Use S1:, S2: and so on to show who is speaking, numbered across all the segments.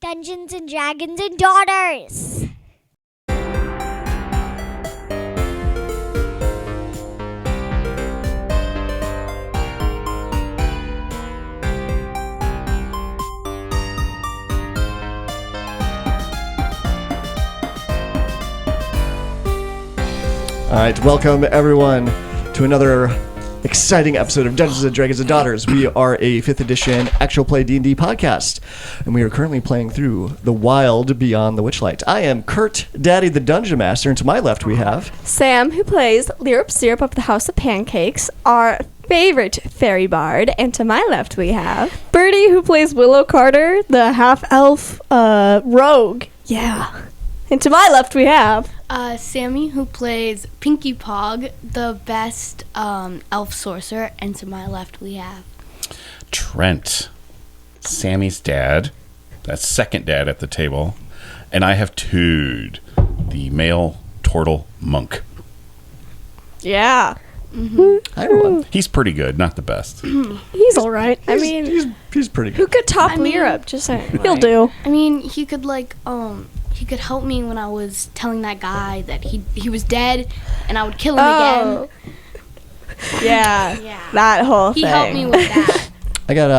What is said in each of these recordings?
S1: Dungeons and Dragons and Daughters.
S2: All right, welcome everyone to another exciting episode of Dungeons and Dragons and Daughters. We are a 5th edition actual play D&D podcast, and we are currently playing through The Wild Beyond the Witchlight. I am Kurt, Daddy the Dungeon Master, and to my left we have
S3: Sam, who plays Lyrup Syrup of the House of Pancakes, our favorite fairy bard, and to my left we have Birdie, who plays Willow Carter, the half-elf rogue. Yeah. And to my left we have
S4: Sammy, who plays Pinky Pog, the best elf sorcerer, and to my left we have
S5: Trent, Sammy's dad, that's second dad at the table, and I have Tood, the male turtle monk.
S3: Yeah.
S2: Hi everyone.
S5: He's pretty good, not the best.
S3: He's all right.
S2: He's pretty
S3: Who
S2: good.
S3: could top Lyrup? Just saying. He'll do.
S4: I mean, he could he could help me when I was telling that guy that he was dead, and I would kill him again.
S3: Yeah.
S4: Yeah.
S3: That whole thing.
S4: He helped me with that.
S2: I got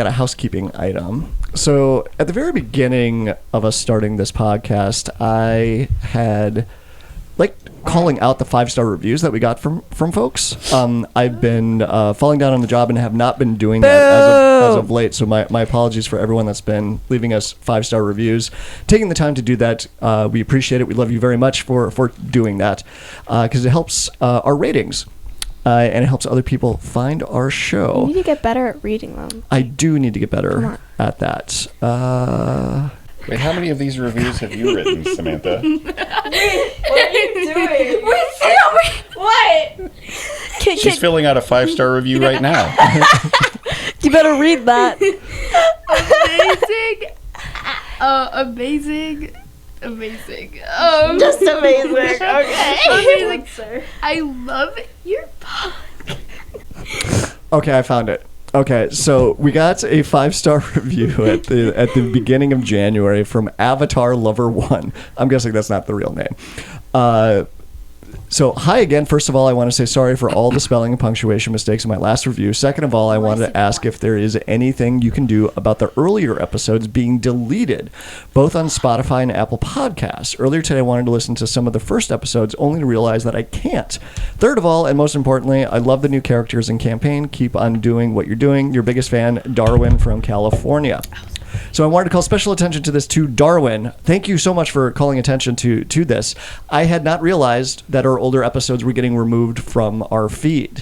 S2: a housekeeping item. So at the very beginning of us starting this podcast, I had calling out the 5-star reviews that we got from folks. I've been falling down on the job and have not been doing that as of late. So my apologies for everyone that's been leaving us 5-star reviews. Taking the time to do that, we appreciate it. We love you very much for doing that because it helps our ratings. And it helps other people find our show.
S3: You need to get better at reading them.
S2: I do need to get better at that.
S5: Wait, how many of these reviews have you written, Samantha?
S3: What are you doing? What?
S5: She's filling out a 5-star review right now.
S3: You better read that.
S4: Amazing.
S3: Just amazing. Okay.
S4: Amazing. I love your pod.
S2: Okay, I found it. Okay, so we got a 5-star review at the beginning of January from Avatar Lover 1. I'm guessing that's not the real name. So, hi again. First of all, I want to say sorry for all the spelling and punctuation mistakes in my last review. Second of all, I wanted to ask if there is anything you can do about the earlier episodes being deleted, both on Spotify and Apple Podcasts. Earlier today, I wanted to listen to some of the first episodes, only to realize that I can't. Third of all, and most importantly, I love the new characters and campaign. Keep on doing what you're doing. Your biggest fan, Darwin from California. So I wanted to call special attention to this to Darwin. Thank you so much for calling attention to this. I had not realized that our older episodes were getting removed from our feed.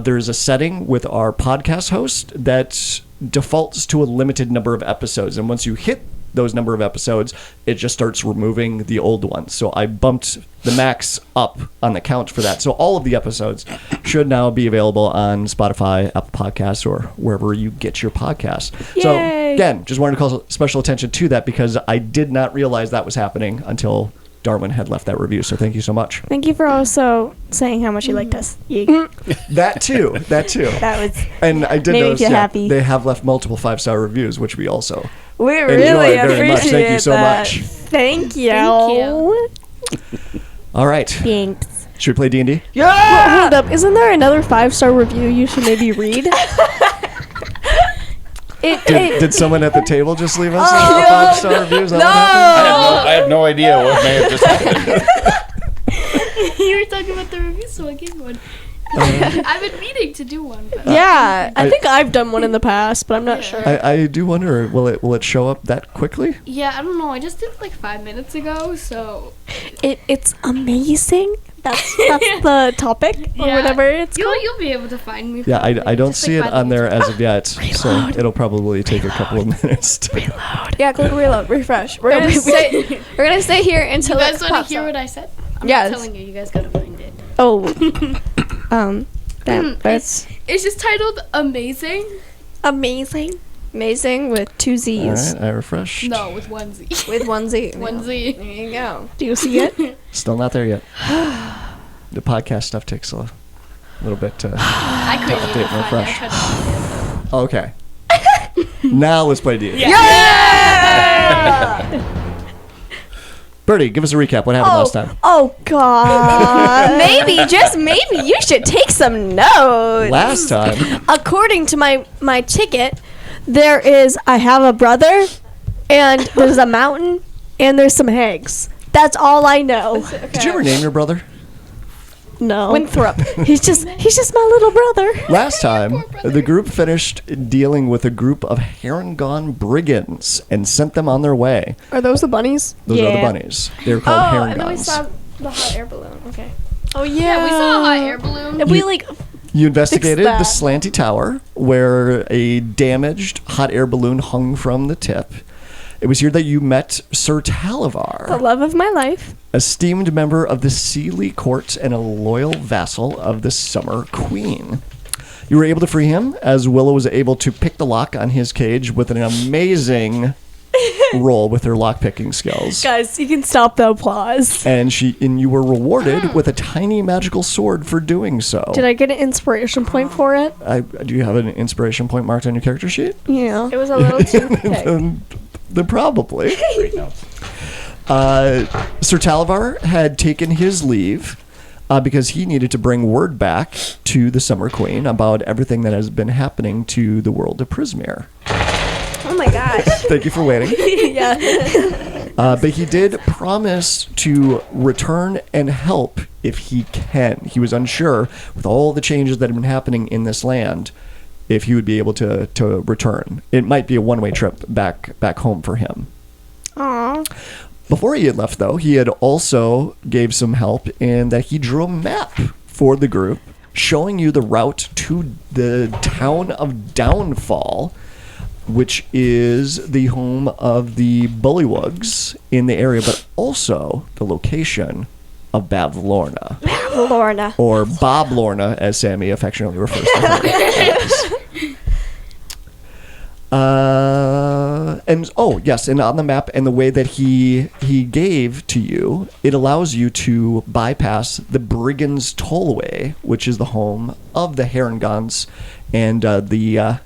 S2: There's a setting with our podcast host that defaults to a limited number of episodes. And once you hit those number of episodes, it just starts removing the old ones. So I bumped the max up on the count for that. So all of the episodes should now be available on Spotify, Apple Podcasts, or wherever you get your podcasts.
S3: Yay.
S2: So again, just wanted to call special attention to that because I did not realize that was happening until Darwin had left that review. So thank you so much.
S3: Thank you for also saying how much you liked us.
S2: That too.
S3: That was.
S2: And I did
S3: Made me
S2: notice,
S3: feel happy.
S2: they have left multiple 5-star reviews, which we also
S3: We
S2: enjoy
S3: really
S2: very much.
S3: appreciate
S2: Thank you so
S3: that.
S2: much.
S3: Thank you.
S4: Thank you.
S2: All right.
S3: Thanks.
S2: Should we play D&D?
S3: Yeah! Hold up. Isn't there another 5-star review you should maybe read?
S2: Did someone at the table just leave us a 5-star review? Is that what happened?
S5: I have no idea what may have just happened.
S4: You were talking about the review, so I gave one. I've been meaning to do one. But
S3: Yeah, I think I've done one in the past, but I'm not sure.
S2: I do wonder, will it show up that quickly?
S4: yeah, I don't know. I just did it like 5 minutes ago, so
S3: It's amazing. That's the topic or
S4: yeah.
S3: whatever it's called.
S4: You'll be able to find me.
S2: Yeah,
S4: probably.
S2: I don't
S4: Just,
S2: see it
S4: 5
S2: on there
S4: minutes.
S2: as of yet, so it'll probably take a couple of minutes.
S3: Reload. Yeah, click reload, refresh. We're gonna
S4: Wait.
S3: stay here
S4: You
S3: until
S4: guys
S3: it
S4: want
S3: pops
S4: to hear
S3: up.
S4: what I said? I'm
S3: Yes.
S4: not telling you. You guys gotta find it.
S3: Oh, that's
S4: It's just titled Amazing.
S3: amazing. Amazing with 2
S2: All
S3: Z's.
S2: right, I refreshed.
S4: No, with one Z.
S3: With 1 Z.
S4: One Z.
S3: There you go. Do you see it?
S2: Still not there yet. The podcast stuff takes a little bit to
S4: I couldn't
S2: update
S4: even
S2: and
S4: find it. I
S2: refresh.
S4: tried to find it.
S2: Okay. Now let's play D&D.
S4: Yeah!
S2: Birdie, give us a recap. What happened last time?
S3: Oh God. maybe, just maybe, you should take some notes.
S2: Last time.
S3: According to my ticket, I have a brother, and there's a mountain, and there's some hags. That's all I know.
S2: Did you ever name your brother?
S3: No. Winthrop. he's just my little brother.
S2: Last time, the group finished dealing with a group of harengon brigands and sent them on their way.
S3: Are those the bunnies?
S2: Those are the bunnies. They're called harengons.
S3: And then we saw the hot air balloon. Okay. Oh
S4: Yeah, we saw a hot air balloon.
S3: And we like.
S2: You investigated the
S3: that.
S2: slanty tower where a damaged hot air balloon hung from the tip. It was here that you met Sir Talavar,
S3: The love of my life.
S2: esteemed member of the Sealy court and a loyal vassal of the Summer Queen. You were able to free him, as Willow was able to pick the lock on his cage with an amazing roll with her lock-picking skills.
S3: Guys, you can stop the applause.
S2: And you were rewarded with a tiny magical sword for doing so.
S3: Did I get an inspiration point for it?
S2: Do you have an inspiration point marked on your character sheet?
S3: Yeah. It was a little toothpick.
S2: Then probably. Sir Talavar had taken his leave because he needed to bring word back to the Summer Queen about everything that has been happening to the world of Prismere.
S3: Oh my gosh.
S2: Thank you for waiting.
S3: Yeah.
S2: But he did promise to return and help if he can. He was unsure, with all the changes that have been happening in this land, if he would be able to return. It might be a one-way trip back home for him.
S3: Aww.
S2: Before he had left, though, he had also gave some help in that he drew a map for the group showing you the route to the town of Downfall, which is the home of the Bullywugs in the area, but also the location of Bavlorna.
S3: Bavlorna.
S2: Or Bavlorna, as Sammy affectionately refers to her. And on the map and the way that he gave to you, it allows you to bypass the Brigands Tollway, which is the home of the harengons and the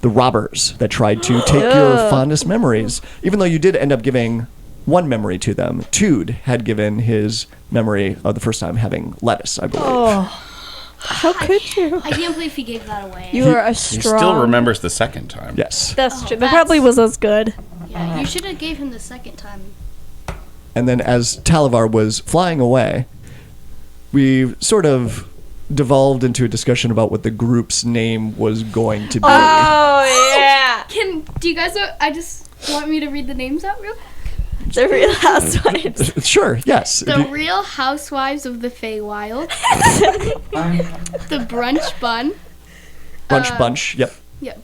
S2: robbers that tried to take your fondest memories. Even though you did end up giving one memory to them, Tude had given his memory of the first time having lettuce, I believe.
S3: Oh. How could you?
S4: I can't believe he gave that away.
S3: You are a
S5: He
S3: strong.
S5: still remembers the second time.
S2: Yes.
S3: That's true. That
S4: that's-
S3: probably was as good.
S4: Yeah, you should have gave him the second time.
S2: And then as Talavar was flying away, we sort of devolved into a discussion about what the group's name was going to be.
S3: Oh yeah.
S4: Do you guys I just want me to read the names out real quick?
S3: The Real Housewives.
S2: Sure, yes.
S4: The Real Housewives of the Feywild. The Brunch Bun.
S2: Brunch Bunch, yep.
S4: Yeah,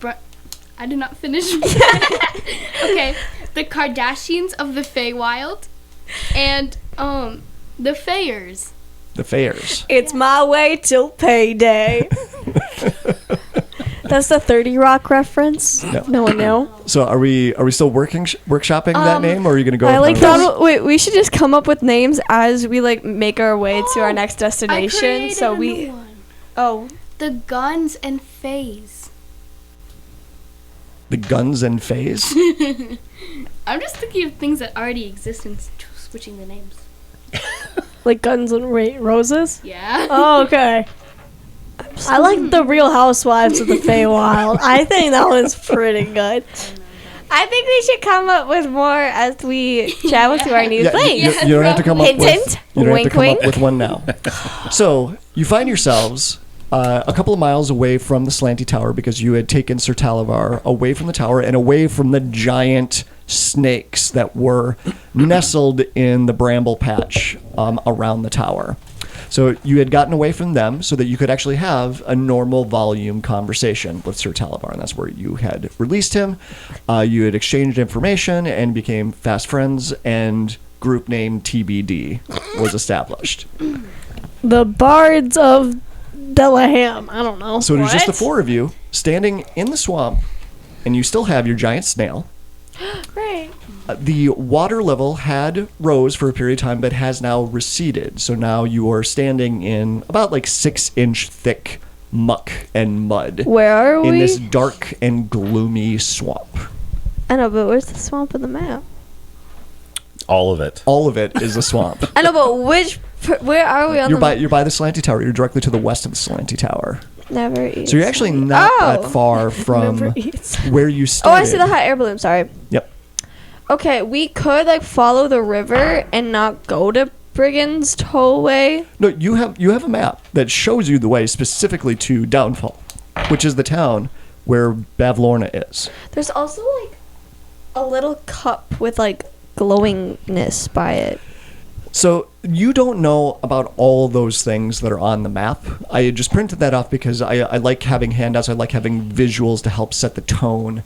S4: I did not finish. Okay, the Kardashians of the Feywild, and the Fayers.
S2: The Fayers.
S3: It's my way till payday. That's the 30 Rock reference. No one knew.
S2: So are we still workshopping that name, or are you going to go?
S3: I
S2: with
S3: thought we should just come up with names as we make our way to our next
S4: I
S3: destination.
S4: created
S3: So
S4: a new one. The Guns and Fays.
S2: The Guns and Fays?
S4: I'm just thinking of things that already exist and switching the names.
S3: Like Guns and Roses.
S4: Yeah.
S3: Oh, okay. I like the Real Housewives of the Feywild. I think that one's pretty good. I think we should come up with more as we travel to our new place.
S2: You don't have to come up
S3: Hint,
S2: with.
S3: hint.
S2: You don't
S3: Wink,
S2: have to come
S3: wink.
S2: up with one now. So you find yourselves a couple of miles away from the Slanty Tower because you had taken Sir Talavar away from the tower and away from the giant snakes that were nestled in the bramble patch around the tower. So you had gotten away from them so that you could actually have a normal volume conversation with Sir Talavar, and that's where you had released him. You had exchanged information and became fast friends, and group name TBD was established.
S3: The Bards of Delaham. I don't know.
S2: So it was just the four of you standing in the swamp, and you still have your giant snail.
S3: Great.
S2: The water level had rose for a period of time, but has now receded. So now you are standing in about 6-inch thick muck and mud.
S3: Where are
S2: in
S3: we?
S2: this dark and gloomy swamp.
S3: I know, but where's the swamp in the map?
S5: all of it.
S2: All of it is a swamp.
S3: I know, but where are we on
S2: You're
S3: the
S2: by the Slanty Tower. You're directly to the west of the Slanty Tower.
S3: Never eats.
S2: So you're actually not that far from
S3: Never eats.
S2: where you
S3: Oh,
S2: started.
S3: I see the hot air balloon. Sorry.
S2: Yep.
S3: Okay, we could like follow the river and not go to Brigand's Tollway.
S2: No, you have a map that shows you the way specifically to Downfall, which is the town where Bavlorna is.
S3: There's also like a little cup with like glowingness by it.
S2: So you don't know about all those things that are on the map. I just printed that off because I like having handouts. I like having visuals to help set the tone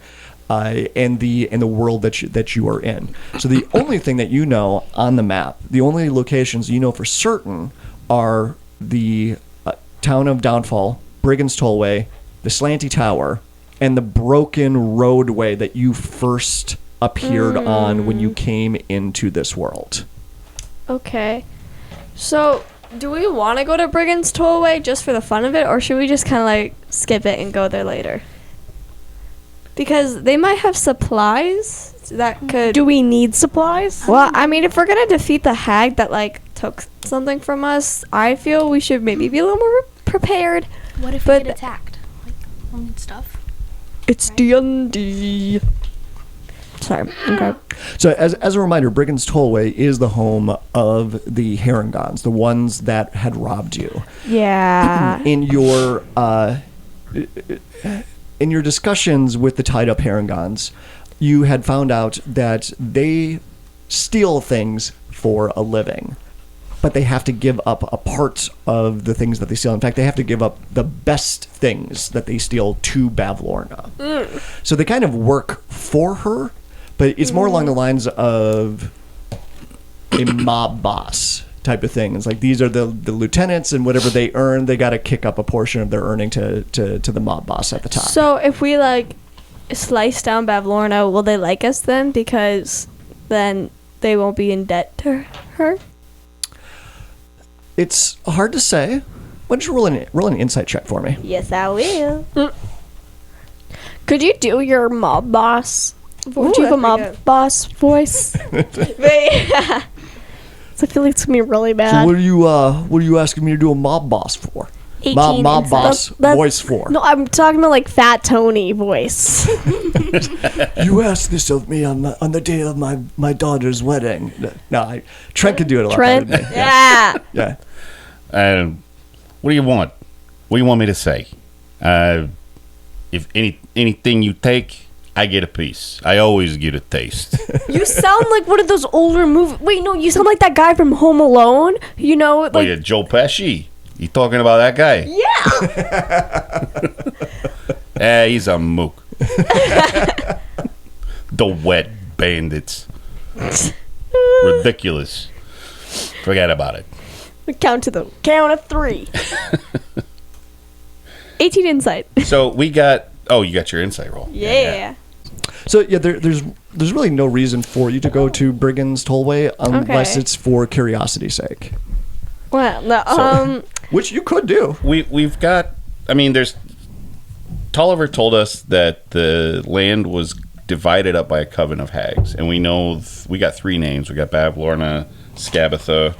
S2: and the world that you are in. So the only thing that you know on the map, the only locations you know for certain, are the town of Downfall, Brigand's Tollway, the Slanty Tower, and the broken roadway that you first appeared on when you came into this world.
S3: Okay. So, do we want to go to Brigand's Tollway just for the fun of it, or should we just kind of like skip it and go there later? Because they might have supplies that could.
S1: Do we need supplies?
S3: Well, I mean, if we're gonna defeat the hag that like took something from us, I feel we should maybe be a little more prepared.
S4: What if
S3: But-
S4: we get attacked? Like, we'll need stuff.
S3: It's D&D. Sorry. Okay.
S2: So as a reminder, Brigand's Tollway is the home of the harengons, the ones that had robbed you.
S3: Yeah.
S2: In your discussions with the tied up harengons, you had found out that they steal things for a living, but they have to give up a part of the things that they steal. In fact, they have to give up the best things that they steal to Bavlorna. So they kind of work for her, but it's more along the lines of a mob boss type of thing. It's like these are the lieutenants, and whatever they earn, they got to kick up a portion of their earning to the mob boss at the top.
S3: So if we like slice down Bavlorna, will they like us then? Because then they won't be in debt to her.
S2: It's hard to say. Why don't you roll an insight check for me?
S3: Yes, I will.
S1: Could you do your mob boss?
S3: Ooh,
S1: Do you have a
S3: that'd
S1: mob
S3: be good.
S1: boss voice? So I feel like it's gonna be really
S2: So
S1: bad.
S2: what are you asking me to do a mob boss for?
S1: 18
S2: Mob
S1: insight.
S2: boss
S1: That's-
S2: voice for?
S1: No, I'm talking about like Fat Tony voice.
S2: You asked this of me on the day of my daughter's wedding. No, Trent could do it a lot
S1: Trent?
S2: better than me.
S3: Yeah.
S2: Yeah.
S5: What do you want? What do you want me to say? If anything you take, I get a piece. I always get a taste.
S1: You sound like one of those older movies. Wait, no, you sound like that guy from Home Alone. You know, like
S5: Oh yeah, Joe Pesci. You talking about that guy?
S1: yeah.
S5: He's a mook. The wet bandits. Ridiculous. Forget about it.
S1: We count to the count of 3.
S3: 18 insight.
S5: So we got. Oh, you got your insight roll.
S3: Yeah.
S2: So yeah, there's really no reason for you to go to Brigand's Tollway unless
S3: Okay.
S2: it's for curiosity's sake,
S3: Well, no,
S2: So- which you could do.
S5: We've got. I mean, there's. Tolliver told us that the land was divided up by a coven of hags, and we know we got 3 names. We got Bavlorna, Scabatha,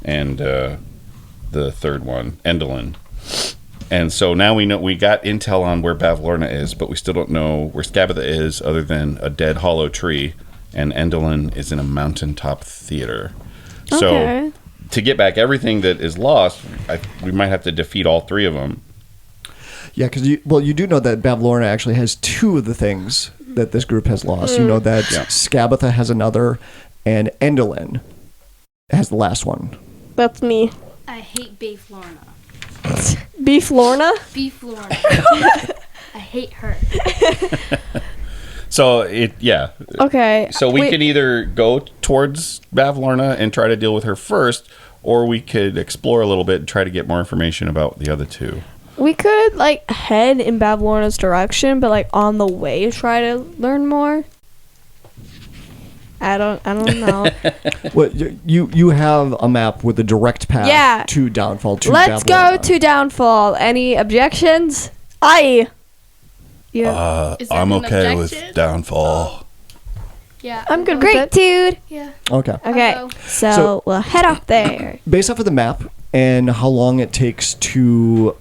S5: and the third one, Endolin. And so now we know we got intel on where Bavlorna is, but we still don't know where Scabatha is, other than a dead hollow tree, and Endolin is in a mountaintop theater.
S3: Okay.
S5: So to get back everything that is lost, we might have to defeat all 3 of them.
S2: Yeah, because you do know that Bavlorna actually has 2 of the things that this group has lost. You know that
S5: Yeah.
S2: Scabatha has another, and Endolin has the last one.
S1: That's me.
S4: I hate Bavlorna.
S1: Beef Lorna?
S4: Bavlorna. I hate her.
S5: So
S3: Okay.
S5: So we
S3: Wait,
S5: could either go towards Bavlorna and try to deal with her first, or we could explore a little bit and try to get more information about the other 2.
S3: we could like head in Bavlorna's direction, but like on the way try to learn more. I don't know.
S2: Well, you have a map with a direct path
S3: Yeah.
S2: to Downfall. To
S3: Let's go
S2: Bavlorna.
S3: to Downfall. Any objections?
S1: Aye.
S3: Yeah.
S4: Is that
S5: I'm
S4: an
S5: okay
S4: objection?
S5: with Downfall.
S4: Yeah.
S3: I'm good with
S1: Great,
S3: it.
S1: dude.
S4: Yeah.
S2: Okay.
S3: Okay,
S4: I'll go.
S3: so we'll head off there.
S2: Based off of the map and how long it takes to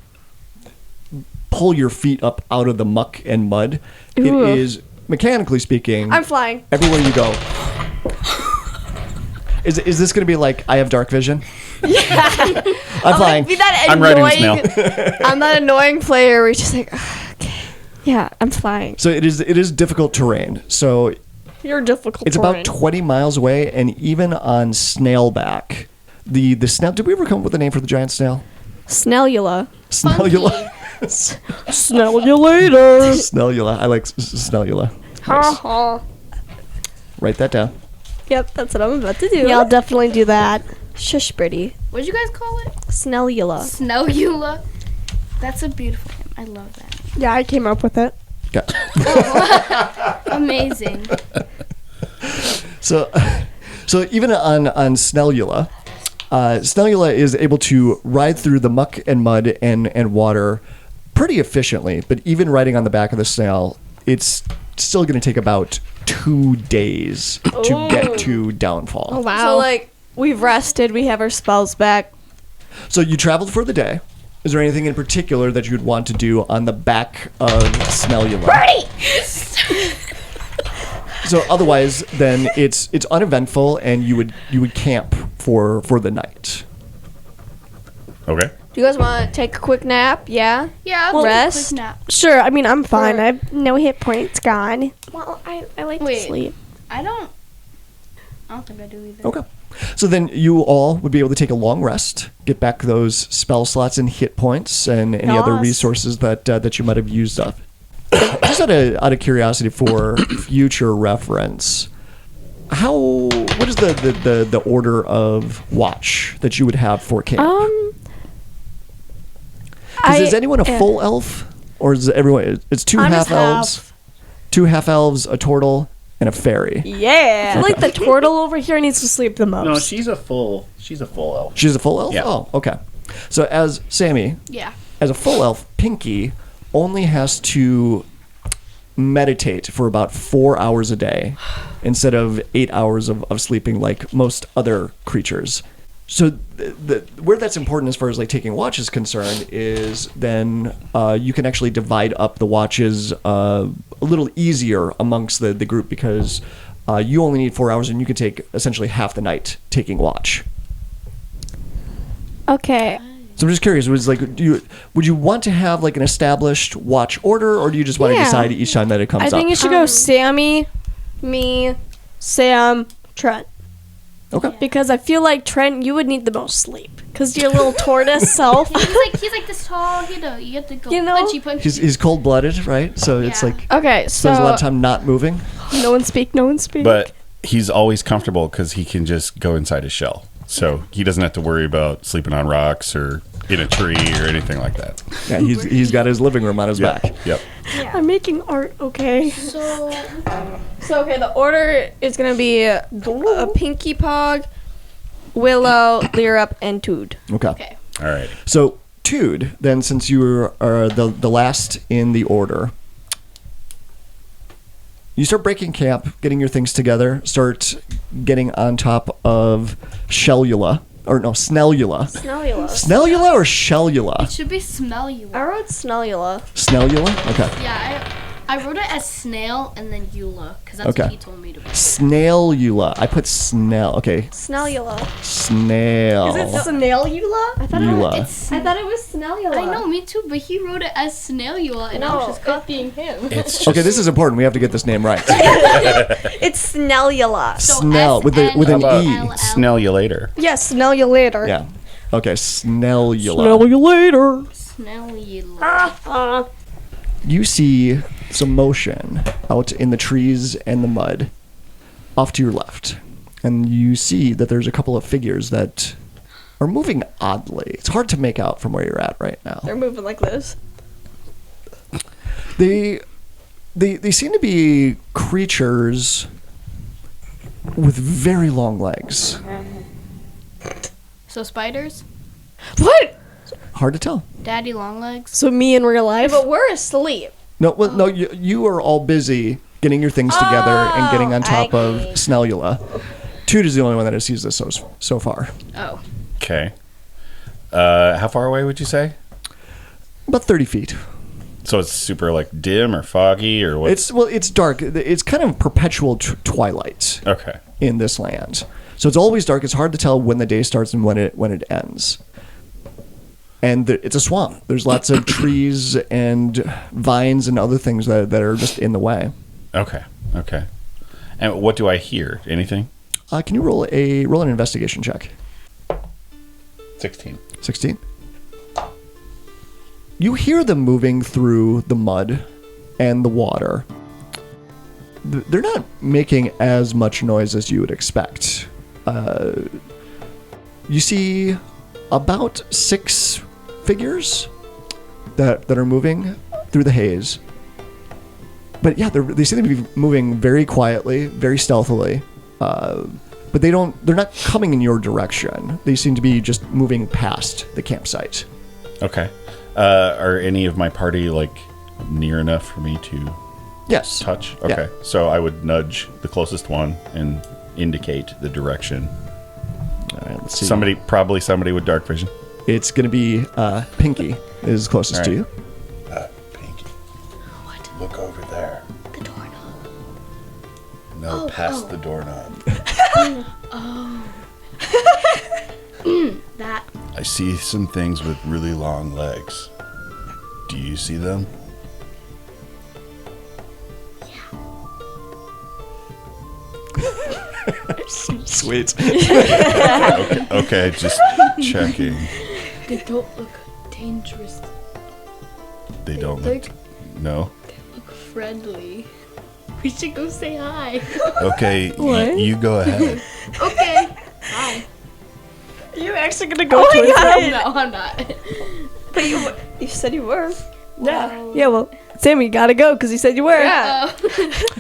S2: pull your feet up out of the muck and mud,
S3: Ooh.
S2: it is, mechanically speaking,
S3: I'm flying.
S2: everywhere you go. Is this going to be like I have dark vision? Yeah. I'm flying.
S3: Be that
S5: I'm riding the
S3: annoying. I'm that annoying player where you're just like, "Ugh, okay, yeah, I'm flying.
S2: So it is difficult terrain. So
S3: You're difficult.
S2: it's about 20 miles away, and even on snailback, the snail. Did we ever come up with a name for the giant snail?
S3: Snellula.
S2: Snellula.
S3: Snell you later.
S2: Snellula. I like Snellula. Nice. Write that down.
S3: Yep, that's what I'm about to do.
S1: Yeah, I'll definitely do that.
S3: Shush, Birdie.
S4: What'd you guys call it?
S3: Snellula.
S4: Snellula. That's a beautiful name. I love that.
S1: Yeah, I came up with it.
S2: Okay.
S4: Amazing.
S2: So even on Snellula, Snellula is able to ride through the muck and mud and water pretty efficiently. But even riding on the back of the snail, it's still going to take about 2 days to get to Downfall.
S1: Oh, wow.
S3: So, like, we've rested, we have our spells back.
S2: So you traveled for the day. Is there anything in particular that you'd want to do on the back of Snellula? So otherwise, then it's uneventful, and you would camp for the night.
S5: Okay.
S3: Do you guys want to take a quick nap? Yeah?
S4: Yeah.
S3: Well,
S4: I'll take a
S3: rest.
S4: quick nap.
S1: Sure, I mean, I'm fine.
S4: Sure.
S1: I have no hit points gone.
S3: Well, I like to
S4: Wait.
S3: sleep.
S4: I don't think I do either.
S2: Okay. So then you all would be able to take a long rest, get back those spell slots and hit points, and any other
S3: Nice.
S2: resources that you might have used up. Just out of curiosity for future reference, what is the order of watch that you would have for camp? Is anyone a full elf, or is everyone? It's 2
S1: I'm
S2: half
S1: just
S2: elves,
S1: half.
S2: 2 half elves, a turtle, and a fairy.
S1: I
S3: Yeah.
S1: feel like the turtle over here needs to sleep the most.
S5: No, she's a full elf.
S2: She's a full elf.
S5: Yeah.
S2: Oh, okay. So as Sammy,
S4: Yeah.
S2: as a full elf, Pinky only has to meditate for about 4 hours a day instead of 8 hours of sleeping like most other creatures. So where that's important as far as like taking watch is concerned is then you can actually divide up the watches a little easier amongst the group because you only need 4 hours and you can take essentially half the night taking watch.
S1: Okay.
S2: So I'm just curious, would you want to have like an established watch order, or do you just want to
S1: Yeah.
S2: decide each time that it comes
S1: I
S2: up?
S1: think it should go Sammy, me, Sam, Trent.
S2: Okay.
S1: Because I feel like Trent, you would need the most sleep. Because your little tortoise self.
S4: He's like this tall. You have to go
S1: You know?
S4: punchy.
S2: He's cold-blooded, right? So it's
S4: Yeah.
S2: like
S1: Okay,
S2: spends a lot of
S1: so
S2: time not moving.
S1: no one speak, no one speak.
S5: But he's always comfortable because he can just go inside his shell. So he doesn't have to worry about sleeping on rocks or in a tree or anything like that.
S2: Yeah, he's got his living room on his back.
S5: Yep.
S1: I'm making art, okay?
S4: So
S3: So, okay, the order is going to be a Pinky Pog, Willow, Lyrup, and Tood.
S2: Okay.
S5: All right.
S2: So Tude, then, since you are the last in the order, you start breaking camp, getting your things together, start getting on top of Snellula. Snellula or Shellula?
S4: it should be smell you.
S3: I wrote Snellula.
S2: Snellula? Okay.
S4: Yeah, I wrote it as snail and then Eula because that's
S2: Okay.
S4: what he told me to.
S2: Snailula. I put snail. Okay.
S3: Snellula.
S2: Snail.
S1: Snailula?
S3: I thought
S2: Eula.
S3: I thought it was Snellula.
S4: I know, me too, but he wrote it as snail Eula, and I was just copying him.
S5: It's just,
S2: Okay, this is important. We have to get this name right.
S3: It's Snellula.
S4: So
S2: Snell with an
S5: about
S2: E.
S5: smell you later.
S3: Yes, Snell you later.
S2: Yeah. Okay, Snellula.
S1: Smell you later.
S4: Snail Eula.
S2: You see some motion out in the trees and the mud off to your left. And you see that there's a couple of figures that are moving oddly. It's hard to make out from where you're at right now.
S3: They're moving like this.
S2: They seem to be creatures with very long legs.
S4: So spiders,
S1: What?
S2: Hard to tell.
S4: daddy long legs.
S1: So me in real life?
S3: But we're asleep.
S2: No, well, no. You are all busy getting your things together and getting on top of Snellula. Toot is the only one that has used this so far.
S4: Oh.
S5: Okay. How far away would you say?
S2: About 30 feet.
S5: So it's super like dim or foggy or what?
S2: It's dark. It's kind of perpetual twilight.
S5: Okay.
S2: In this land. So it's always dark. It's hard to tell when the day starts and when it ends. And it's a swamp. There's lots of trees and vines and other things that are just in the way.
S5: Okay. And what do I hear? Anything?
S2: Can you roll an investigation check?
S5: 16.
S2: 16. You hear them moving through the mud and the water. They're not making as much noise as you would expect. You see about 6 figures that are moving through the haze. But yeah, they seem to be moving very quietly, very stealthily. But they're not coming in your direction. They seem to be just moving past the campsite.
S5: Okay. Are any of my party like near enough for me to
S2: Yes.
S5: touch? Okay.
S2: Yeah.
S5: So I would nudge the closest one and indicate the direction.
S2: All right, let's see.
S5: Probably somebody with dark vision.
S2: It's going to be Pinky is closest to
S5: All
S2: you.
S5: Pinky. What? Look over there.
S4: The doorknob.
S5: No, past the doorknob.
S4: That.
S5: I see some things with really long legs. Do you see them?
S2: Sweet.
S5: Okay, just checking.
S4: They don't look dangerous.
S5: They don't
S4: They're-
S5: look... No?
S4: They look friendly. We should go say hi.
S5: Okay, you go ahead.
S4: Okay. Hi.
S3: Are you actually gonna go towards them?
S4: No, I'm not.
S3: But you said you were.
S4: Wow.
S1: Yeah, well, Sammy, you gotta go because you said you were.
S3: Yeah.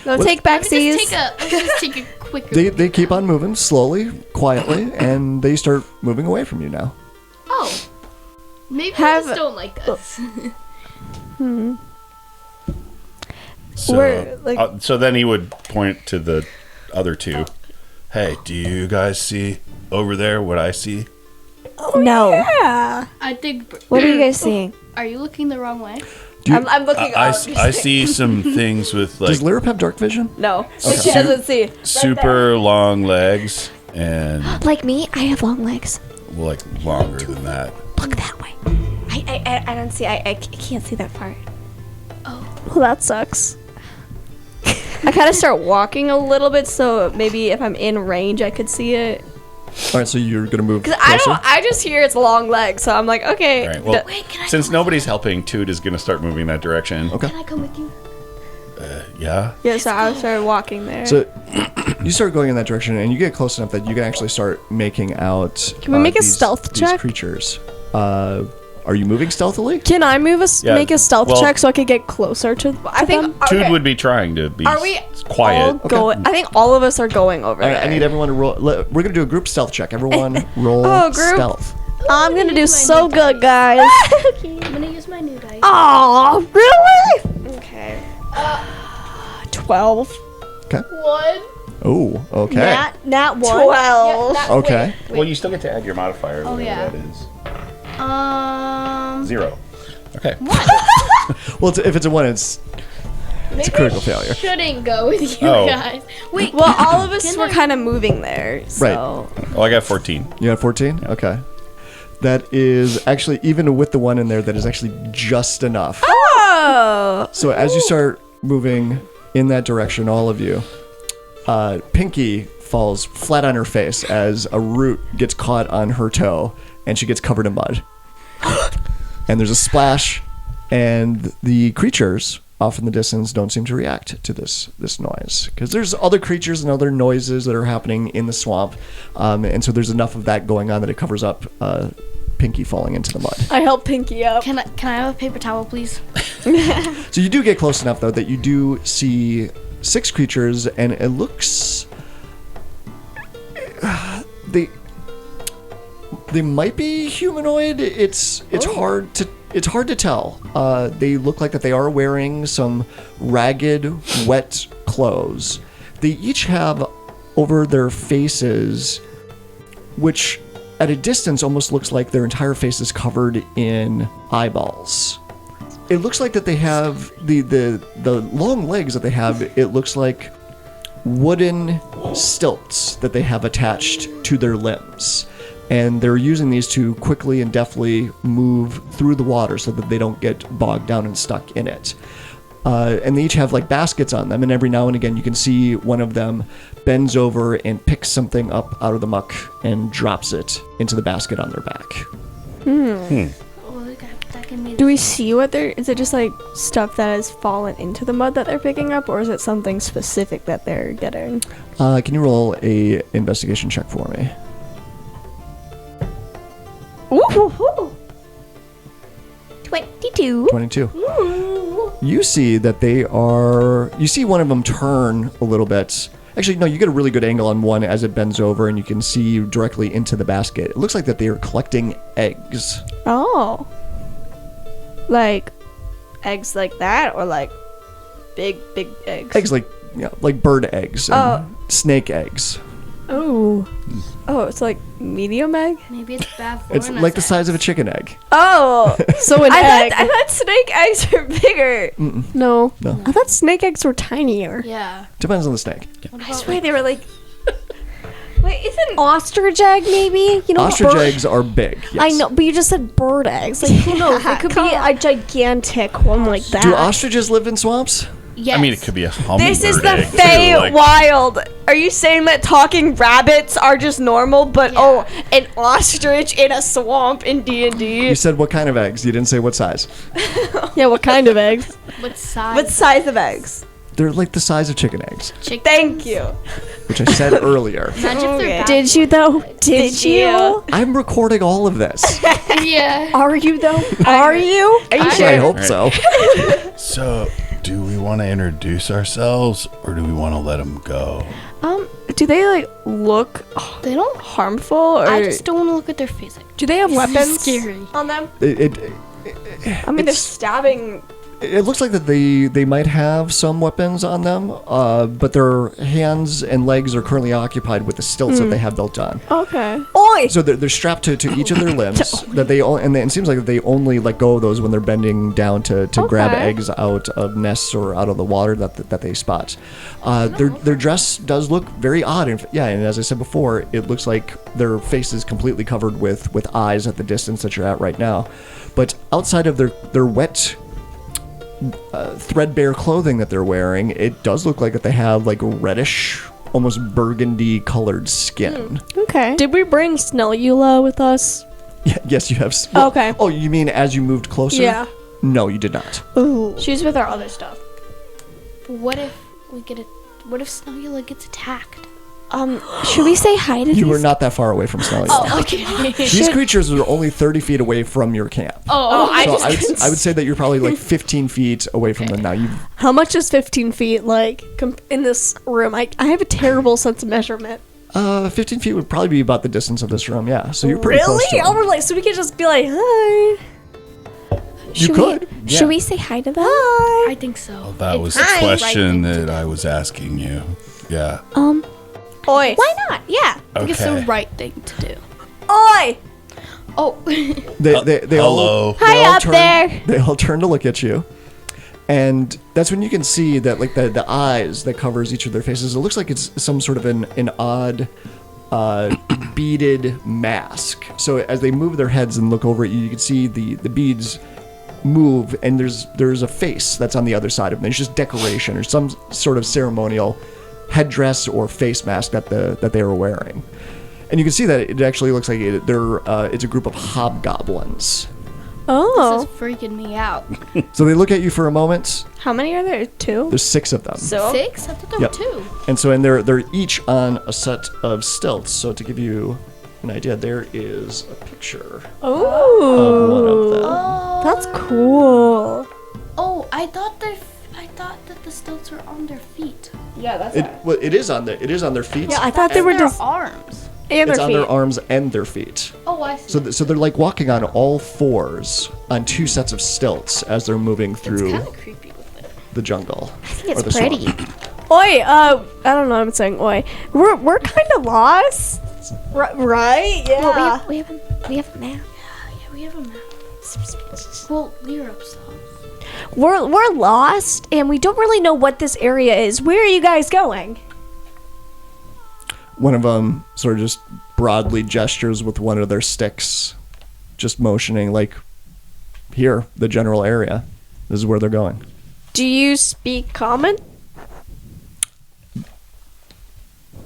S3: No,
S2: What-
S3: take
S4: Let's
S3: backsies.
S4: just take a quicker.
S2: They keep on moving slowly, quietly, and they start moving away from you now.
S4: Oh. Maybe
S3: Have-
S4: they just don't like us.
S5: So,
S3: We're, like-
S5: so then he would point to the other two. Hey, do you guys see over there what I see?
S3: No.
S1: Yeah.
S4: I think.
S3: What are you guys seeing?
S4: Are you looking the wrong way?
S2: Do you,
S3: I'm looking
S5: I
S3: up.
S5: see some things with like
S2: does Lyrip have dark vision?
S3: No. She doesn't see.
S5: super long legs and
S3: Like me, I have long legs.
S5: well, like longer than that.
S3: Look that way. I don't see. I can't see that far.
S1: Well, that sucks.
S3: I kind of start walking a little bit, so maybe if I'm in range, I could see it.
S2: All right, so you're gonna move
S3: Cause
S2: closer.
S3: I just hear its long legs, so I'm like, okay.
S5: All right. Well,
S4: Wait, can I
S5: since
S4: go
S5: nobody's helping, Toot is going to start moving that direction.
S2: Okay.
S4: Can I come with you?
S5: Yeah.
S3: Yeah, so I started walking there.
S2: So you start going in that direction, and you get close enough that you can actually start making out.
S1: Can we make a
S2: these-
S1: stealth
S2: these
S1: check?
S2: creatures. Are you moving stealthily?
S1: Can I
S5: Yeah,
S1: make a stealth
S5: well-
S1: check so I could get closer to
S3: I think.
S1: them?
S5: Toot
S3: Okay.
S5: would be trying to be
S3: Are we
S5: quiet.
S3: all going? I think all of us are going over
S2: All
S3: there.
S2: right, I need everyone to roll. We're gonna do a group stealth check. Everyone roll
S3: Oh, group.
S2: stealth.
S1: I'm gonna do
S4: my
S1: so
S4: new
S1: good, guys.
S4: Okay, I'm gonna use my new dice.
S1: Oh, really?
S3: Okay.
S1: 12.
S2: Okay.
S4: One.
S2: Oh, okay.
S1: Nat 1.
S3: 12.
S2: Okay.
S5: Well, you still get to add your modifier.
S4: Oh,
S5: whatever
S4: yeah.
S5: That is 0. Okay.
S2: Well, if it's a 1, it's
S4: Maybe
S2: a critical
S4: I
S2: failure.
S4: shouldn't go with you
S5: Oh.
S4: guys. Wait.
S3: Well, all of us
S4: Can
S3: were
S4: I-
S3: kind of moving there, so.
S5: Well, I got 14.
S2: You got 14? Okay. That is actually, even with the 1 in there, that is actually just enough.
S3: Oh.
S2: So as you start moving in that direction, all of you, Pinky falls flat on her face as a root gets caught on her toe, and she gets covered in mud. And there's a splash, and the creatures off in the distance don't seem to react to this noise, because there's other creatures and other noises that are happening in the swamp, and so there's enough of that going on that it covers up Pinky falling into the mud.
S1: I helped Pinky up.
S4: Can I have a paper towel, please?
S2: So you do get close enough, though, that you do see 6 creatures, and it looks they might be humanoid. It's hard to tell. They look like that they are wearing some ragged, wet clothes. They each have over their faces, which at a distance almost looks like their entire face is covered in eyeballs. It looks like that they have the long legs that they have. It looks like wooden stilts that they have attached to their limbs. And they're using these to quickly and deftly move through the water so that they don't get bogged down and stuck in it. And they each have like baskets on them, and every now and again you can see one of them bends over and picks something up out of the muck and drops it into the basket on their back.
S4: Oh, that can be
S3: Do we see what they're... Is it just like stuff that has fallen into the mud that they're picking up, or is it something specific that they're getting?
S2: Can you roll a investigation check for me?
S3: Ooh. 22.
S2: 22. You see that they are... You see one of them turn a little bit. Actually, no, you get a really good angle on one as it bends over, and you can see directly into the basket. It looks like that they are collecting eggs.
S3: Oh. Like eggs like that, or like big eggs?
S2: Eggs like bird eggs and snake eggs.
S3: Oh. Oh, it's like medium egg?
S4: Maybe it's Bavlorna.
S2: It's like the size of a chicken egg.
S3: Oh.
S1: So an
S3: I
S1: egg.
S3: thought snake eggs are bigger.
S1: No.
S2: No.
S1: I thought snake eggs were tinier.
S4: Yeah.
S2: Depends on the snake.
S4: What
S3: I
S4: about,
S3: swear they were like... Wait, isn't...
S1: Ostrich egg, maybe? You know,
S2: Ostrich
S1: bird-
S2: eggs are big. Yes.
S1: I know, but you just said bird eggs. Like, who knows? It could be a gigantic one like that.
S2: Do ostriches live in swamps?
S4: yes.
S5: I mean, it could be a hummingbird.
S3: This is the
S5: egg, too,
S3: Fey
S5: like-
S3: Wild. Are you saying that talking rabbits are just normal, but
S4: Yeah.
S3: an ostrich in a swamp in D&D?
S2: You said what kind of eggs. You didn't say what size.
S1: Yeah, what kind of eggs?
S4: What size?
S3: What size of eggs?
S2: They're like the size of chicken eggs,
S4: Chicken?
S3: Thank you.
S2: which I said earlier.
S4: Imagine if
S3: Okay.
S4: they're
S1: Did you, though? Did you?
S3: you?
S2: I'm recording all of this.
S4: Yeah.
S1: Are you, though? Are you?
S3: Are you
S2: I
S3: sure?
S2: hope so.
S6: So, do we want to introduce ourselves or do we want to let them go?
S3: Do they like look
S4: They don't.
S3: harmful, or
S4: I just don't want to look at their face. Like,
S3: do they have weapons
S4: scary.
S3: on them?
S2: It
S3: I mean, they're
S2: It's-
S3: stabbing.
S2: It looks like that they might have some weapons on them, but their hands and legs are currently occupied with the stilts that they have built on.
S3: Okay. Oi!
S2: So they're strapped to each of their limbs. That they and it seems like they only let go of those when they're bending down to grab
S3: Okay.
S2: eggs out of nests or out of the water that they spot. Their dress does look very odd. And as I said before, it looks like their face is completely covered with eyes at the distance that you're at right now. But outside of their wet, threadbare clothing that they're wearing, it does look like that they have like reddish, almost burgundy colored skin.
S3: Okay.
S1: Did we bring Snellula with us?
S2: Yes, you have.
S3: Okay.
S2: Oh, you mean as you moved closer?
S3: Yeah.
S2: No, you did not.
S3: Ooh.
S1: She's with our other stuff.
S4: But what if we get what if Snowula gets attacked?
S1: Should we say hi to
S2: You were
S1: these?
S2: not that far away from Snelly.
S4: Okay.
S2: These creatures are only 30 feet away from your camp.
S4: Oh,
S2: So I would say that you're probably like 15 feet away from them now.
S1: How much is 15 feet like in this room? I have a terrible sense of measurement.
S2: 15 feet would probably be about the distance of this room. Yeah, so you're pretty close to
S1: Really?
S2: them.
S1: Oh, we're like, so we could just be like, hi.
S2: You could.
S1: Should we say hi to them?
S4: I think so.
S6: That was the question that I was asking you. Yeah.
S3: Oi.
S1: Why not? Yeah.
S4: I think it's the
S6: Okay.
S4: right thing to do.
S3: Oi.
S4: Oh.
S2: They
S6: Hello.
S2: all
S3: Hi up
S2: turn,
S3: there.
S2: They all turn to look at you, and that's when you can see that like the eyes that covers each of their faces. It looks like it's some sort of an odd beaded mask. So as they move their heads and look over at you, you can see the beads move, and there's a face that's on the other side of them. It's just decoration or some sort of ceremonial headdress or face mask that they are wearing. And you can see that it actually looks like it's a group of hobgoblins.
S3: Oh.
S4: This is freaking me out.
S2: So they look at you for a moment.
S3: How many are there? 2?
S2: There's 6 of them.
S3: So.
S4: 6? I thought there
S2: Yep.
S4: were 2.
S2: And so they're each on a set of stilts. So to give you an idea, there is a picture
S3: Oh.
S2: of one of them.
S4: Oh.
S3: That's cool.
S4: Oh, I thought that the stilts were on their feet.
S3: Yeah, that's
S2: It is on their feet.
S3: Yeah, I thought they were
S4: Their
S3: just
S4: arms.
S3: and
S2: It's
S3: their
S2: on
S3: feet.
S2: their arms and their feet.
S4: Oh, I see.
S2: So they're like walking on all fours on 2 sets of stilts as they're moving
S4: It's
S2: through
S4: kind of creepy with it.
S2: the jungle.
S1: I think
S2: or the
S1: it's pretty.
S2: swamp.
S1: Oi, I don't know what I'm saying. Oi. We're kind of lost. Right? Yeah.
S3: Well, we have a map.
S4: Yeah, we have a map. Well, Lyrop's house.
S1: We're lost and we don't really know what this area is. Where are you guys going?
S2: One of them sort of just broadly gestures with one of their sticks, just motioning like, here, the general area. This is where they're going.
S1: Do you speak common?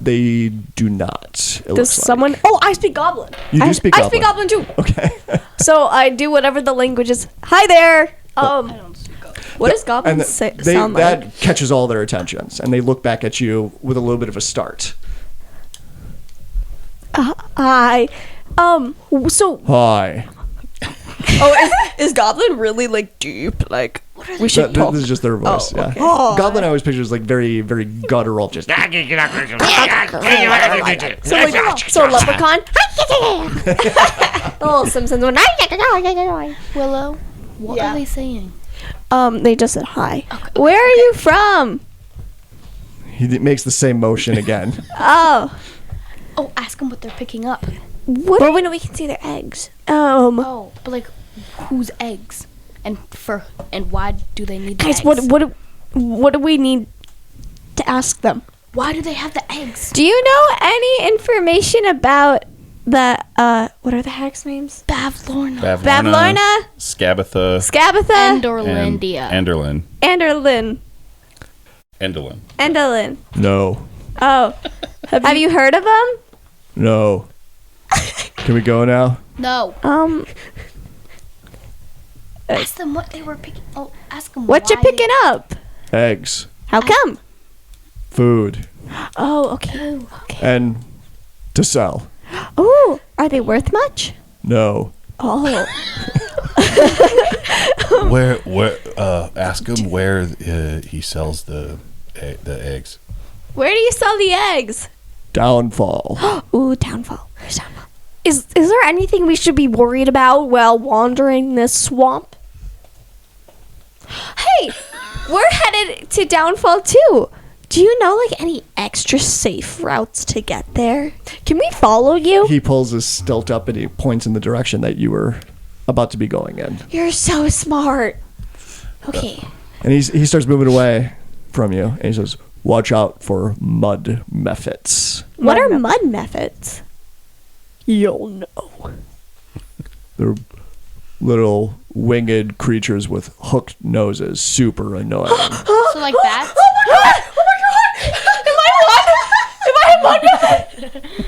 S2: They do not. It
S1: Does
S2: looks like.
S1: someone? Oh, I speak Goblin.
S2: You do speak
S1: I
S2: Goblin.
S1: speak Goblin too.
S2: Okay.
S1: So I do whatever the language is. Hi there. What does Goblin
S2: And
S1: sound like?
S2: that catches all their attentions, and they look back at you with a little bit of a start.
S1: Hi. So
S2: Hi.
S1: is Goblin really like deep? Like we should
S2: This
S1: talk.
S2: is just their voice.
S1: Oh,
S2: yeah.
S1: okay.
S2: Goblin I always pictures like very, very guttural. Just
S1: So leprechaun. Oh, Simpsons one.
S4: Willow, what
S1: Yeah.
S4: are they saying?
S1: They just said hi. Where are you from?
S2: he makes the same motion again.
S1: Oh.
S4: Oh, ask them what they're picking up.
S1: What?
S3: Well, we know we can see their eggs.
S4: Oh, but like, whose eggs? And why do they need the
S1: Guys,
S4: eggs?
S1: what do we need to ask them?
S4: Why do they have the eggs?
S3: Do you know any information about the what are the hags' names?
S4: Bavlorna.
S3: Bavlorna,
S5: Skabatha,
S3: Skabatha,
S4: Endorlandia.
S5: Enderlin.
S3: Anderlin,
S5: Enderlin.
S3: Enderlin.
S2: No.
S3: Oh, have you heard of them?
S2: No. Can we go now?
S4: No.
S3: Um,
S4: Ask them what they were picking. Oh, ask them
S3: what you picking up?
S2: Eggs,
S3: How come?
S2: food,
S3: Oh, okay.
S2: and to sell.
S3: Oh, are they worth much?
S2: No.
S3: Oh,
S6: Where ask him where he sells the eggs.
S3: where do you sell the eggs?
S2: Downfall.
S3: Ooh, downfall. Where's downfall?
S1: Is there anything we should be worried about while wandering this swamp?
S3: Hey, we're headed to downfall too. Do you know like any extra safe routes to get there?
S1: Can we follow you?
S2: He pulls his stilt up and he points in the direction that you were about to be going in.
S3: You're so smart. Okay.
S2: And he starts moving away from you, and he says, "Watch out for mud mephits.
S3: What are mud methods?
S1: You'll know.
S2: They're little winged creatures with hooked noses, super annoying."
S4: So like bats?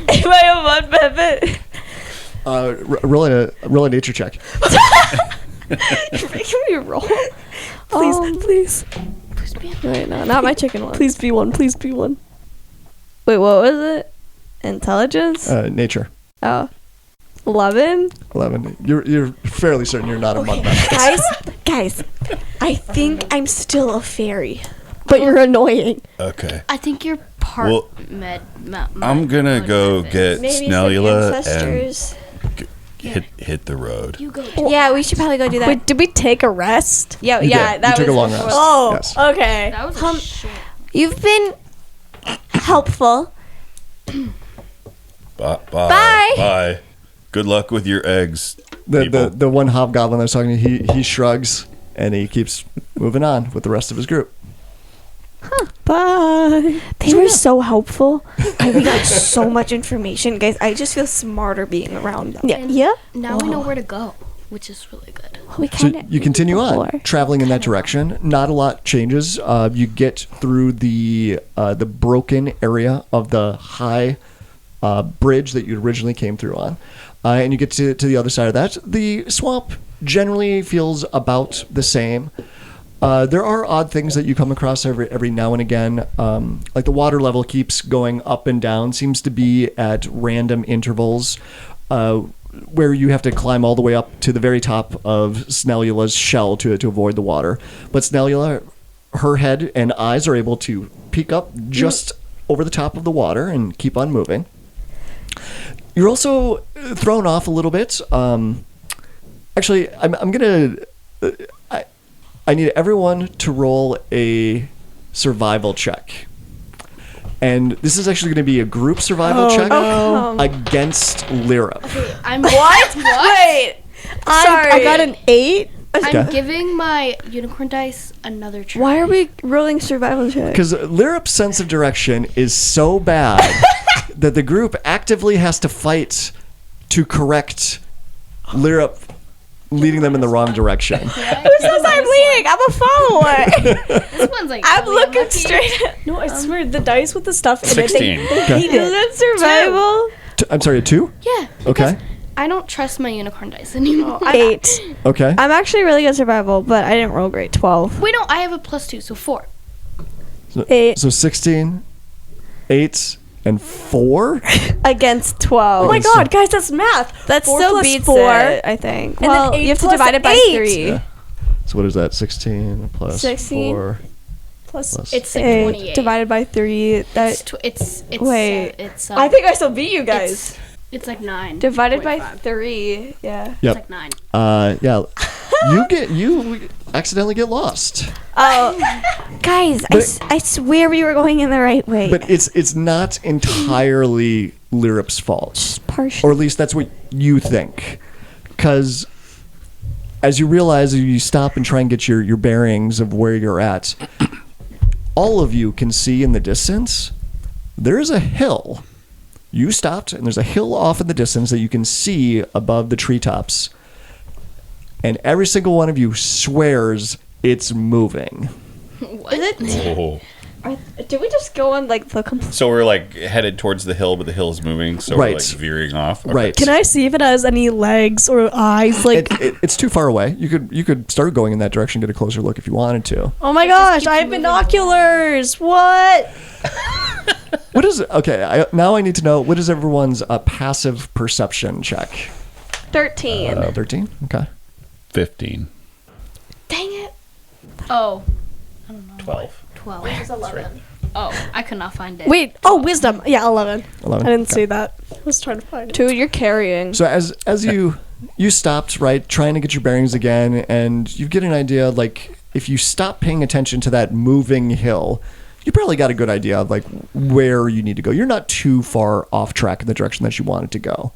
S1: Am I a mud method?
S2: Roll a nature check.
S1: You're making me roll. Please. Wait, no, not my chicken one. Please be one. Please be one. Wait, what was it? Intelligence?
S2: Nature.
S1: Oh. 11?
S2: 11. You're fairly certain you're not a mud mephit.
S3: Guys, I think I'm still a fairy.
S1: But you're annoying.
S6: Okay.
S4: I think you're part
S6: Well,
S4: mud.
S6: I'm gonna go get
S3: Maybe
S6: Snellula
S3: some
S6: and
S3: ancestors.
S6: hit the road.
S4: You go.
S3: Yeah, we should probably go do that.
S1: Wait, did we take a rest?
S3: Yeah,
S2: You
S3: yeah,
S2: did.
S3: that
S2: You took
S3: was
S2: a long
S3: before.
S2: rest.
S1: Oh,
S2: Yes.
S1: okay.
S4: That was a short.
S3: You've been helpful.
S6: Bye.
S3: Bye.
S6: Bye. Good luck with your eggs.
S2: The
S6: people.
S2: the one hobgoblin that's talking to you, he shrugs and he keeps moving on with the rest of his group.
S1: Bye.
S3: They were so helpful. We got so much information, guys. I just feel smarter being around them.
S1: Yeah. Yeah?
S4: Now we know where to go, which is really good.
S3: We
S2: So
S3: kind of
S2: you continue on, traveling in that direction. Not a lot changes. You get through the broken area of the high bridge that you originally came through on, and you get to the other side of that. The swamp generally feels about the same. There are odd things that you come across every now and again. Like the water level keeps going up and down, seems to be at random intervals, where you have to climb all the way up to the very top of Snellula's shell to avoid the water. But Snellula, her head and eyes are able to peek up just over the top of the water and keep on moving. You're also thrown off a little bit. Actually, I'm gonna. I need everyone to roll a survival check. And this is actually going to be a group survival check against Lyra.
S4: I'm
S3: What? Wait. I got an 8.
S2: Okay.
S4: I'm giving my unicorn dice another try.
S1: Why are we rolling survival check?
S2: Because Lyrip's sense of direction is so bad that the group actively has to fight to correct Lyrip leading them in the wrong direction.
S3: Who says I'm leading? I'm a follower.
S4: This one's like
S3: I'm
S4: really
S3: looking
S4: unlucky.
S3: straight at.
S7: No, I swear the dice with the stuff in
S5: 16.
S7: it. They hate
S1: Is
S7: it.
S1: that survival?
S2: I'm sorry, a 2?
S4: Yeah.
S2: Okay.
S4: I don't trust my unicorn dice anymore.
S1: 8.
S2: Okay.
S1: I'm actually really good at survival, but I didn't roll great. 12.
S4: Wait, no, I have a +2, so 4.
S1: 8
S2: So 16, 8, and 4?
S1: against 12.
S7: Oh my god, guys, that's math.
S1: That
S7: 4
S1: still
S7: plus
S1: beats
S7: 4.
S1: it, I think.
S7: And
S1: Well,
S7: then 8
S1: you have to
S7: plus
S1: divide it by
S7: 8.
S1: 3.
S2: Yeah. So what is that? 16 plus
S1: 16?
S2: 4
S7: Plus,
S2: plus...
S4: It's like
S1: 8
S4: 28.
S1: divided by 3. That
S4: It's
S1: Wait.
S4: it's
S7: I think I still beat you guys.
S4: it's like 9.
S1: divided by
S4: 0.5.
S1: 3. Yeah.
S2: Yep.
S4: It's like 9.
S2: Yeah. You accidentally get lost.
S1: Oh, guys,
S2: But-
S1: I swear we were going in the right way.
S2: But it's not entirely Lyrip's fault.
S1: just partial.
S2: Or at least that's what you think. Because as you realize, as you stop and try and get your bearings of where you're at, all of you can see in the distance, there's a hill. You stopped, and there's a hill off in the distance that you can see above the treetops. And every single one of you swears it's moving.
S4: What?
S5: Oh.
S1: Did we just go on like the complete?
S5: So we're like headed towards the hill, but the hill's moving, so
S2: Right.
S5: we're like veering off. Okay.
S2: Right.
S7: Can I see if it has any legs or eyes? Like,
S2: It's too far away. You could start going in that direction, get a closer look if you wanted to.
S7: oh my gosh, I have binoculars. What?
S2: What is it? Okay, now I need to know, what is everyone's passive perception check?
S1: 13.
S2: 13? Okay.
S5: 15.
S1: Dang it.
S4: Oh,
S5: 12.
S4: 12. Which is 11. Oh, I could not find it.
S7: Wait. Oh, wisdom. Yeah, 11.
S2: 11.
S7: I didn't
S2: Okay.
S7: see that. I was trying to find it.
S1: 2, you're carrying.
S2: So as you stopped, right, trying to get your bearings again, and you get an idea, like, if you stop paying attention to that moving hill, you probably got a good idea of, like, where you need to go. You're not too far off track in the direction that you wanted to go.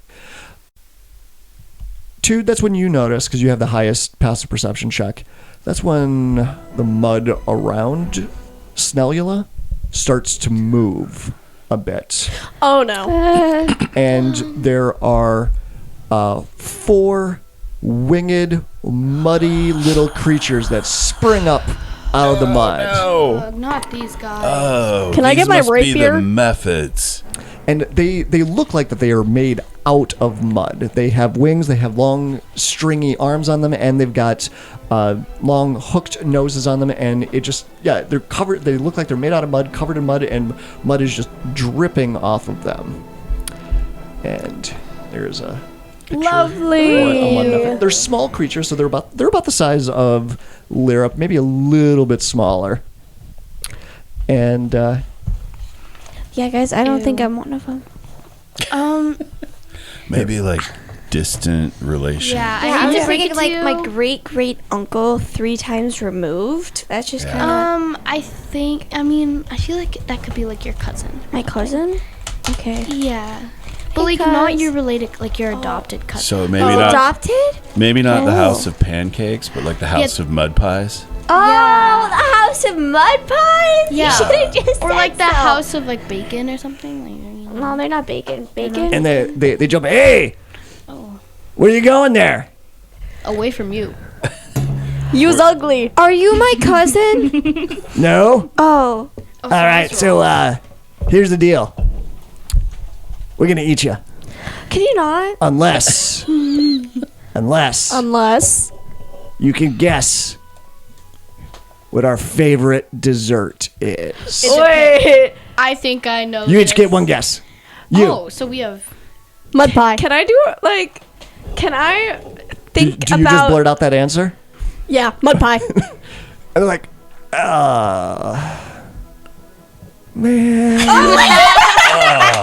S2: 2, that's when you notice, because you have the highest passive perception check, that's when the mud around Snellula starts to move a bit.
S7: Oh no.
S2: And there are 4 winged, muddy little creatures that spring up out of the mud.
S5: Oh.
S4: Not these guys.
S6: Oh,
S7: Can I
S6: these
S7: get my
S6: must be
S7: rapier?
S6: the methods.
S2: And they look like that they are made out of mud. They have wings, they have long, stringy arms on them, and they've got long, hooked noses on them, and it just, yeah, they're covered, they look like they're made out of mud, covered in mud, and mud is just dripping off of them. And there's a picture.
S1: Lovely.
S2: They're small creatures, so they're about the size of Lyra, maybe a little bit smaller. And
S1: Yeah, guys, I don't think I'm one of them.
S6: Maybe like distant relation.
S4: Yeah,
S1: Yeah,
S4: I
S1: I'm
S4: need to
S1: just
S4: break
S1: thinking
S4: it to
S1: like
S4: you.
S1: my great uncle 3 times removed. That's just
S6: Yeah.
S1: kind of
S4: I think. I mean, I feel like that could be like your cousin.
S1: my cousin. Okay.
S4: Yeah, but
S1: Hey,
S4: like not
S1: cuz.
S4: your related, like your adopted cousin.
S6: So maybe
S1: Oh,
S6: not
S1: adopted?
S6: maybe not the
S1: Oh.
S6: house of pancakes, but like the house of mud pies.
S1: Oh,
S4: Yeah.
S1: the house of mud pies.
S4: Yeah.
S1: You should have just
S4: Or
S1: said
S4: like the
S1: so.
S4: house of like bacon or something. Like, you know.
S1: No, they're not bacon. Bacon.
S2: and they jump, hey,
S4: Oh,
S2: where you going there?
S4: away from you.
S7: You's ugly.
S1: Are you my cousin?
S2: No.
S1: Oh.
S2: All right, so here's the deal. We're gonna eat you,
S1: Can you not?
S2: unless
S7: Unless.
S2: you can guess what our favorite dessert is.
S7: Wait.
S4: I think I know.
S2: You each
S4: this.
S2: get one guess. You.
S4: Oh, so we have.
S7: Mud pie.
S3: Can I do like? Can I
S2: do,
S3: think
S2: do you just
S3: about?
S2: blurt out that answer?
S7: Yeah, mud pie.
S2: And they're like, man,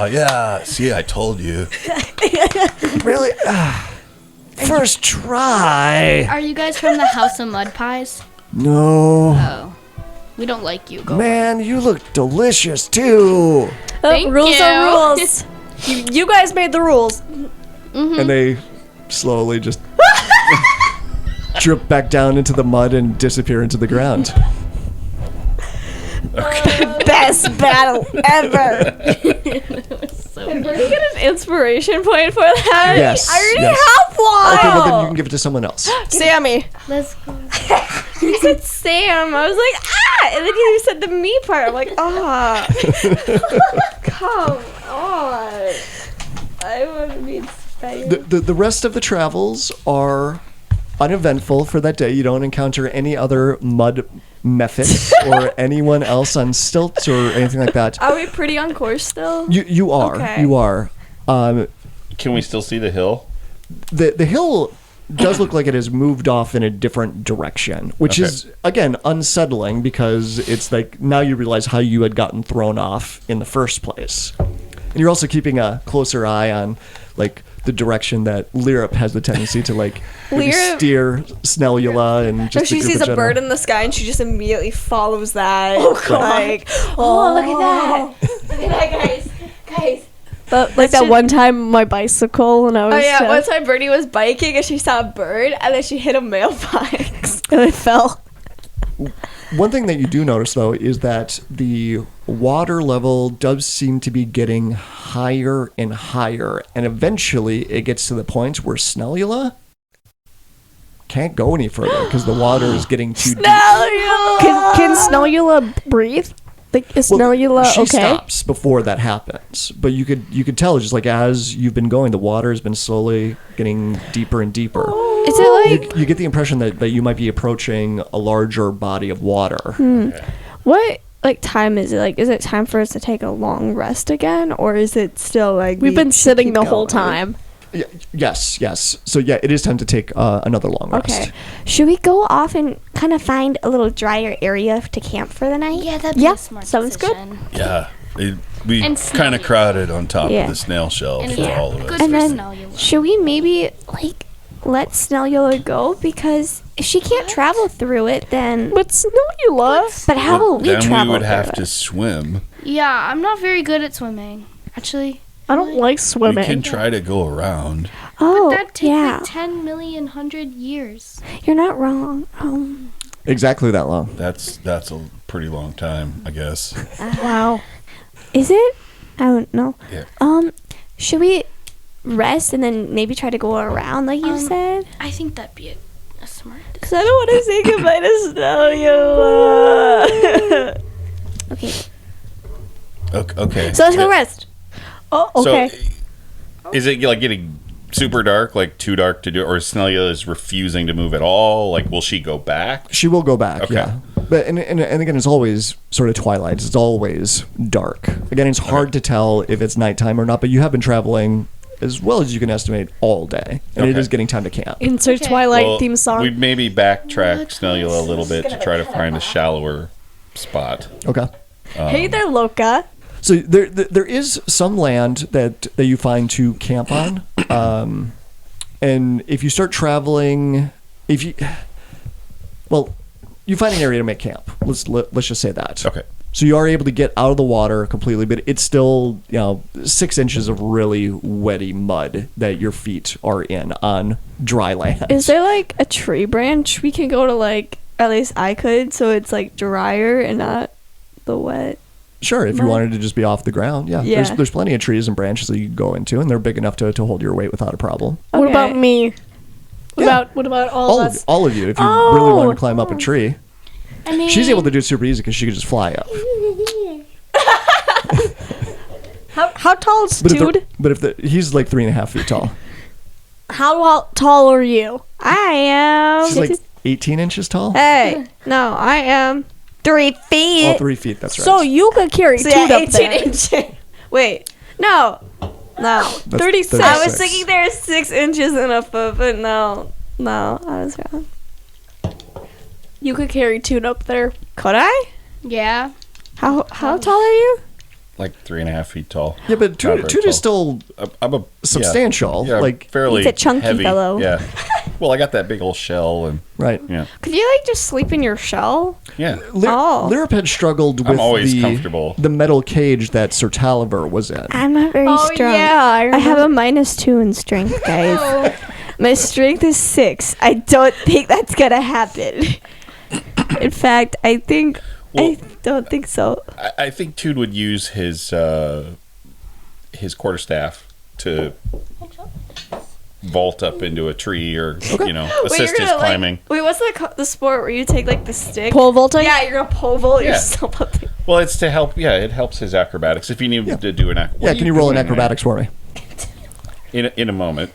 S6: Oh yeah. See, I told you.
S2: really? First try.
S4: Are you guys from the House of Mud Pies?
S2: No.
S4: Oh. We don't like you. Go
S2: Man, you look delicious too.
S4: Thank
S3: rules
S4: you.
S3: are rules. you guys made the rules.
S2: And they slowly just drip back down into the mud and disappear into the ground.
S3: Best battle ever.
S1: Can Bertie get an inspiration point for that?
S2: Yes.
S3: I already
S2: yes.
S3: have one.
S2: Okay, well then you can give it to someone else.
S3: Sammy.
S4: Let's go.
S1: You said Sam. I was like, ah! And then you said the me part. I'm like, ah. Come on. I want to be inspired.
S2: The rest of the travels are uneventful for that day. You don't encounter any other mud methods or anyone else on stilts or anything like that.
S1: Are we pretty on course still?
S2: You are.
S1: Okay.
S2: You are.
S5: Can we still see the hill?
S2: The hill does look like it has moved off in a different direction, which is, again, unsettling because it's like now you realize how you had gotten thrown off in the first place. And you're also keeping a closer eye on, like, the direction that Lirip has the tendency to, like, maybe
S3: Lirip-
S2: steer Snellula and
S3: So
S2: just
S3: she
S2: the group
S3: sees
S2: in
S3: a bird
S2: general.
S3: in the sky and she just immediately follows that.
S1: Oh, God.
S3: Like,
S1: Oh, look at that. Look at that, guys. But like that
S3: should-
S1: one time my bicycle and I was
S3: Oh yeah, one time Bertie was biking and she saw a bird and then she hit a mailbox.
S1: and I fell.
S2: One thing that you do notice, though, is that the water level does seem to be getting higher and higher, and eventually it gets to the point where Snellula can't go any further because the water is getting too deep.
S1: Can Snellula breathe? Like is
S2: Well,
S1: Snellula
S2: she
S1: okay?
S2: stops before that happens, but you could tell just like as you've been going, the water has been slowly getting deeper and deeper.
S1: Is it like
S2: You get the impression that you might be approaching a larger body of water.
S1: what like time is it? Like is it time for us to take a long rest again, or is it still like we've
S3: we
S1: been
S3: should
S1: sitting
S3: keep
S1: the whole
S3: going?
S1: time?
S2: Yeah, yes. So yeah, it is time to take another long rest.
S3: Okay. Should we go off and kind of find a little drier area to camp for the night?
S4: Yeah, that'd be
S1: Yeah,
S4: a smart
S1: sounds good.
S4: decision.
S6: Yeah. We
S4: And
S6: kind of
S4: Snellula.
S6: crowded on top
S1: Yeah.
S6: of the snail shell
S4: And
S6: for
S4: it's
S6: all of
S4: good
S6: us.
S3: And
S4: for
S3: then
S4: Snellula.
S3: should we maybe like let Snellula go because if she can't travel through it, then
S1: But Snellula.
S3: but how will we
S6: Then
S3: travel?
S6: we would have
S3: through
S6: to
S3: it?
S6: swim.
S4: Yeah, I'm not very good at swimming. Actually,
S1: I don't like
S6: We
S1: swimming.
S6: can try to go around.
S3: Oh,
S4: that'd take
S3: yeah,
S4: like 10 million 100 years.
S3: you're not wrong.
S2: Exactly that long.
S6: That's a pretty long time, I guess.
S1: Wow.
S3: Is it? I don't know.
S6: Yeah.
S3: Should we rest and then maybe try to go around like you said?
S4: I think that'd be a smart decision.
S1: Because I don't want to say goodbye to Snellula.
S3: Okay.
S6: Okay.
S3: So let's go rest.
S1: Oh, okay.
S5: So, is it like getting super dark, like too dark to do, or Snellula is refusing to move at all? Like, will she go back?
S2: She will go back,
S5: Okay.
S2: yeah. But and again, it's always sort of twilight. It's always dark. Again, it's hard to tell if it's nighttime or not. But you have been traveling as well as you can estimate all day, and it
S5: Okay.
S2: is getting time to camp.
S1: Insert Twilight
S5: Well,
S1: theme song.
S5: We'd maybe backtrack Snellula a little bit to try to find a shallower spot.
S2: Okay.
S1: Hey there, Loca.
S2: So there is some land that you find to camp on, and if you start traveling, you find an area to make camp. Let's just say that.
S5: Okay.
S2: So you are able to get out of the water completely, but it's still 6 inches of really wetty mud that your feet are in on dry land.
S1: Is there like a tree branch we can go to? Like at least I could, so it's like drier and not the wet.
S2: Sure, if you wanted to just be off the ground, yeah.
S1: Yeah.
S2: There's plenty of trees and branches that you can go into, and they're big enough to hold your weight without a problem.
S1: What
S3: Okay.
S1: about me? What about all of us?
S2: All of you, if you really wanted
S1: Oh.
S2: to climb up a tree.
S4: I mean,
S2: She's able to do it super easy because she could just fly up.
S1: How tall is dude?
S2: He's like 3.5 feet tall.
S1: How tall are you?
S3: I am.
S2: She's like 18 inches tall.
S3: Hey, no, I am 3 feet.
S2: Oh, 3 feet. That's right.
S1: So you could carry
S3: So
S1: dude
S3: yeah,
S1: up
S3: 18
S1: there.
S3: inches. Wait, no.
S2: That's
S1: 36.
S3: I was
S2: 36.
S3: thinking there's 6 inches in a foot, but no, I was wrong.
S1: You could carry Toon up there.
S3: Could I?
S4: yeah.
S3: How tall are you?
S5: like 3.5 feet tall.
S2: Yeah, but
S5: Not very
S2: Toot
S5: tall.
S2: is still
S5: I'm a
S2: substantial.
S5: Yeah,
S2: like
S5: fairly.
S3: He's a chunky
S5: heavy.
S3: fellow.
S5: Yeah. Well, I got that big old shell, and
S2: right.
S5: yeah,
S3: Could you like just sleep in your shell?
S5: yeah.
S3: Oh.
S2: Lirip had struggled
S5: I'm
S2: with
S5: always
S2: the
S5: comfortable.
S2: the metal cage that Sir Taliver was in.
S3: I'm not very strong.
S1: Yeah,
S3: I have a -2 in strength, guys. My strength is 6. I don't think that's gonna happen. In fact, I don't think so.
S5: I think Toot would use his quarterstaff to vault up into a tree or assist his climbing.
S3: Wait, what's the sport where you take like the stick?
S1: Pole vaulting?
S3: Yeah, you're gonna pole vault
S5: Yeah.
S3: yourself up there.
S5: Well, it's to help. Yeah, it helps his acrobatics. If you need to do an
S2: Yeah, can you roll an acrobatics for me?
S5: in a moment?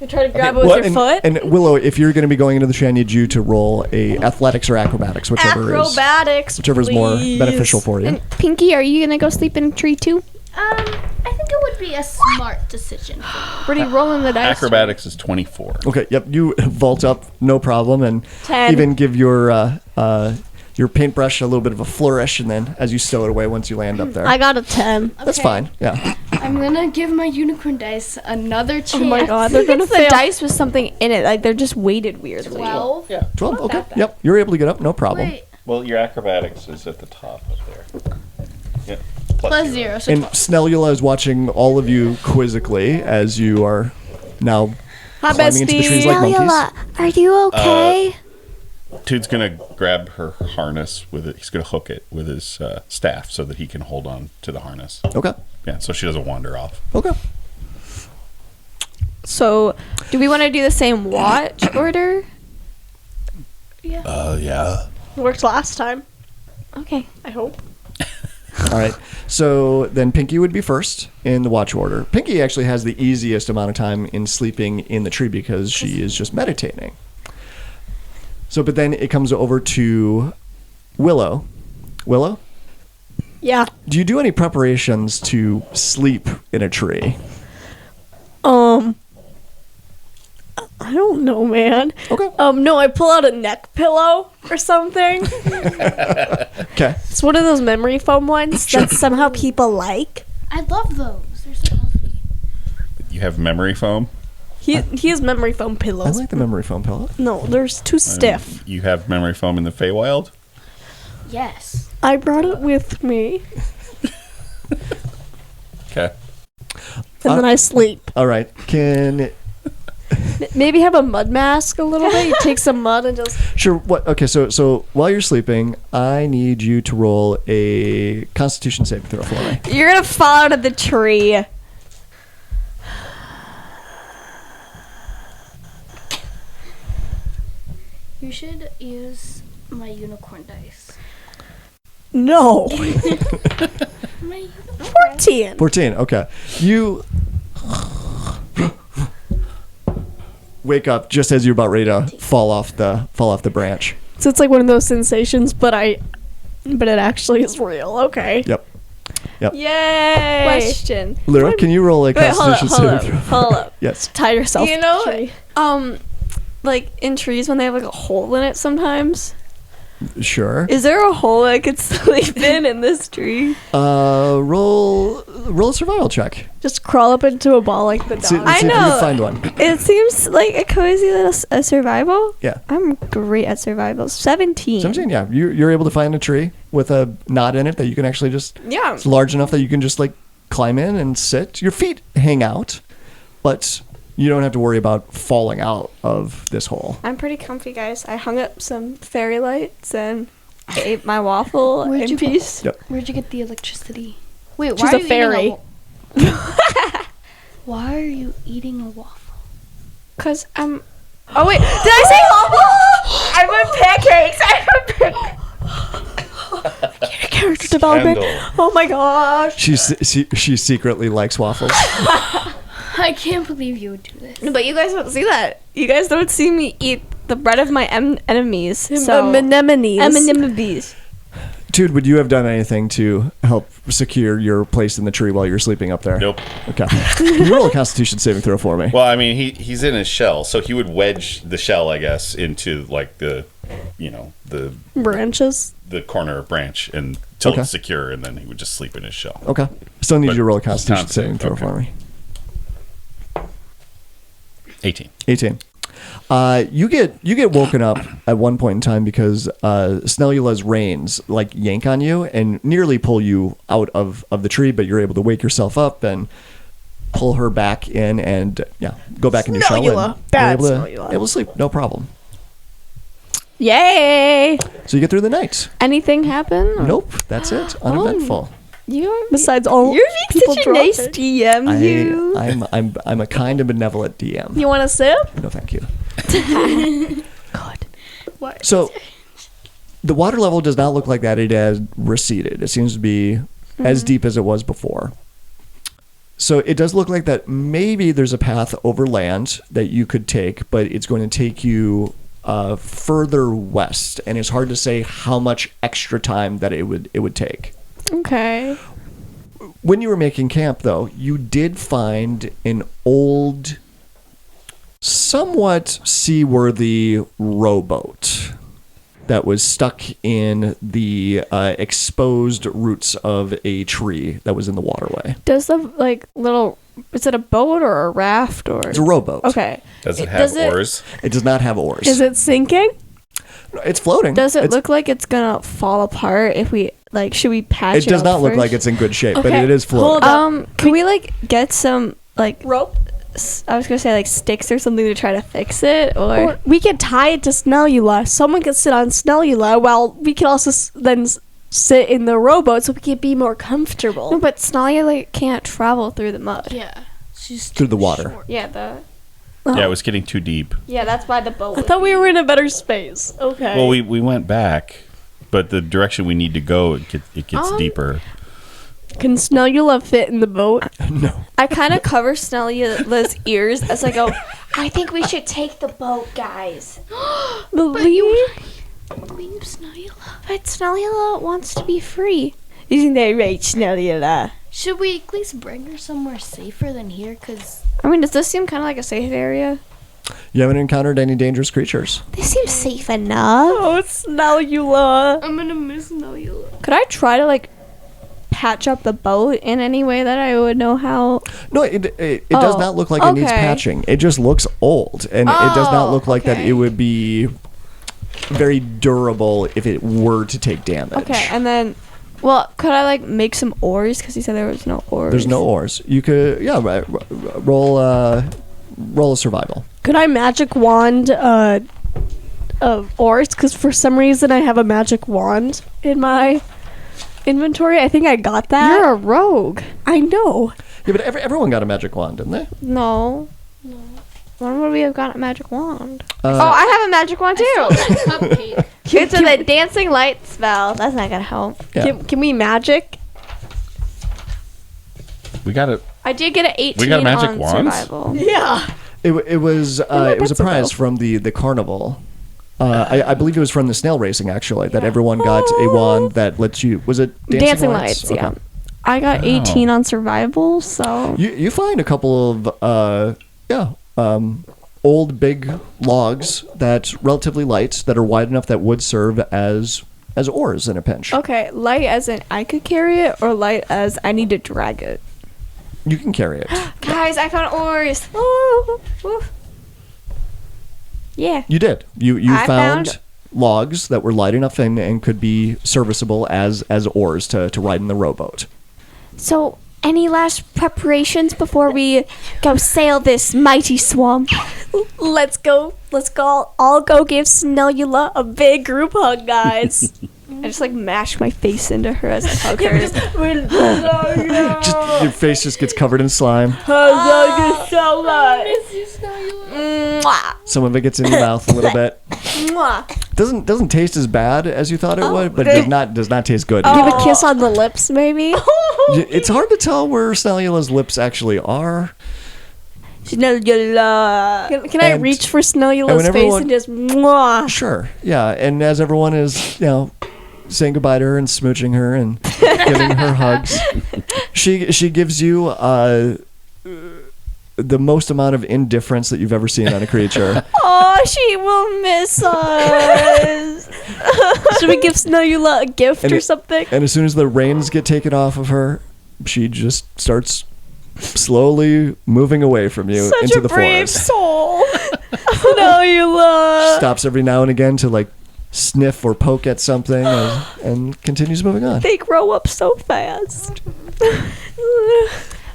S3: You try to grab it with your foot.
S2: And Willow, if you're going to be going into the tree, I need you to roll a athletics or acrobatics, whichever is more
S3: please.
S2: beneficial for you.
S1: And Pinky, are you gonna go sleep in a tree too?
S4: I think it would be a smart decision.
S1: What are you rolling the dice?
S5: Acrobatics is 24.
S2: Okay, yep, you vault up, no problem, and
S3: 10.
S2: even give your paintbrush a little bit of a flourish, and then as you stow it away once you land up there.
S1: I got a 10.
S2: That's fine, yeah.
S4: I'm gonna give my unicorn dice another chance.
S1: Oh my god, they're gonna
S3: The
S1: fail.
S3: dice with something in it. Like they're just weighted weirdly.
S4: 12.
S2: 12, okay, yep, you're able to get up, no problem.
S4: Wait,
S5: Well, your acrobatics is at the top up there. Yeah.
S4: plus 0. So
S2: And Snellula is watching all of you quizzically as you are now climbing into the trees like monkeys.
S3: Are you okay?
S5: Toot's gonna grab her harness with it. He's gonna hook it with his staff so that he can hold on to the harness.
S2: Okay,
S5: Yeah, so she doesn't wander off.
S2: okay.
S3: So, do we want to do the same watch order?
S6: Yeah.
S1: Worked last time,
S3: Okay.
S1: I hope.
S2: All right. So then Pinky would be first in the watch order. Pinky actually has the easiest amount of time in sleeping in the tree because she is just meditating. So, but then it comes over to Willow. Willow,
S1: Yeah.
S2: do you do any preparations to sleep in a tree?
S1: I don't know, man.
S2: Okay.
S1: No, I pull out a neck pillow or something.
S2: Okay.
S1: It's one of those memory foam ones that somehow people like.
S4: I love those. They're so comfy.
S5: You have memory foam.
S1: He has memory foam
S2: I
S1: pillows.
S2: like the memory foam pillow.
S1: No, they're too stiff.
S5: You have memory foam in the Feywild.
S4: Yes.
S1: I brought it with me,
S5: Okay.
S1: and then I sleep.
S2: All right. Can
S1: Maybe have a mud mask a little bit. You take some mud and just.
S2: sure. What? Okay. So while you're sleeping, I need you to roll a Constitution saving throw for me.
S3: You're gonna fall out of the tree.
S4: You should use my unicorn dice.
S1: No.
S4: My unicorn.
S1: 14.
S2: 14. Okay. You wake up just as you're about ready to fall off the branch.
S1: So it's like one of those sensations, but it actually is real. Okay.
S2: Yep.
S3: Yay! Question.
S2: Lyra, can you roll a
S3: Wait, hold up,
S2: Constitution
S3: hold
S2: saving
S3: up,
S2: throw?
S3: hold up.
S2: Yes.
S1: Tie yourself.
S3: You
S1: to
S3: know,
S1: the tree.
S3: like in trees when they have like a hole in it sometimes.
S2: Sure.
S3: Is there a hole I could sleep in this tree?
S2: Roll a survival check.
S1: Just crawl up into a ball like the dog.
S2: See,
S3: I
S2: see if you
S3: know.
S2: can find one.
S3: It seems like a cozy little survival.
S2: Yeah.
S3: I'm great at survival. 17.
S2: 17. Yeah. You're able to find a tree with a knot in it that you can actually just.
S3: Yeah.
S2: It's large enough that you can just like climb in and sit. Your feet hang out, but you don't have to worry about falling out of this hole.
S3: I'm pretty comfy, guys. I hung up some fairy lights and I ate my waffle
S4: Where'd
S3: in
S4: you
S3: peace.
S2: Yep.
S4: Where'd you get the electricity? Wait,
S1: She's
S4: why
S1: a
S4: are you
S1: fairy.
S4: eating a Why are you eating a waffle?
S3: Cause I'm. Oh wait, did I say waffle? I want pancakes.
S1: Character development.
S5: Scandal.
S1: Oh my gosh.
S2: She secretly likes waffles.
S4: I can't believe you would do this.
S3: But you guys don't see that. You guys don't see me eat the bread of my enemies. So
S1: Anemones.
S3: enemies.
S2: Dude, would you have done anything to help secure your place in the tree while you're sleeping up there?
S5: Nope.
S2: Okay. Can you roll a Constitution saving throw for me?
S5: Well, I mean, he's in his shell, so he would wedge the shell, I guess, into like the the
S3: Branches.
S5: corner branch until
S2: Okay.
S5: it's secure, and then he would just sleep in his shell.
S2: Okay. Still need
S5: But
S2: you to roll a Constitution
S5: constant,
S2: saving throw
S5: okay.
S2: for me.
S5: 18.
S2: 18. You get woken up at one point in time because Snellula's reins like yank on you and nearly pull you out of the tree, but you're able to wake yourself up and pull her back in and go back in your shell.
S3: Snellula.
S2: And
S3: Bad
S2: you're
S3: Snellula.
S2: able to sleep, no problem.
S3: Yay!
S2: So you get through the night.
S1: Anything happen?
S2: Nope, that's it. Uneventful.
S3: Besides all
S1: You're
S3: people
S1: being such a nice
S3: dropping.
S1: DM. You.
S2: I'm a kind and benevolent DM.
S3: You want a sip?
S2: No, thank you.
S1: God.
S2: So the water level does not look like that. It has receded. It seems to be as deep as it was before. So it does look like that maybe there's a path over land that you could take, but it's going to take you further west, and it's hard to say how much extra time that it would take.
S1: Okay.
S2: When you were making camp, though, you did find an old, somewhat seaworthy rowboat that was stuck in the exposed roots of a tree that was in the waterway.
S1: Does the little? Is it a boat or a raft or?
S2: It's a rowboat.
S1: Okay.
S5: Does it have oars?
S2: It does not have oars.
S3: Is it sinking?
S2: It's floating.
S1: Does it
S2: It's-
S1: look like it's gonna fall apart if we should we patch it?
S2: It does
S1: up
S2: not look
S1: first?
S2: like it's in good shape, but
S3: Okay,
S2: it is floating.
S3: hold on.
S1: Can we get some
S3: Rope?
S1: I was gonna say sticks or something to try to fix it,
S3: Or we could tie it to Snellula. Someone could sit on Snellula while we could also then sit in the rowboat so we could be more comfortable.
S1: no, but Snalia can't travel through the mud.
S4: Yeah. She's
S2: Through the
S4: too
S2: water.
S4: short.
S1: Yeah,
S5: Yeah, it was getting too deep.
S1: that's why the boat.
S3: I thought we were in a better space. Okay.
S5: Well, we went back, but the direction we need to go, it gets deeper.
S3: Can Snellula fit in the boat?
S2: No.
S1: I kind of cover Snellia's ears as I go. I think we should take the boat, guys.
S3: The lead?
S4: Leave Snail.
S1: But Snellula wants to be free.
S3: Isn't that right, Snellula?
S4: Should we at least bring her somewhere safer than here? Because
S1: I mean, does this seem kind of like a safe area?
S2: You haven't encountered any dangerous creatures.
S1: This seems safe enough.
S3: Oh, Snellula.
S4: I'm going to miss Snail.
S1: Could I try to patch up the boat in any way that I would know how?
S2: No, it does
S1: Oh,
S2: not look like it needs
S1: okay.
S2: patching. It just looks old, and it does not
S1: Oh,
S2: look like that
S1: okay.
S2: it would be very durable if it were to take damage.
S1: Okay, and then, could I make some oars? Because he said there was no oars.
S2: There's no oars. You could, roll a survival.
S3: Could I magic wand oars? Because for some reason I have a magic wand in my inventory. I think I got that.
S1: You're a rogue.
S3: I know.
S2: Yeah, but everyone got a magic wand, didn't they?
S1: No. When would we have got a magic wand?
S2: Uh,
S1: I have a magic wand too.
S4: Cupcake.
S1: It's with a dancing light spell. That's not gonna help.
S2: Yeah.
S3: Can we magic?
S5: We got it.
S1: I did get an 18
S5: We got magic
S1: on
S5: wands?
S1: survival.
S3: Yeah.
S2: It was a prize from the carnival. I believe it was from the snail racing actually that everyone got a wand that lets you. Was it
S1: Dancing lights, yeah. I got 18 on survival, so
S2: You find a couple of old big logs that's relatively light that are wide enough that would serve as oars in a pinch.
S1: okay. Light as in I could carry it, or light as I need to drag it.
S2: You can carry it.
S1: Guys, I found oars. Ooh, ooh. Yeah.
S2: You did. You
S1: I
S2: found
S1: found-
S2: logs that were light enough and could be serviceable as oars to ride in the rowboat.
S3: So, any last preparations before we go sail this mighty swamp? Let's go. All go give Snellula a big group hug, guys.
S1: I just mash my face into her as I hug her.
S2: Just your face just gets covered in slime.
S3: Hug you so much.
S4: Miss you, Snail.
S3: Mwah,
S2: Some of it gets in your mouth a little bit.
S3: mwah.
S2: Doesn't taste as bad as you thought it would, but it does not taste good.
S3: Give a kiss on the lips, maybe.
S2: It's hard to tell where Snellula's lips actually are.
S3: Snellula. Can I
S2: And-
S3: reach for
S2: and
S3: Snellula's
S2: when
S3: face
S2: everyone-
S3: and just mwah?
S2: Sure, yeah. And as everyone is, saying goodbye to her and smooching her and giving her hugs, she gives you the most amount of indifference that you've ever seen on a creature.
S3: Oh, she will miss us. Should we give Snowula a gift or something?
S2: And as soon as the reins get taken off of her, she just starts slowly moving away from you
S3: Such
S2: into
S3: a
S2: the
S3: brave
S2: forest.
S3: soul. Snowula.
S2: Stops every now and again to like sniff or poke at something and continues moving on.
S3: They grow up so fast.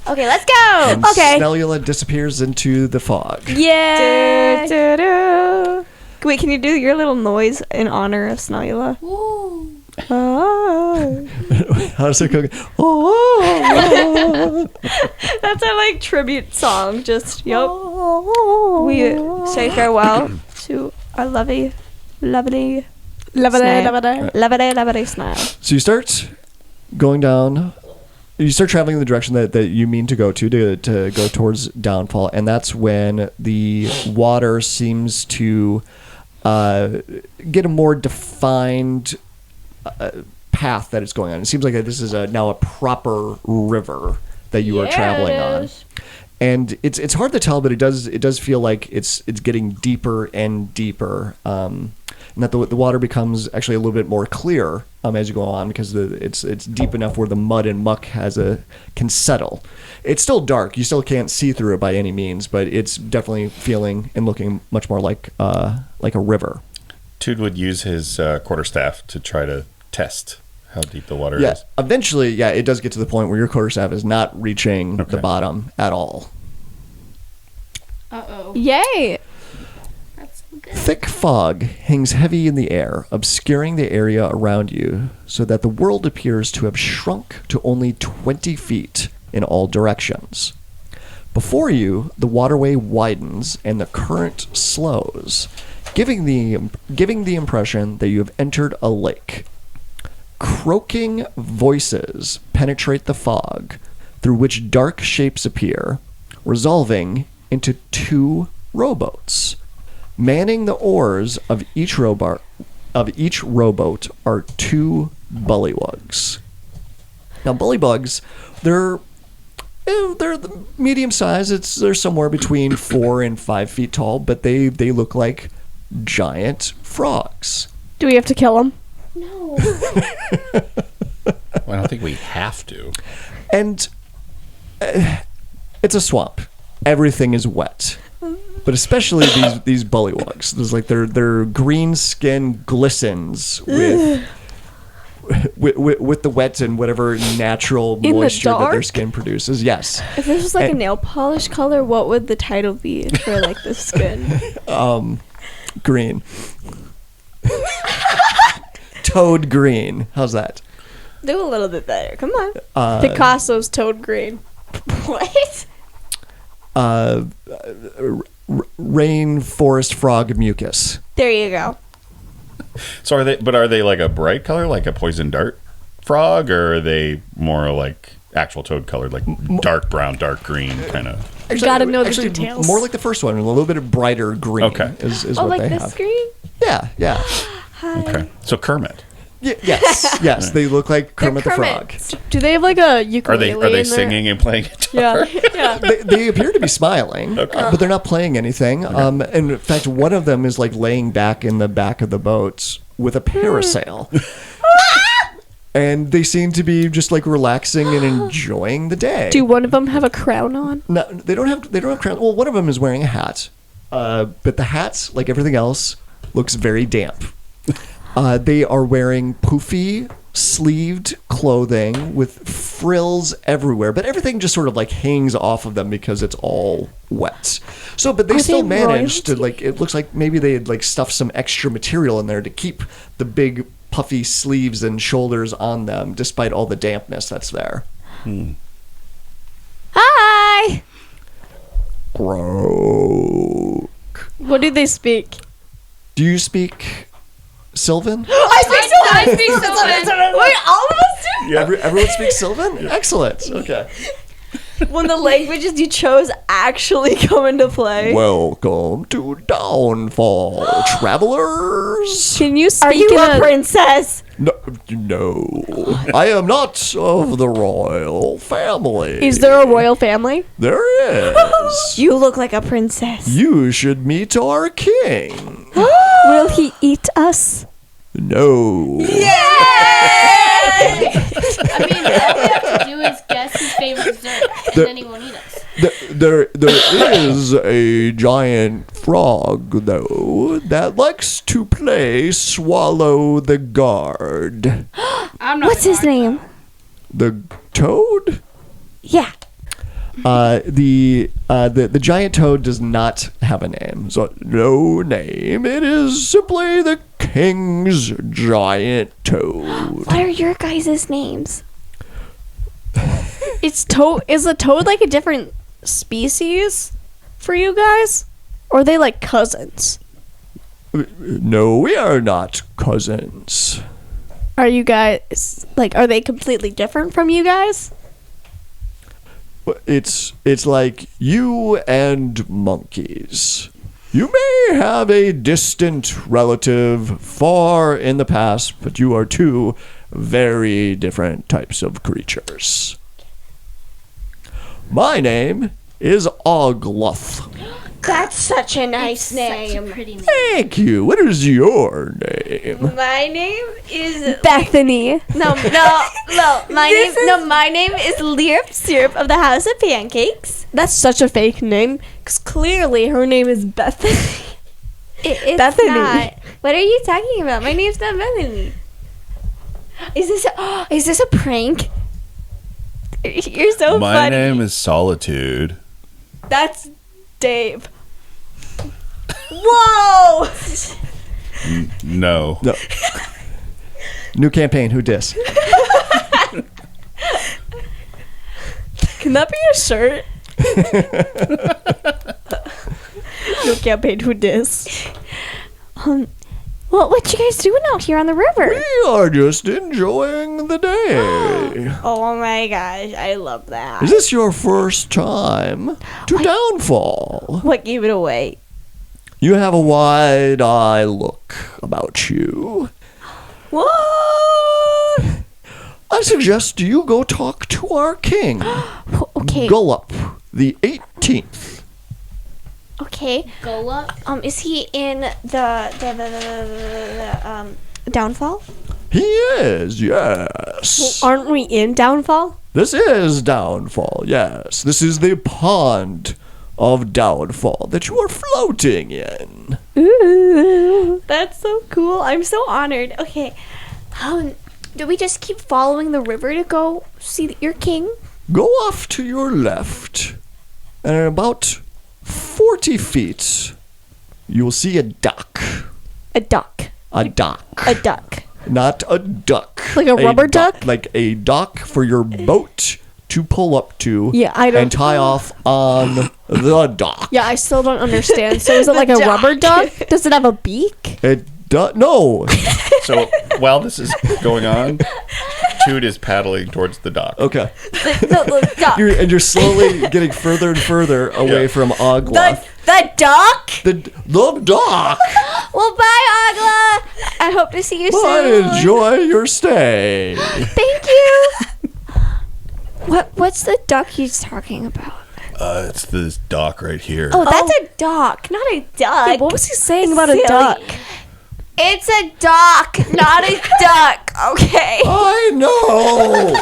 S3: Okay, let's go.
S2: And
S3: Okay.
S2: Snellula disappears into the fog.
S3: Yeah. Wait, can you do your little noise in honor of Snellula?
S4: Woo.
S3: Oh.
S2: How does it go? Oh.
S3: That's our like tribute song. Just we say farewell to our lovely snail.
S2: So you start going down. You start traveling in the direction that you mean to go to go towards Downfall, and that's when the water seems to get a more defined path that it's going on. It seems like this is now a proper river that you are traveling on, and it's hard to tell, but it does feel like it's getting deeper and deeper, and that the water becomes actually a little bit more clear as you go on, because it's deep enough where the mud and muck can settle. It's still dark; you still can't see through it by any means, but it's definitely feeling and looking much more like a river.
S5: Tood would use his quarterstaff to try to test how deep the water
S2: Yeah,
S5: is.
S2: eventually, it does get to the point where your quarterstaff is not reaching the bottom at all.
S4: Uh-oh.
S3: Yay!
S4: That's so good.
S2: Thick fog hangs heavy in the air, obscuring the area around you, so that the world appears to have shrunk to only 20 feet in all directions. Before you, the waterway widens and the current slows, giving the impression that you have entered a lake. Croaking voices penetrate the fog, through which dark shapes appear, resolving into 2 rowboats. Manning the oars of each rowboat are 2 bullywugs. Now, bullywugs, they're the medium size. They're somewhere between 4 and 5 feet tall, but they look like giant frogs.
S3: Do we have to kill him?
S4: No.
S5: Well, I don't think we have to.
S2: And it's a swamp. Everything is wet, but especially these bullywugs. There's like their green skin glistens with the wet and whatever natural
S3: In the
S2: moisture that their
S3: dark?
S2: skin produces. Yes.
S3: If this was like a nail polish color, what would the title be for like the skin?
S2: Green. Toad green. How's that?
S3: Do a little bit better. Come on. Picasso's toad green. What?
S2: Rainforest frog mucus.
S3: There you go.
S5: So are they like a bright color, like a poison dart frog, or are they more like actual toad colored, like dark brown, dark green kind of?
S3: Gotta know the details.
S2: More like the first one, a little bit of brighter green.
S5: Okay.
S2: Is
S3: Oh,
S2: what
S3: like
S2: they
S3: this
S2: have.
S3: green?
S2: Yeah.
S3: Hi.
S5: Okay. So Kermit.
S2: Yes. They look like Kermit the Frog.
S3: Do they have like a
S5: Are
S3: ukulele
S5: they
S3: in there?
S5: singing and playing guitar?
S3: Yeah.
S2: They appear to be smiling, but they're not playing anything. And in fact, one of them is like laying back in the back of the boat with a parasail. And they seem to be just like relaxing and enjoying the day.
S3: Do one of them have a crown on?
S2: No, they don't have crowns. Well, one of them is wearing a hat, but the hat, like everything else, looks very damp. They are wearing poofy, sleeved clothing with frills everywhere, but everything just sort of like hangs off of them because it's all wet. So, but they still managed to like. It looks like maybe they had like stuffed some extra material in there to keep the big puffy sleeves and shoulders on them, despite all the dampness that's there.
S3: Hi.
S2: Croak.
S3: What do they speak?
S2: Do you speak Sylvan?
S4: I speak Sylvan.
S3: Wait, all of us do?
S2: Everyone speaks Sylvan? Excellent. Okay.
S3: when the languages you chose actually come into play.
S2: Welcome to Downfall, travelers.
S3: Can you speak
S7: Are you
S3: in
S7: a princess?
S2: No, I am not of the royal family.
S3: Is there a royal family?
S2: There is.
S7: You look like a princess.
S2: You should meet our king.
S3: Will he eat us?
S2: No.
S4: I mean, all we have to do is guess his favorite dessert, and then he won't eat us.
S2: There is a giant frog, though, that likes to play Swallow the Guard.
S4: I'm not.
S7: What's his name?
S2: The toad?
S7: Yeah.
S2: The giant toad does not have a name. So no name. It is simply the king's giant toad.
S7: What are your guys' names?
S3: Is a toad like a different species for you guys? Or are they like cousins?
S2: No, we are not cousins.
S3: Are you guys are they completely different from you guys?
S2: It's like you and monkeys. You may have a distant relative far in the past, but you are two very different types of creatures. My name is Ogluth.
S7: That's such a nice
S4: Such a
S7: name.
S4: pretty name.
S2: Thank you. What is your name?
S7: My name is
S3: Bethany.
S7: no. My name is Lyrup Syrup of the House of Pancakes.
S3: That's such a fake name. Because clearly her name is Bethany.
S7: It's
S3: Bethany.
S7: not. What are you talking about? My name's not Bethany. Is this a prank? You're so
S6: My
S7: funny.
S6: name is Solitude.
S3: That's Dave.
S7: Whoa!
S6: No.
S2: No. New campaign. Who dis?
S3: Can that be a shirt? No campaign who dis.
S7: What you guys doing out here on the river?
S2: We are just enjoying the day.
S7: Oh my gosh, I love that.
S2: Is this your first time to Downfall?
S7: What gave it away?
S2: You have a wide eye look about you.
S7: What?
S2: I suggest you go talk to our king.
S7: Okay.
S2: Gullup, the 18th.
S7: Okay.
S4: Go up.
S7: Is he in the downfall?
S2: He is, yes.
S3: Aren't we in Downfall?
S2: This is Downfall, yes. This is the pond of Downfall that you are floating in.
S3: Ooh.
S7: That's so cool. I'm so honored. Okay. Do we just keep following the river to go see your king?
S2: Go off to your left, and in about 40 feet, you will see a dock.
S3: A duck.
S2: A dock.
S3: A duck.
S2: Not a duck.
S3: Like a rubber duck?
S2: Like a dock for your boat to pull up to
S3: Yeah, I don't-
S2: and tie off on the dock.
S3: Yeah, I still don't understand. So is it like a rubber duck? Does it have a beak?
S2: It does. No.
S5: So while this is going on, Toot is paddling towards the dock.
S2: Okay.
S7: The duck.
S2: You're slowly getting further and further away
S5: Yeah.
S2: from Ogloth.
S7: The duck?
S2: The dock.
S7: Well, bye, Agla. I hope to see you
S2: Well,
S7: soon.
S2: enjoy your stay.
S7: Thank you. What's the duck he's talking about?
S6: It's this dock right here.
S7: Oh, that's a duck, not a duck.
S3: Yeah, what was he saying about
S7: Silly.
S3: a duck?
S7: It's a duck, not a duck. Okay.
S2: I know.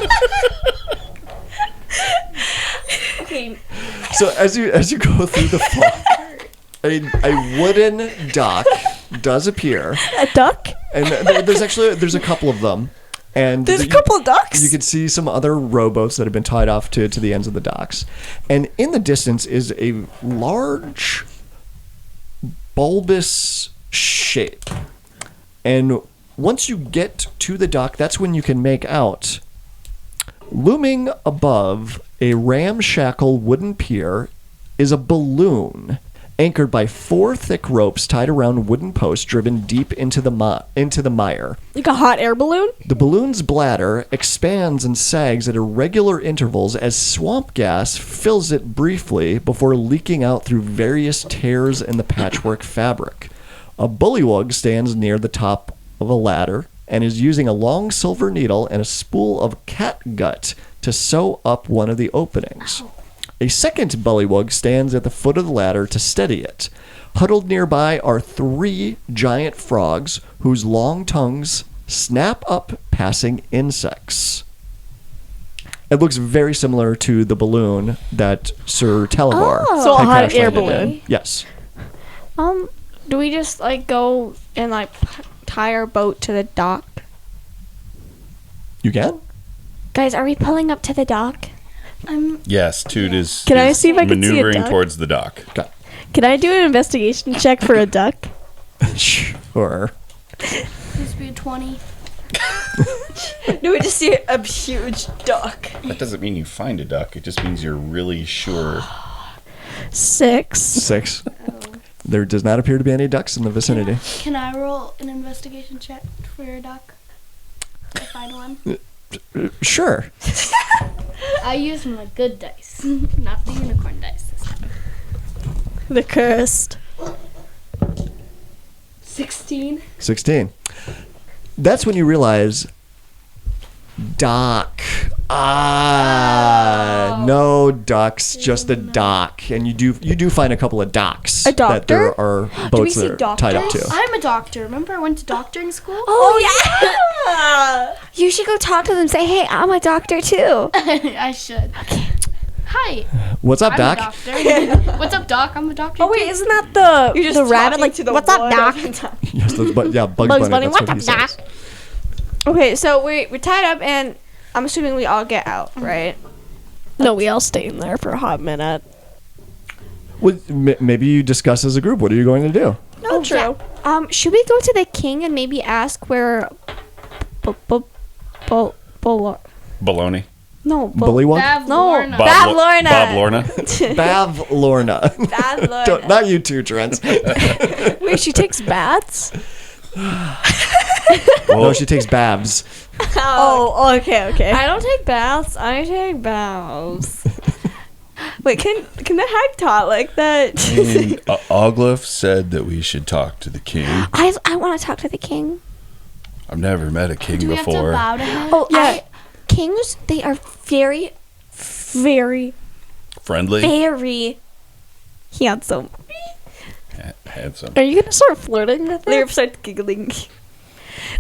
S7: Okay.
S2: So as you go through the fog, a wooden dock does appear,
S3: A duck?
S2: and there's a couple of them, and
S3: There's a couple of ducks?
S2: You can see some other rowboats that have been tied off to the ends of the docks, and in the distance is a large bulbous shape, and once you get to the dock, that's when you can make out, looming above a ramshackle wooden pier, is a balloon, anchored by 4 thick ropes tied around wooden posts driven deep into the mire.
S3: Like a hot air balloon?
S2: The balloon's bladder expands and sags at irregular intervals as swamp gas fills it briefly before leaking out through various tears in the patchwork fabric. A bullywug stands near the top of a ladder and is using a long silver needle and a spool of catgut to sew up one of the openings. A second bullywug stands at the foot of the ladder to steady it. Huddled nearby are 3 giant frogs whose long tongues snap up passing insects. It looks very similar to the balloon that Sir Televar
S3: So a
S2: had
S3: hot
S2: crash
S3: air
S2: landed in.
S3: balloon.
S2: Yes.
S3: Do we just like go and like tie our boat to the dock?
S2: You can?
S7: Guys, are we pulling up to the dock?
S5: Yes, Toot is,
S3: Can I
S5: is
S3: see if I can see a
S5: maneuvering
S3: duck?
S5: towards the dock.
S2: Okay.
S3: Can I do an investigation check for a duck?
S2: Sure.
S4: Please be a 20.
S3: Do we just see a huge duck?
S5: That doesn't mean you find a duck. It just means you're really sure.
S3: 6.
S2: 6. There does not appear to be any ducks in the vicinity.
S4: Can I roll an investigation check for a duck? I find one.
S2: Sure.
S4: I use my good dice, not the unicorn dice this time.
S3: The cursed.
S4: 16.
S2: 16. That's when you realize dock. No ducks, just a dock. And you do find a couple of docks.
S3: A doctor?
S2: That there are boats
S3: see
S2: that are tied up to.
S4: I'm a doctor. Remember I went to doctoring school?
S7: Oh, yeah! You should go talk to them. Say, hey, I'm a doctor too.
S4: I should. Hi.
S2: What's up,
S4: I'm
S2: Doc?
S4: a doctor. What's up, Doc? I'm a doctor.
S3: Oh wait,
S4: too.
S3: isn't that the
S7: You're just
S3: the rabbit
S7: talking
S3: like
S7: to the
S3: what's up,
S7: wood
S3: Doc?
S2: Yes, Bugs Bunny. That's what he says.
S3: Okay, so we're tied up and I'm assuming we all get out, right? No, we all stay in there for a hot minute.
S2: Well, maybe you discuss as a group. What are you going to do?
S3: No, true.
S7: Yeah. Should we go to the king and maybe ask where
S5: Baloney.
S3: No,
S2: Bullywug?
S3: Bavlorna.
S4: Bavlorna.
S5: Bavlorna.
S2: Bavlorna.
S3: Bavlorna.
S2: Not you two, Trent.
S3: Wait, she takes baths?
S2: No, she takes babs.
S3: Oh, okay.
S7: I don't take baths. I take baths.
S3: Wait, can the hag talk like that?
S6: And Oglif said that we should talk to the king.
S7: I want to talk to the king.
S6: I've never met a king
S4: Do we have to
S6: before.
S4: bow to him?
S7: Oh,
S3: Yeah.
S7: Kings, they are very,
S3: Very,
S6: Friendly?
S7: very
S3: handsome.
S6: Handsome.
S3: Are you gonna start flirting with him? Lyra starts giggling.